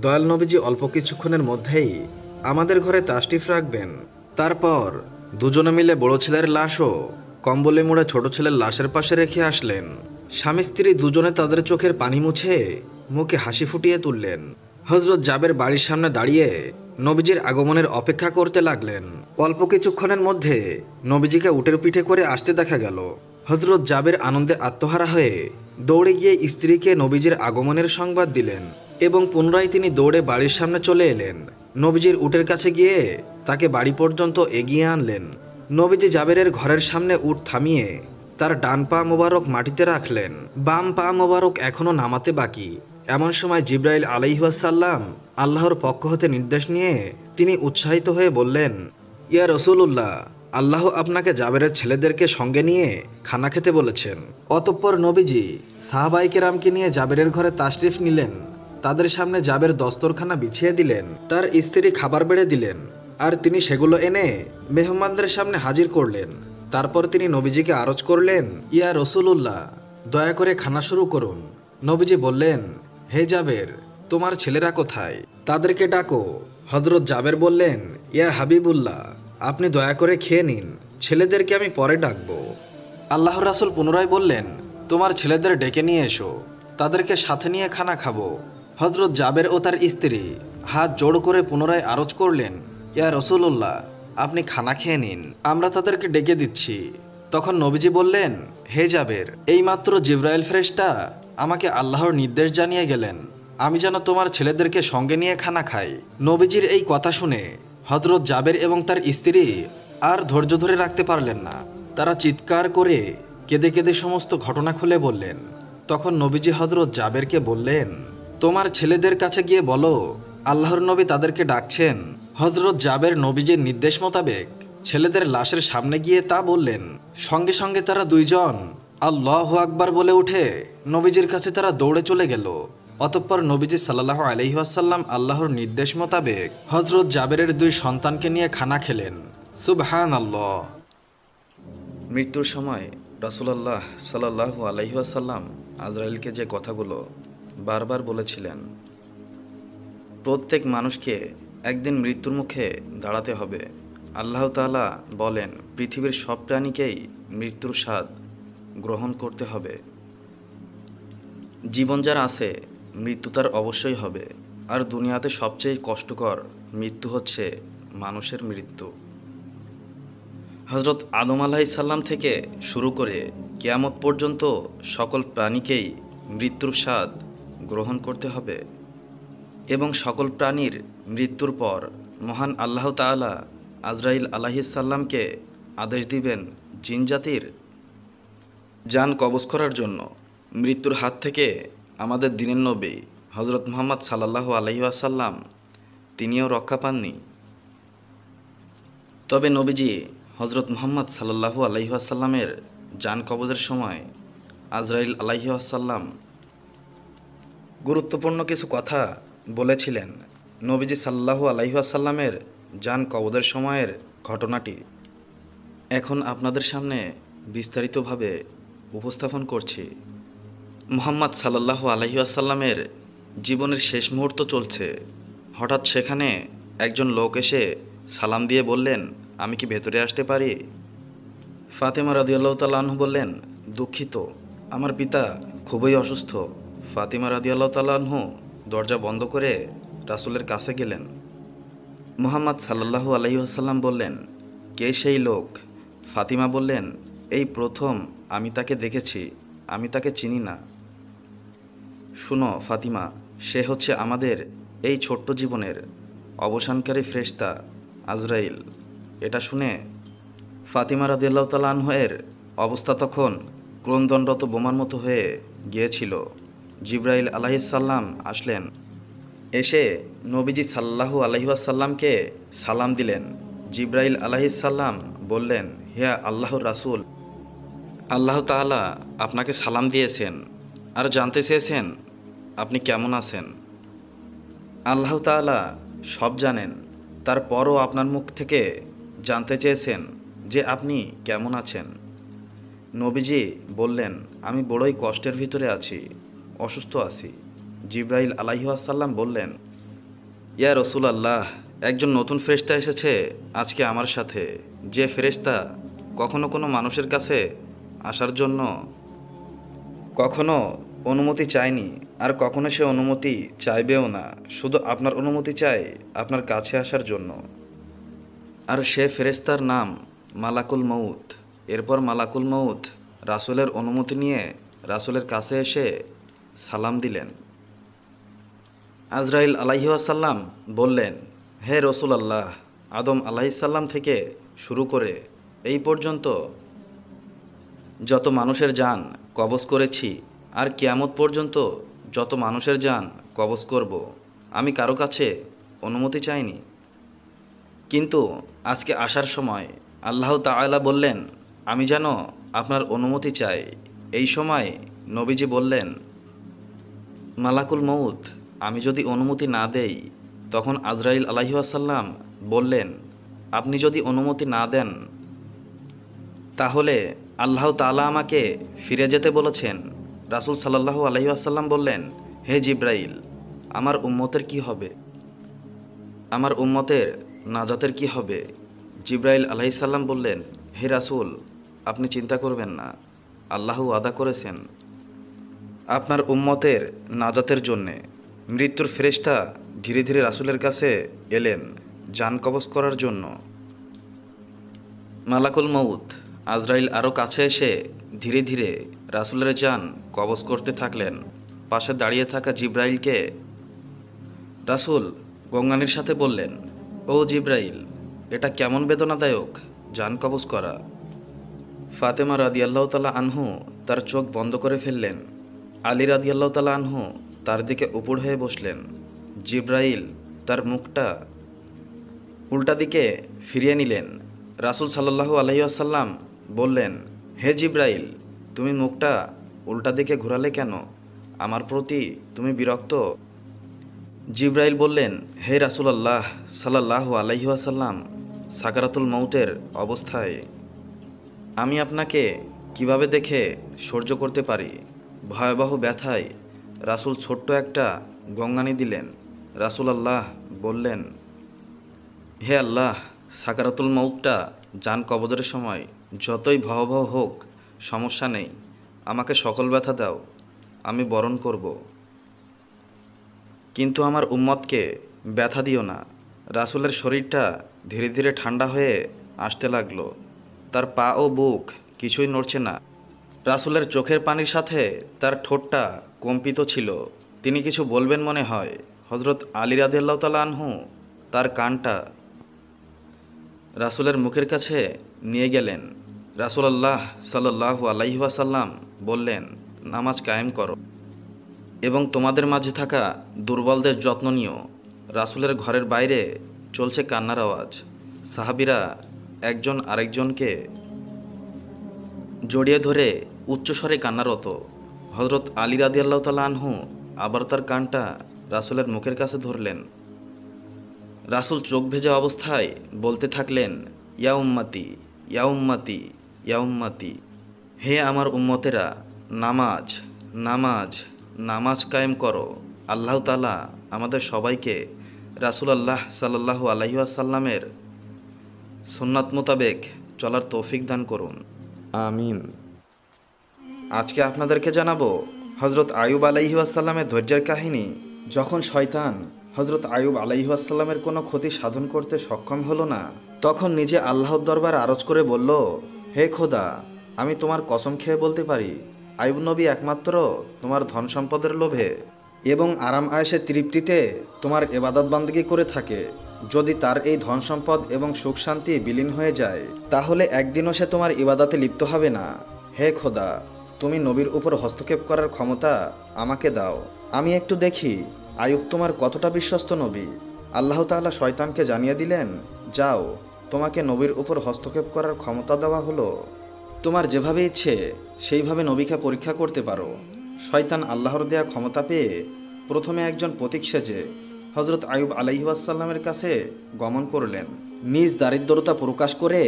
দয়াল নবীজি অল্প কিছুক্ষণের মধ্যেই আমাদের ঘরে তাশরিফ রাখবেন। তারপর দুজনে মিলে বড় ছেলের লাশও কম্বলে মুড়ে ছোট ছেলের লাশের পাশে রেখে আসলেন। স্বামী স্ত্রী দুজনে তাদের চোখের পানি মুছে মুখে হাসি ফুটিয়ে তুললেন। হযরত জাবের বাড়ির সামনে দাঁড়িয়ে নবীজির আগমনের অপেক্ষা করতে লাগলেন। অল্প কিছুক্ষণের মধ্যে নবীজিকে উটের পিঠে করে আসতে দেখা গেল। হযরত জাবের আনন্দে আত্মহারা হয়ে দৌড়ে গিয়ে স্ত্রীকে নবীজির আগমনের সংবাদ দিলেন এবং পুনরায় তিনি দৌড়ে বাড়ির সামনে চলে এলেন। নবীজির উটের কাছে গিয়ে তাকে বাড়ি পর্যন্ত এগিয়ে আনলেন। নবীজি জাবেরের ঘরের সামনে উট থামিয়ে তার ডান পা মোবারক মাটিতে রাখলেন, বাম পা মোবারক এখনো নামাতে বাকি। এমন সময় জিব্রাইল আলাইহিসসালাম আল্লাহর পক্ষ হতে নির্দেশ নিয়ে তিনি উৎসাহিত হয়ে বললেন, ইয়া রাসূলুল্লাহ, আল্লাহ আপনাকে জাবেরের ছেলেদেরকে সঙ্গে নিয়ে খানা খেতে বলেছেন। অতঃপর নবীজি সাহাবায়ে কেরামকে নিয়ে জাবেরের ঘরে তাশরিফ নিলেন। তাদের সামনে জাবের দস্তরখানা বিছিয়ে দিলেন, তার স্ত্রী খাবার বেড়ে দিলেন, আর তিনি সেগুলো এনে মেহমানদের সামনে হাজির করলেন। তারপর তিনি নবীজিকে আরজ করলেন, ইয়া রাসূলুল্লাহ, দয়া করে খানা শুরু করুন। নবীজি বললেন, হে জাবের, তোমার ছেলেরা কোথায়? তাদেরকে ডাকো। হযরত জাবের বললেন, ইয়া হাবিবুল্লাহ, আপনি দয়া করে খেয়ে নিন, ছেলেদেরকে আমি পরে ডাকবো। আল্লাহর রাসূল পুনরায় বললেন, তোমার ছেলেদের ডেকে নিয়ে এসো, তাদেরকে সাথে নিয়ে খানা খাবো। হযরত জাবের ও তার স্ত্রী হাত জোড় করে পুনরায় আরজ করলেন, ইয়া রাসূলুল্লাহ, আপনি খানা খেয়ে নিন, আমরা তাদেরকে ডেকে দিচ্ছি। তখন নবীজি বললেন, হে জাবের, এইমাত্র জিবরাইল ফেরেশতা আমাকে আল্লাহর নির্দেশ জানিয়ে গেলেন আমি যেন তোমার ছেলেদেরকে সঙ্গে নিয়ে খানা খাই। নবীজির এই কথা শুনে হযরত জাবের এবং তার স্ত্রী আর ধৈর্য ধরে রাখতে পারলেন না। তারা চিৎকার করে কেঁদে কেঁদে সমস্ত ঘটনা খুলে বললেন। তখন নবীজি হযরত জাবেরকে বললেন, তোমার ছেলেদের কাছে গিয়ে বলো আল্লাহর নবী তাদেরকে ডাকছেন। হযরত জাবের নবীজির নির্দেশ মোতাবেক ছেলেদের লাশের সামনে গিয়ে তা বললেন। সঙ্গে সঙ্গে তারা দুইজন আল্লাহু আকবার বলে উঠে নবীজির কাছে তারা দৌড়ে চলে গেল। অতঃপর নবীজি সাল্লাল্লাহু আলাইহি ওয়াসাল্লাম আল্লাহর নির্দেশ মোতাবেক হযরত জাবেরের দুই সন্তানকে নিয়ে খানা খেলেন। সুবহানাল্লাহ। মৃত্যুর সময় রাসূলুল্লাহ সাল্লাল্লাহু আলাইহি ওয়াসাল্লাম আজরাইলকে যে কথাগুলো বারবার বলেছিলেন, প্রত্যেক মানুষকে একদিন মৃত্যুর মুখে দাঁড়াতে হবে। আল্লাহ তাআলা বলেন, পৃথিবীর সব প্রাণীকেই মৃত্যুর স্বাদ গ্রহণ করতে হবে। জীবন যার আছে, মৃত্যু তার অবশ্যই হবে। আর দুনিয়াতে সবচেয়ে কষ্টকর মৃত্যু হচ্ছে মানুষের মৃত্যু। হযরত আদম আলাইহিস সালাম থেকে শুরু করে কিয়ামত পর্যন্ত সকল প্রাণীকেই মৃত্যুর স্বাদ গ্রহণ করতে হবে এবং সকল প্রাণীর মৃত্যুর পর মহান আল্লাহ তাআলা আজরাইল আলাইহিস সালামকে আদেশ দিবেন জিন জাতির জান কবজ করার জন্য। মৃত্যুর হাত থেকে আমাদের দিনের নবী হযরত মুহাম্মদ সাল্লাল্লাহু আলাইহি ওয়াসাল্লাম তিনিও রক্ষা পাননি। তবে নবীজি হযরত মুহাম্মদ সাল্লাল্লাহু আলাইহি ওয়াসাল্লামের জান কবজের সময় আজরাইল আলাইহি ওয়াসাল্লাম গুরুত্বপূর্ণ কিছু কথা বলেছিলেন। নবীজি সাল্লাল্লাহু আলাইহি ওয়াসাল্লামের জান কবজের সময়ের ঘটনাটি এখন আপনাদের সামনে বিস্তারিতভাবে উপস্থাপন করছি। মুহাম্মদ সাল্লাল্লাহু আলাইহি ওয়াসাল্লামের জীবনের শেষ মুহূর্ত চলছে। হঠাৎ সেখানে একজন লোক এসে সালাম দিয়ে বললেন, আমি কি ভেতরে আসতে পারি? ফাতেমা রাদিয়াল্লাহু তাআলা আনহা বললেন, দুঃখিত, আমার পিতা খুবই অসুস্থ। ফাতেমা রাদিয়াল্লাহু তাআলা আনহা দরজা বন্ধ করে রাসূলের কাছে গেলেন। মুহাম্মদ সাল্লাল্লাহু আলাইহি ওয়াসাল্লাম বললেন, কে সেই লোক? ফাতিমা বললেন, এই প্রথম আমি তাকে দেখেছি, আমি তাকে চিনি না। শুনো ফাতিমা, সে হচ্ছে আমাদের এই ছোট্ট জীবনের অবসানকারী ফেরেশতা আজরাইল। এটা শুনে ফাতিমা রাদিয়াল্লাহু তাআলা আনহা-এর অবস্থা তখন ক্রন্দনরত বোমার মতো হয়ে গিয়েছিল। জিবরাইল আলাইহিস সালাম আসলেন, এসে নবীজি সাল্লাল্লাহু আলাইহি ওয়াসাল্লামকে সালাম দিলেন। জিবরাইল আলাইহিস সালাম বললেন, হে আল্লাহর রাসূল, আল্লাহ তাআলা আপনাকে সালাম দিয়েছেন আর জানতে চেয়েছেন আপনি কেমন আছেন। আল্লাহ তাআলা সব জানেন, তারপরও আপনার মুখ থেকে জানতে চেয়েছেন যে আপনি কেমন আছেন। নবীজি বললেন, আমি বড়ই কষ্টের ভিতরে আছি, অসুস্থ আছি। জিব্রাইল আলাইহিসসালাম বললেন, ইয়া রসুল আল্লাহ, একজন নতুন ফেরেশতা এসেছে আজকে আমার সাথে, যে ফেরেশতা কখনো কোনো মানুষের কাছে আসার জন্য কখনো অনুমতি চায়নি, আর কখনো সে অনুমতি চাইবেও না, শুধু আপনার অনুমতি চায় আপনার কাছে আসার জন্য। আর সে ফেরেশতার নাম মালাকুল মউত। এরপর মালাকুল মউত রাসূলের অনুমতি নিয়ে রাসূলের কাছে এসে সালাম দিলেন। আজরাইল আলাইহিসসালাম বললেন, হে রসুল আল্লাহ, আদম আলাইহিসসালাম থেকে শুরু করে এই পর্যন্ত যত মানুষের জান কবজ করেছি, আর কিয়ামত পর্যন্ত যত মানুষের জান কবজ করব, আমি কারো কাছে অনুমতি চাইনি। কিন্তু আজকে আসার সময় আল্লাহ তাআলা বললেন, আমি যেন আপনার অনুমতি চাই। এই সময় নবীজি বললেন, মালাকুল মউত, আমি যদি অনুমতি না দেই? তখন আজরাইল আলাইহিসসালাম বললেন, আপনি যদি অনুমতি না দেন তাহলে আল্লাহ তাআলা আমাকে ফিরে যেতে বলেছেন। রাসূল সাল্লাল্লাহু আলাইহি বললেন, হে জিব্রাইল, আমার উম্মতের কি হবে? আমার উম্মতের নাজাতের কি হবে? জিব্রাইল আলাইহিসসালাম বললেন, হে রাসূল, আপনি চিন্তা করবেন না, আল্লাহ ওয়াদা করেছেন আপনার উম্মতের নাজাতের জন্যে। মৃত্যুর ফেরেশতা ধীরে ধীরে রাসূলের কাছে এলেন জান কবজ করার জন্য। মালাকুল মউত আজরাইল আরও কাছে এসে ধীরে ধীরে রাসূলের জান কবজ করতে থাকলেন। পাশে দাঁড়িয়ে থাকা জিব্রাইলকে রাসূল গঙ্গানির সাথে বললেন, ও জিব্রাইল, এটা কেমন বেদনাদায়ক জান কবজ করা। ফাতেমা রাদিয়াল্লাহু তাআলা আনহু তার চোখ বন্ধ করে ফেললেন। আলী রাদিয়াল্লাহু তাআলা আনহু তার দিকে উপর হয়ে বসলেন। জিব্রাইল তার মুখটা উল্টা দিকে ফিরিয়ে নিলেন। রাসূল সাল্লাল্লাহু আলাইহি ওয়াসাল্লাম বললেন, হে জিব্রাইল, তুমি মুখটা উল্টা দিকে ঘোরালে কেন? আমার প্রতি তুমি বিরক্ত? জিব্রাইল বললেন, হে রাসূলুল্লাহ সাল্লাল্লাহু আলাইহি ওয়াসাল্লাম, সাকারাতুল মউতের অবস্থায় আমি আপনাকে কিভাবে দেখে সহ্য করতে পারি? ভয়াবহ ব্যথায় রাসূল ছোট্ট একটা গঙ্গানি দিলেন। রাসূলুল্লাহ বললেন, হে আল্লাহ, সাকারাতুল মউতটা জান কবজের সময় যতই ভয়াবহ হোক সমস্যা নেই, আমাকে সকল ব্যথা দাও, আমি বরণ করব, কিন্তু আমার উম্মতকে ব্যথা দিও না। রাসূলের শরীরটা ধীরে ধীরে ঠান্ডা হয়ে আসতে লাগলো। তার পা ও বুক কিছুই নড়ছে না। রাসূলের চোখের পানির সাথে তার ঠোঁটটা কম্পিত ছিল। তিনি কিছু বলবেন মনে হয়। হযরত আলী রাদিয়াল্লাহু তাআলা আনহু তার কানটা রাসূলের মুখের কাছে নিয়ে গেলেন। রাসূলুল্লাহ সাল্লাল্লাহু আলাইহি ওয়াসাল্লাম বললেন, নামাজ কায়েম করো এবং তোমাদের মাঝে থাকা দুর্বলদের যত্ন নিও। রাসূলের ঘরের বাইরে চলছে কান্নার আওয়াজ। সাহাবীরা একজন আরেকজনকে জড়িয়ে ধরে উচ্চস্বরে কান্নারত। হযরত আলী রাদিয়াল্লাহু তাআলা আনহু আবার তার কানটা রাসূলের মুখের কাছে ধরলেন। রাসূল চোখ ভেজা অবস্থায় বলতে থাকলেন, ইয়া উম্মতি, ইয়া উম্মতি, ইয়া উম্মতি, হে আমার উম্মতেরা, নামাজ নামাজ নামাজ কায়েম করো। আল্লাহ তাআলা আমাদের সবাইকে রাসূলুল্লাহ সাল্লাল্লাহু আলাইহি ওয়াসাল্লামের সুন্নাত মোতাবেক চলার তৌফিক দান করুন, আমিন। আজকে আপনাদেরকে জানাবো হযরত আইয়ুব আলাইহি ওয়াসাল্লামের ধৈর্যের কাহিনী। যখন শয়তান হযরত আইয়ুব আলাইহি ওয়াসাল্লামের কোনো ক্ষতি সাধন করতে সক্ষম হলো না, তখন নিজে আল্লাহর দরবারে আরজ করে বলল, হে খোদা, আমি তোমার কসম খেয়ে বলতে পারি, আইয়ুব নবী একমাত্র তোমার ধন সম্পদের লোভে এবং আরাম আয়েশের তৃপ্তিতে তোমার ইবাদত বান্দেগী করে থাকে। যদি তার এই ধন সম্পদ এবং সুখ শান্তি বিলীন হয়ে যায়, তাহলে একদিনও সে তোমার ইবাদতে লিপ্ত হবে না। হে খোদা, তুমি নবীর উপর হস্তক্ষেপ করার ক্ষমতা আমাকে দাও, আমি একটু দেখি আইয়ুব তোমার কতটা বিশ্বস্ত নবী। আল্লাহ তাআলা শয়তানকে জানিয়ে দিলেন, যাও, তোমাকে নবীর উপর হস্তক্ষেপ করার ক্ষমতা দেওয়া হলো, তোমার যেভাবে ইচ্ছে সেইভাবে নবীকে পরীক্ষা করতে পারো। শয়তান আল্লাহর দেয়া ক্ষমতা পেয়ে প্রথমে একজন প্রতীক সেজে হযরত আইয়ুব আলাইহি ওয়াসাল্লামের কাছে গমন করলেন। নিজ দারিদ্রতা প্রকাশ করে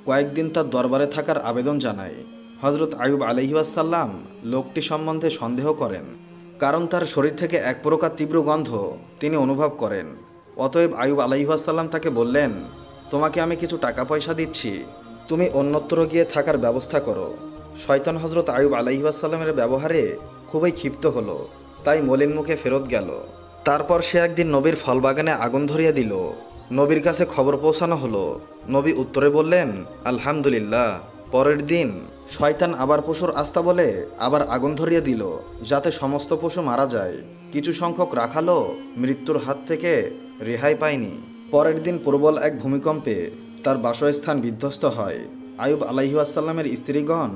কয়েকদিন তার দরবারে থাকার আবেদন জানায়। হযরত আইয়ুব আলাইহি ওয়াসাল্লাম লোকটি সম্বন্ধে সন্দেহ করেন। কারণ তার শরীর থেকে এক প্রকার তীব্র গন্ধ তিনি অনুভব করেন। অতএব আইয়ুব আলাইহিসসালাম তাকে বললেন, তোমাকে আমি কিছু টাকা পয়সা দিচ্ছি, তুমি অন্যত্র গিয়ে থাকার ব্যবস্থা করো। শয়তান হজরত আইয়ুব আলাইহিসসালামের ব্যবহারে খুবই ক্ষিপ্ত হলো, তাই মলিন মুখে ফেরত গেল। তারপর সে একদিন নবীর ফলবাগানে আগুন ধরিয়ে দিল। নবীর কাছে খবর পৌঁছানো হলো। নবী উত্তরে বললেন, আলহামদুলিল্লাহ। পরের দিন শয়তান আবার পশুর আস্থা বলে আবার আগুন ধরিয়ে দিল, যাতে সমস্ত পশু মারা যায়। কিছু সংখ্যক রাখালও মৃত্যুর হাত থেকে রেহাই পায়নি। পরের দিন প্রবল এক ভূমিকম্পে তার বাসস্থান বিধ্বস্ত হয়। আইয়ুব আলাইহিসসালামের স্ত্রীগণ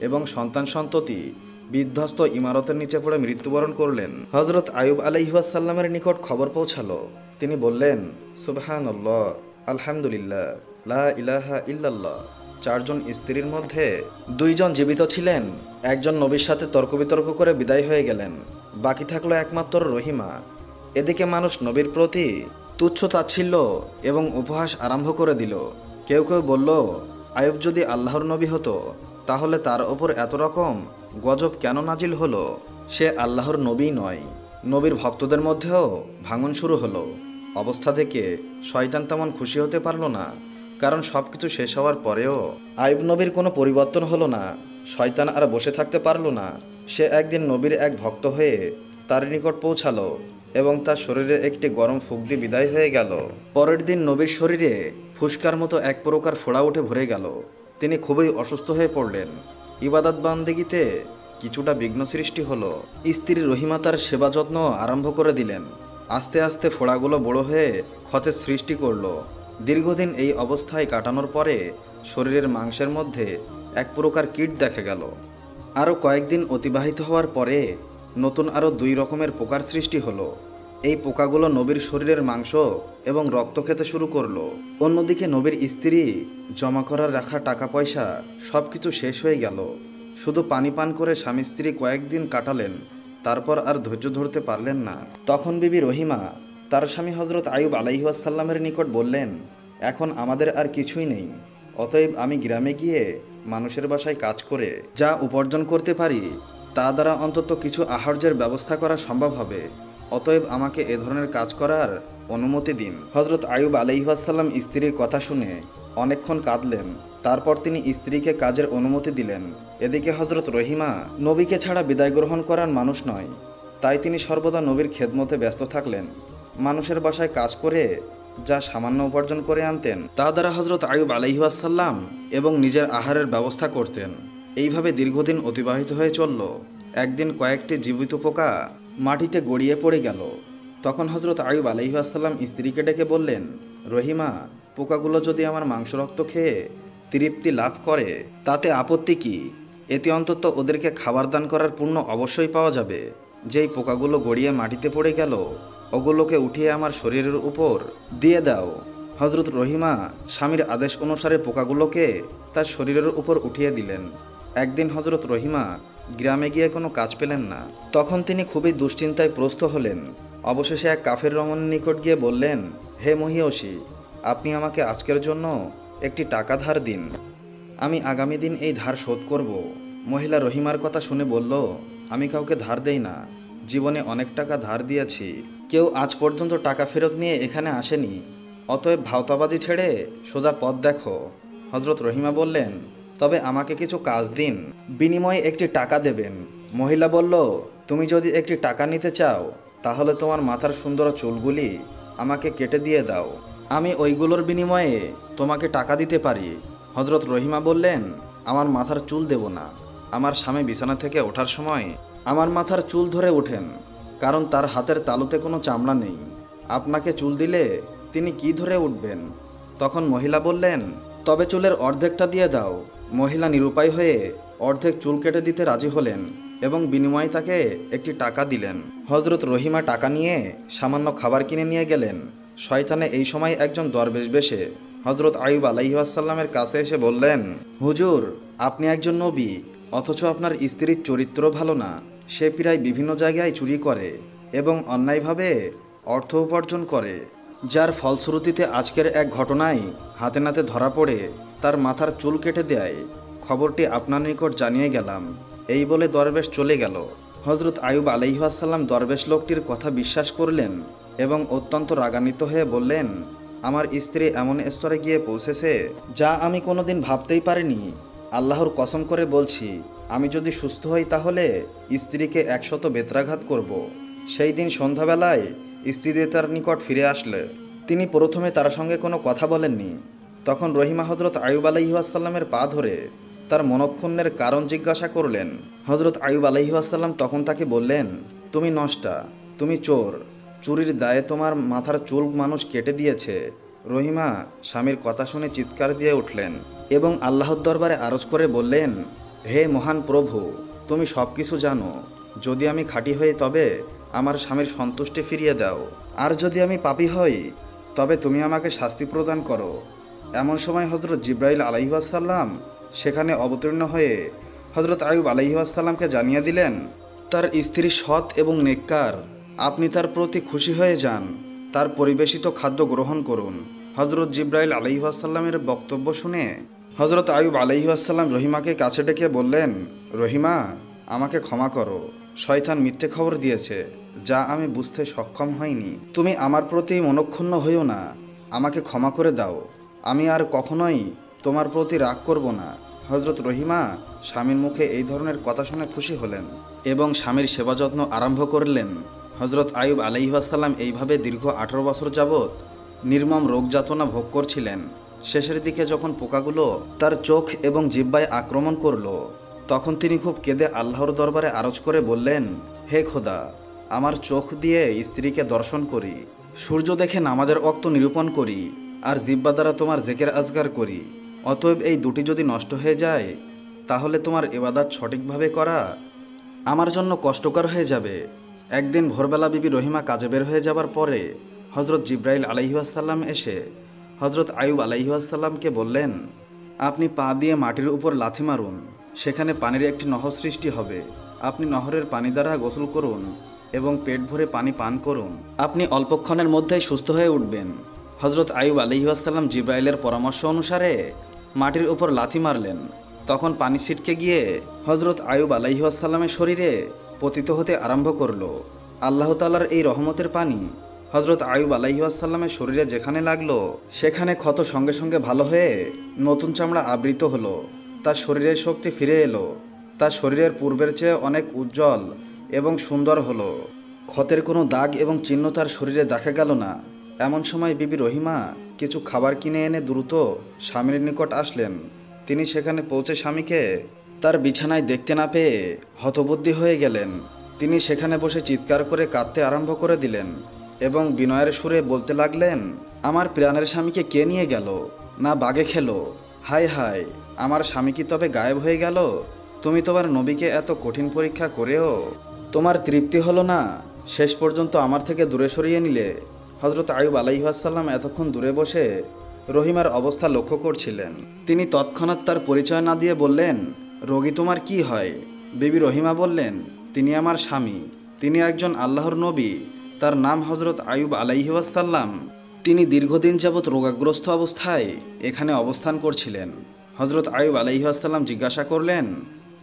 এবং সন্তান সন্ততি বিধ্বস্ত ইমারতের নিচে পড়ে মৃত্যুবরণ করলেন। হজরত আইয়ুব আলাইহিসসালামের নিকট খবর পৌঁছালো। তিনি বললেন, সুবহানাল্লাহ, আলহামদুলিল্লাহ, লা ইলাহা ইল্লাল্লাহ। চারজন স্ত্রীর মধ্যে দুইজন জীবিত ছিলেন, একজন নবীর সাথে তর্ক বিতর্ক করে বিদায় হয়ে গেলেন, বাকি থাকলো একমাত্র রহিমা। এদিকে মানুষ নবীর প্রতি তুচ্ছ তাচ্ছিল্য এবং উপহাস আরম্ভ করে দিল। কেউ কেউ বলল, আইয়ুব যদি আল্লাহর নবী হতো তাহলে তার ওপর এত রকম গজব কেন নাজিল হলো? সে আল্লাহর নবী নয়। নবীর ভক্তদের মধ্যেও ভাঙন শুরু হলো। অবস্থা থেকে শয়তান তেমন খুশি হতে পারল না, কারণ সব কিছু শেষ হওয়ার পরেও আইয়ুব নবীর কোনো পরিবর্তন হলো না। শয়তান আর বসে থাকতে পারল না। সে একদিন নবীর এক ভক্ত হয়ে তার নিকট পৌঁছালো এবং তার শরীরে একটি গরম ফুঁক দিয়ে বিদায় হয়ে গেল। পরের দিন নবীর শরীরে ফুসকার মতো এক প্রকার ফোড়া উঠে ভরে গেল। তিনি খুবই অসুস্থ হয়ে পড়লেন। ইবাদত বান্দেগীতে কিছুটা বিঘ্ন সৃষ্টি হলো। স্ত্রী রহিমা তার সেবা যত্ন আরম্ভ করে দিলেন। আস্তে আস্তে ফোড়াগুলো বড় হয়ে ক্ষতের সৃষ্টি করলো। দীর্ঘদিন এই অবস্থায় কাটানোর পরে শরীরের মাংসের মধ্যে এক প্রকার কীট দেখা গেল। আরও কয়েকদিন অতিবাহিত হওয়ার পরে নতুন আরও 2 রকমের পোকার সৃষ্টি হলো। এই পোকাগুলো নবীর শরীরের মাংস এবং রক্ত খেতে শুরু করলো। অন্যদিকে নবীর স্ত্রী জমা করার রাখা টাকা পয়সা সব কিছু শেষ হয়ে গেল। শুধু পানি পান করে স্বামী স্ত্রী কয়েকদিন কাটালেন, তারপর আর ধৈর্য ধরতে পারলেন না। তখন বিবি রহিমা তার স্বামী হজরত আইয়ুব আলাইহিসসালামের নিকট বললেন, এখন আমাদের আর কিছুই নেই, অতএব আমি গ্রামে গিয়ে মানুষের বাসায় কাজ করে যা উপার্জন করতে পারি তা দ্বারা অন্তত কিছু আহার্যের ব্যবস্থা করা সম্ভব হবে। অতএব আমাকে এ ধরনের কাজ করার অনুমতি দিন। হজরত আইয়ুব আলাইহিসসালাম স্ত্রীর কথা শুনে অনেকক্ষণ কাঁদলেন। তারপর তিনি স্ত্রীকে কাজের অনুমতি দিলেন। এদিকে হজরত রহিমা নবীকে ছাড়া বিদায় গ্রহণ করার মানুষ নয়, তাই তিনি সর্বদা নবীর খেদমতে ব্যস্ত থাকলেন। মানুষের বাসায় কাজ করে যা সামান্য উপার্জন করে আনতেন তা দ্বারা হজরত আইয়ুব আলাইহিসসালাম এবং নিজের আহারের ব্যবস্থা করতেন। এইভাবে দীর্ঘদিন অতিবাহিত হয়ে চলল। একদিন কয়েকটি জীবিত পোকা মাটিতে গড়িয়ে পড়ে গেল। তখন হজরত আইয়ুব আলাইহিসসালাম স্ত্রীকে ডেকে বললেন, রহিমা, পোকাগুলো যদি আমার মাংস রক্ত খেয়ে তৃপ্তি লাভ করে তাতে আপত্তি কি? এতে অন্তত ওদেরকে খাবার দান করার পুণ্য অবশ্যই পাওয়া যাবে। যেই পোকাগুলো গড়িয়ে মাটিতে পড়ে গেল ওগুলোকে উঠিয়ে আমার শরীরের উপর দিয়ে দাও। হজরত রহিমা স্বামীর আদেশ অনুসারে পোকাগুলোকে তার শরীরের উপর উঠিয়ে দিলেন। একদিন হজরত রহিমা গ্রামে গিয়ে কোনো কাজ পেলেন না। তখন তিনি খুবই দুশ্চিন্তায় প্রস্ত হলেন। অবশেষে এক কাফের রমণীর নিকট গিয়ে বললেন, হে মহিয়সী, আপনি আমাকে আজকের জন্য একটি টাকা ধার দিন, আমি আগামী দিন এই ধার শোধ করব। মহিলা রহিমার কথা শুনে বলল, আমি কাউকে ধার দেই না, জীবনে অনেক টাকা ধার দিয়েছি, কেউ আজ পর্যন্ত টাকা ফেরত নিয়ে এখানে আসেনি, অতএব ভাওতাবাজি ছেড়ে সোজা পথ দেখো। হজরত রহিমা বললেন, তবে আমাকে কিছু কাজ দিন, বিনিময়ে একটি টাকা দেবেন। মহিলা বলল, তুমি যদি একটি টাকা নিতে চাও তাহলে তোমার মাথার সুন্দর চুলগুলি আমাকে কেটে দিয়ে দাও, আমি ওইগুলোর বিনিময়ে তোমাকে টাকা দিতে পারি। হজরত রহিমা বললেন, আমার মাথার চুল দেব না। আমার স্বামী বিছানা থেকে ওঠার সময় আমার মাথার চুল ধরে ওঠেন, কারণ তার হাতের তালুতে কোনো চামড়া নেই। আপনাকে চুল দিলে তিনি কি ধরে উঠবেন? তখন মহিলা বললেন, তবে চুলের অর্ধেকটা দিয়ে দাও। মহিলা নিরুপায় হয়ে অর্ধেক চুল কেটে দিতে রাজি হলেন এবং বিনিময়ে তাকে একটি টাকা দিলেন। হজরত রহিমা টাকা নিয়ে সামান্য খাবার কিনে নিয়ে গেলেন। শয়তানে এই সময় একজন দরবেশ বেশে হজরত আইয়ুব আলাইহিসসালামের কাছে এসে বললেন, হুজুর, আপনি একজন নবী, অথচ আপনার স্ত্রীর চরিত্র ভালো না। সে প্রায় বিভিন্ন জায়গায় চুরি করে এবং অন্যায়ভাবে অর্থ উপার্জন করে, যার ফলশ্রুতিতে আজকের এক ঘটনায় হাতে নাতে ধরা পড়ে তার মাথার চুল কেটে দেয়। খবরটি আপনার নিকট জানিয়ে গেলাম। এই বলে দরবেশ চলে গেল। হজরত আয়ুব আলাইহিসসালাম দরবেশ লোকটির কথা বিশ্বাস করলেন এবং অত্যন্ত রাগান্বিত হয়ে বললেন, আমার স্ত্রী এমন স্তরে গিয়ে পৌঁছেছে যা আমি কোনোদিন ভাবতেই পারিনি। আল্লাহর কসম করে বলছি, আমি যদি সুস্থ হই তাহলে স্ত্রীকে 100 বেত্রাঘাত করব। সেই দিন সন্ধ্যাবেলায় স্ত্রী তার নিকট ফিরে আসলে তিনি প্রথমে তার সঙ্গে কোনো কথা বলেননি। তখন রহিমা হজরত আয়ুব আলাইহিসসালামের পা ধরে তার মনক্ষুণ্ণের কারণ জিজ্ঞাসা করলেন। হজরত আয়ুব আলাইহিসসালাম তখন তাকে বললেন, তুমি নষ্টা, তুমি চোর, চুরির দায়ে তোমার মাথার চুল মানুষ কেটে দিয়েছে। রহিমা স্বামীর কথা শুনে চিৎকার দিয়ে উঠলেন এবং আল্লাহর দরবারে আরজ করে বললেন, হে মহান প্রভু, তুমি সব কিছু জানো। যদি আমি খাঁটি হই তবে আমার স্বামীর সন্তুষ্টি ফিরিয়ে দাও, আর যদি আমি পাপী হই তবে তুমি আমাকে শাস্তি প্রদান করো। এমন সময় হজরত জিব্রাইল আলাইহিসসালাম সেখানে অবতীর্ণ হয়ে হজরত আয়ুব আলাইহিসসালামকে জানিয়ে দিলেন, তার স্ত্রী সৎ এবং নেককার, আপনি তার প্রতি খুশি হয়ে যান, তার পরিবেশিত খাদ্য গ্রহণ করুন। হজরত জিব্রাইল আলাইহিসসালামের বক্তব্য শুনে হজরত আয়ুব আলাইহিসসালাম রহিমাকে কাছে ডেকে বললেন, রহিমা, আমাকে ক্ষমা করো, শয়তান মিথ্যে খবর দিয়েছে যা আমি বুঝতে সক্ষম হইনি। তুমি আমার প্রতি মনক্ষুণ্ণ হইও না, আমাকে ক্ষমা করে দাও, আমি আর কখনোই তোমার প্রতি রাগ করব না। হজরত রহিমা স্বামীর মুখে এই ধরনের কথা শুনে খুশি হলেন এবং স্বামীর সেবা যত্ন আরম্ভ করলেন। হজরত আয়ুব আলাইহিসসালাম এইভাবে দীর্ঘ 18 বছর যাবৎ নির্মম রোগ যাতনা ভোগ করছিলেন। শেষের দিকে যখন পোকাগুলো তার চোখ এবং জিহ্বায় আক্রমণ করলো, তখন তিনি খুব কেঁদে আল্লাহর দরবারে আরজ করে বললেন, হে খোদা, আমার চোখ দিয়ে স্ত্রীকে দর্শন করি, সূর্য দেখে নামাজের ওয়াক্ত নিরূপণ করি, আর জিহ্বা দ্বারা তোমার জেকের আজগার করি। অতএব এই দুটি যদি নষ্ট হয়ে যায় তাহলে তোমার ইবাদত সঠিকভাবে করা আমার জন্য কষ্টকর হয়ে যাবে। একদিন ভোরবেলা বিবি রহিমা কাজে বের হয়ে যাবার পরে হজরত জিব্রাইল আলাইহিসসালাম এসে হজরত আয়ুব আলাইহিসসালামকে বললেন, আপনি পা দিয়ে মাটির উপর লাথি মারুন, সেখানে পানির একটি নহর সৃষ্টি হবে। আপনি নহরের পানি দ্বারা গোসল করুন এবং পেট ভরে পানি পান করুন, আপনি অল্পক্ষণের মধ্যেই সুস্থ হয়ে উঠবেন। হজরত আয়ুব আলাইহিসসালাম জিব্রাইলের পরামর্শ অনুসারে মাটির উপর লাথি মারলেন। তখন পানি ছিটকে গিয়ে হজরত আয়ুব আলাইহিসসালামের শরীরে পতিত হতে আরম্ভ করলো। আল্লাহ তাআলার এই রহমতের পানি হজরত আয়ুব আলাইহিসসালামের শরীরে যেখানে লাগলো সেখানে ক্ষত সঙ্গে সঙ্গে ভালো হয়ে নতুন চামড়া আবৃত হলো। তার শরীরের শক্তি ফিরে এলো, তার শরীরের পূর্বের চেয়ে অনেক উজ্জ্বল এবং সুন্দর হলো। ক্ষতের কোনো দাগ এবং চিহ্ন তার শরীরে দেখা গেল না। এমন সময় বিবি রহিমা কিছু খাবার কিনে এনে দ্রুত স্বামীর নিকট আসলেন। তিনি সেখানে পৌঁছে স্বামীকে তার বিছানায় দেখতে না পেয়ে হতবুদ্ধি হয়ে গেলেন। তিনি সেখানে বসে চিৎকার করে কাঁদতে আরম্ভ করে দিলেন এবং বিনয়ের সুরে বলতে লাগলেন, আমার প্রাণের স্বামীকে কে নিয়ে গেল? না বাগে খেলো? হায় হায়, আমার স্বামী কি তবে গায়েব হয়ে গেল? তুমি তোমার নবীকে এত কঠিন পরীক্ষা করেও তোমার তৃপ্তি হলো না, শেষ পর্যন্ত আমার থেকে দূরে সরিয়ে নিলে। হজরত আয়ুব আলাইহিসসালাম এতক্ষণ দূরে বসে রহিমার অবস্থা লক্ষ্য করছিলেন। তিনি তৎক্ষণাৎ তার পরিচয় না দিয়ে বললেন, রোগী তোমার কি হয়? বিবি রহিমা বললেন, তিনি আমার স্বামী, তিনি একজন আল্লাহর নবী, তার নাম হজরত আয়ুব আলাইহিসসালাম। তিনি দীর্ঘদিন যাবৎ রোগাগ্রস্ত অবস্থায় এখানে অবস্থান করছিলেন। হজরত আয়ুব আলাইহিসসালাম জিজ্ঞাসা করলেন,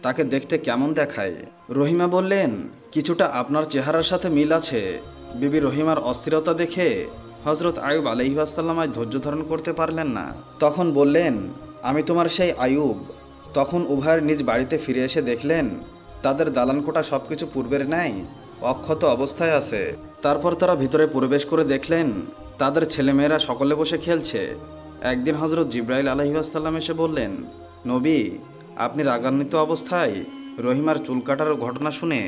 তাকে দেখতে কেমন দেখায়? রহিমা বললেন, কিছুটা আপনার চেহারার সাথে মিল আছে। বিবি রহিমার অস্থিরতা দেখে হজরত আয়ুব আলাইহিসসালাম আর ধৈর্য ধারণ করতে পারলেন না। তখন বললেন, আমি তোমার সেই আয়ুব। তখন উভয়ের নিজ বাড়িতে ফিরে এসে দেখলেন তাদের দালানকোটা সব কিছু পূর্বের ন্যায় অক্ষত অবস্থায় আছে। তারপর তারা ভিতরে প্রবেশ করে দেখলেন তাদের ছেলেমেয়েরা সকলে বসে খেলছে। একদিন হজরত জিব্রাইল আলাইহিসসালাম এসে বললেন, নবী, আপনি রাগান্বিত অবস্থায় রহিমার চুল কাটার ঘটনা শুনে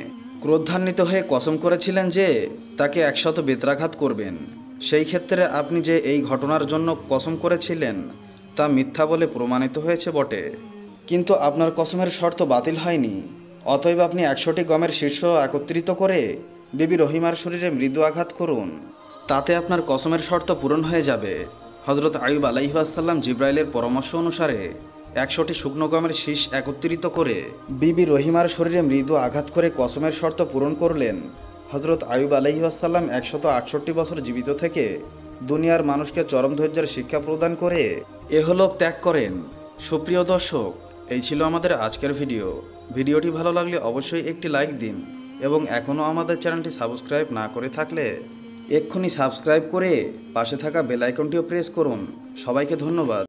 ক্রোধান্বিত হয়ে কসম করেছিলেন যে তাকে 100 বেত্রাঘাত করবেন। সেই ক্ষেত্রে আপনি যে এই ঘটনার জন্য কসম করেছিলেন তা মিথ্যা বলে প্রমাণিত হয়েছে বটে, কিন্তু আপনার কসমের শর্ত বাতিল হয়নি। অতএব আপনি 100টি গমের শীর্ষ একত্রিত করে বিবি রহিমার শরীরে মৃদু আঘাত করুন, তাতে আপনার কসমের শর্ত পূরণ হয়ে যাবে। হজরত আয়ুব আলাইহিসসালাম জিব্রাইলের পরামর্শ অনুসারে 100টি শুকনো গমের শীষ একত্রিত করে বিবি রহিমার শরীরে মৃদু আঘাত করে কসমের শর্ত পূরণ করলেন। হজরত আয়ুব আলাইহিসসালাম 168 বছর জীবিত থেকে দুনিয়ার মানুষকে চরম ধৈর্যের শিক্ষা প্রদান করে এহলোক ত্যাগ করেন। সুপ্রিয় দর্শক, এই ছিল আমাদের আজকের ভিডিওটি ভালো লাগলে অবশ্যই একটি লাইক দিন এবং এখনও আমাদের চ্যানেলটি সাবস্ক্রাইব না করে থাকলে এক্ষুনি সাবস্ক্রাইব করে পাশে থাকা বেল আইকনটিও প্রেস করুন। সবাইকে ধন্যবাদ।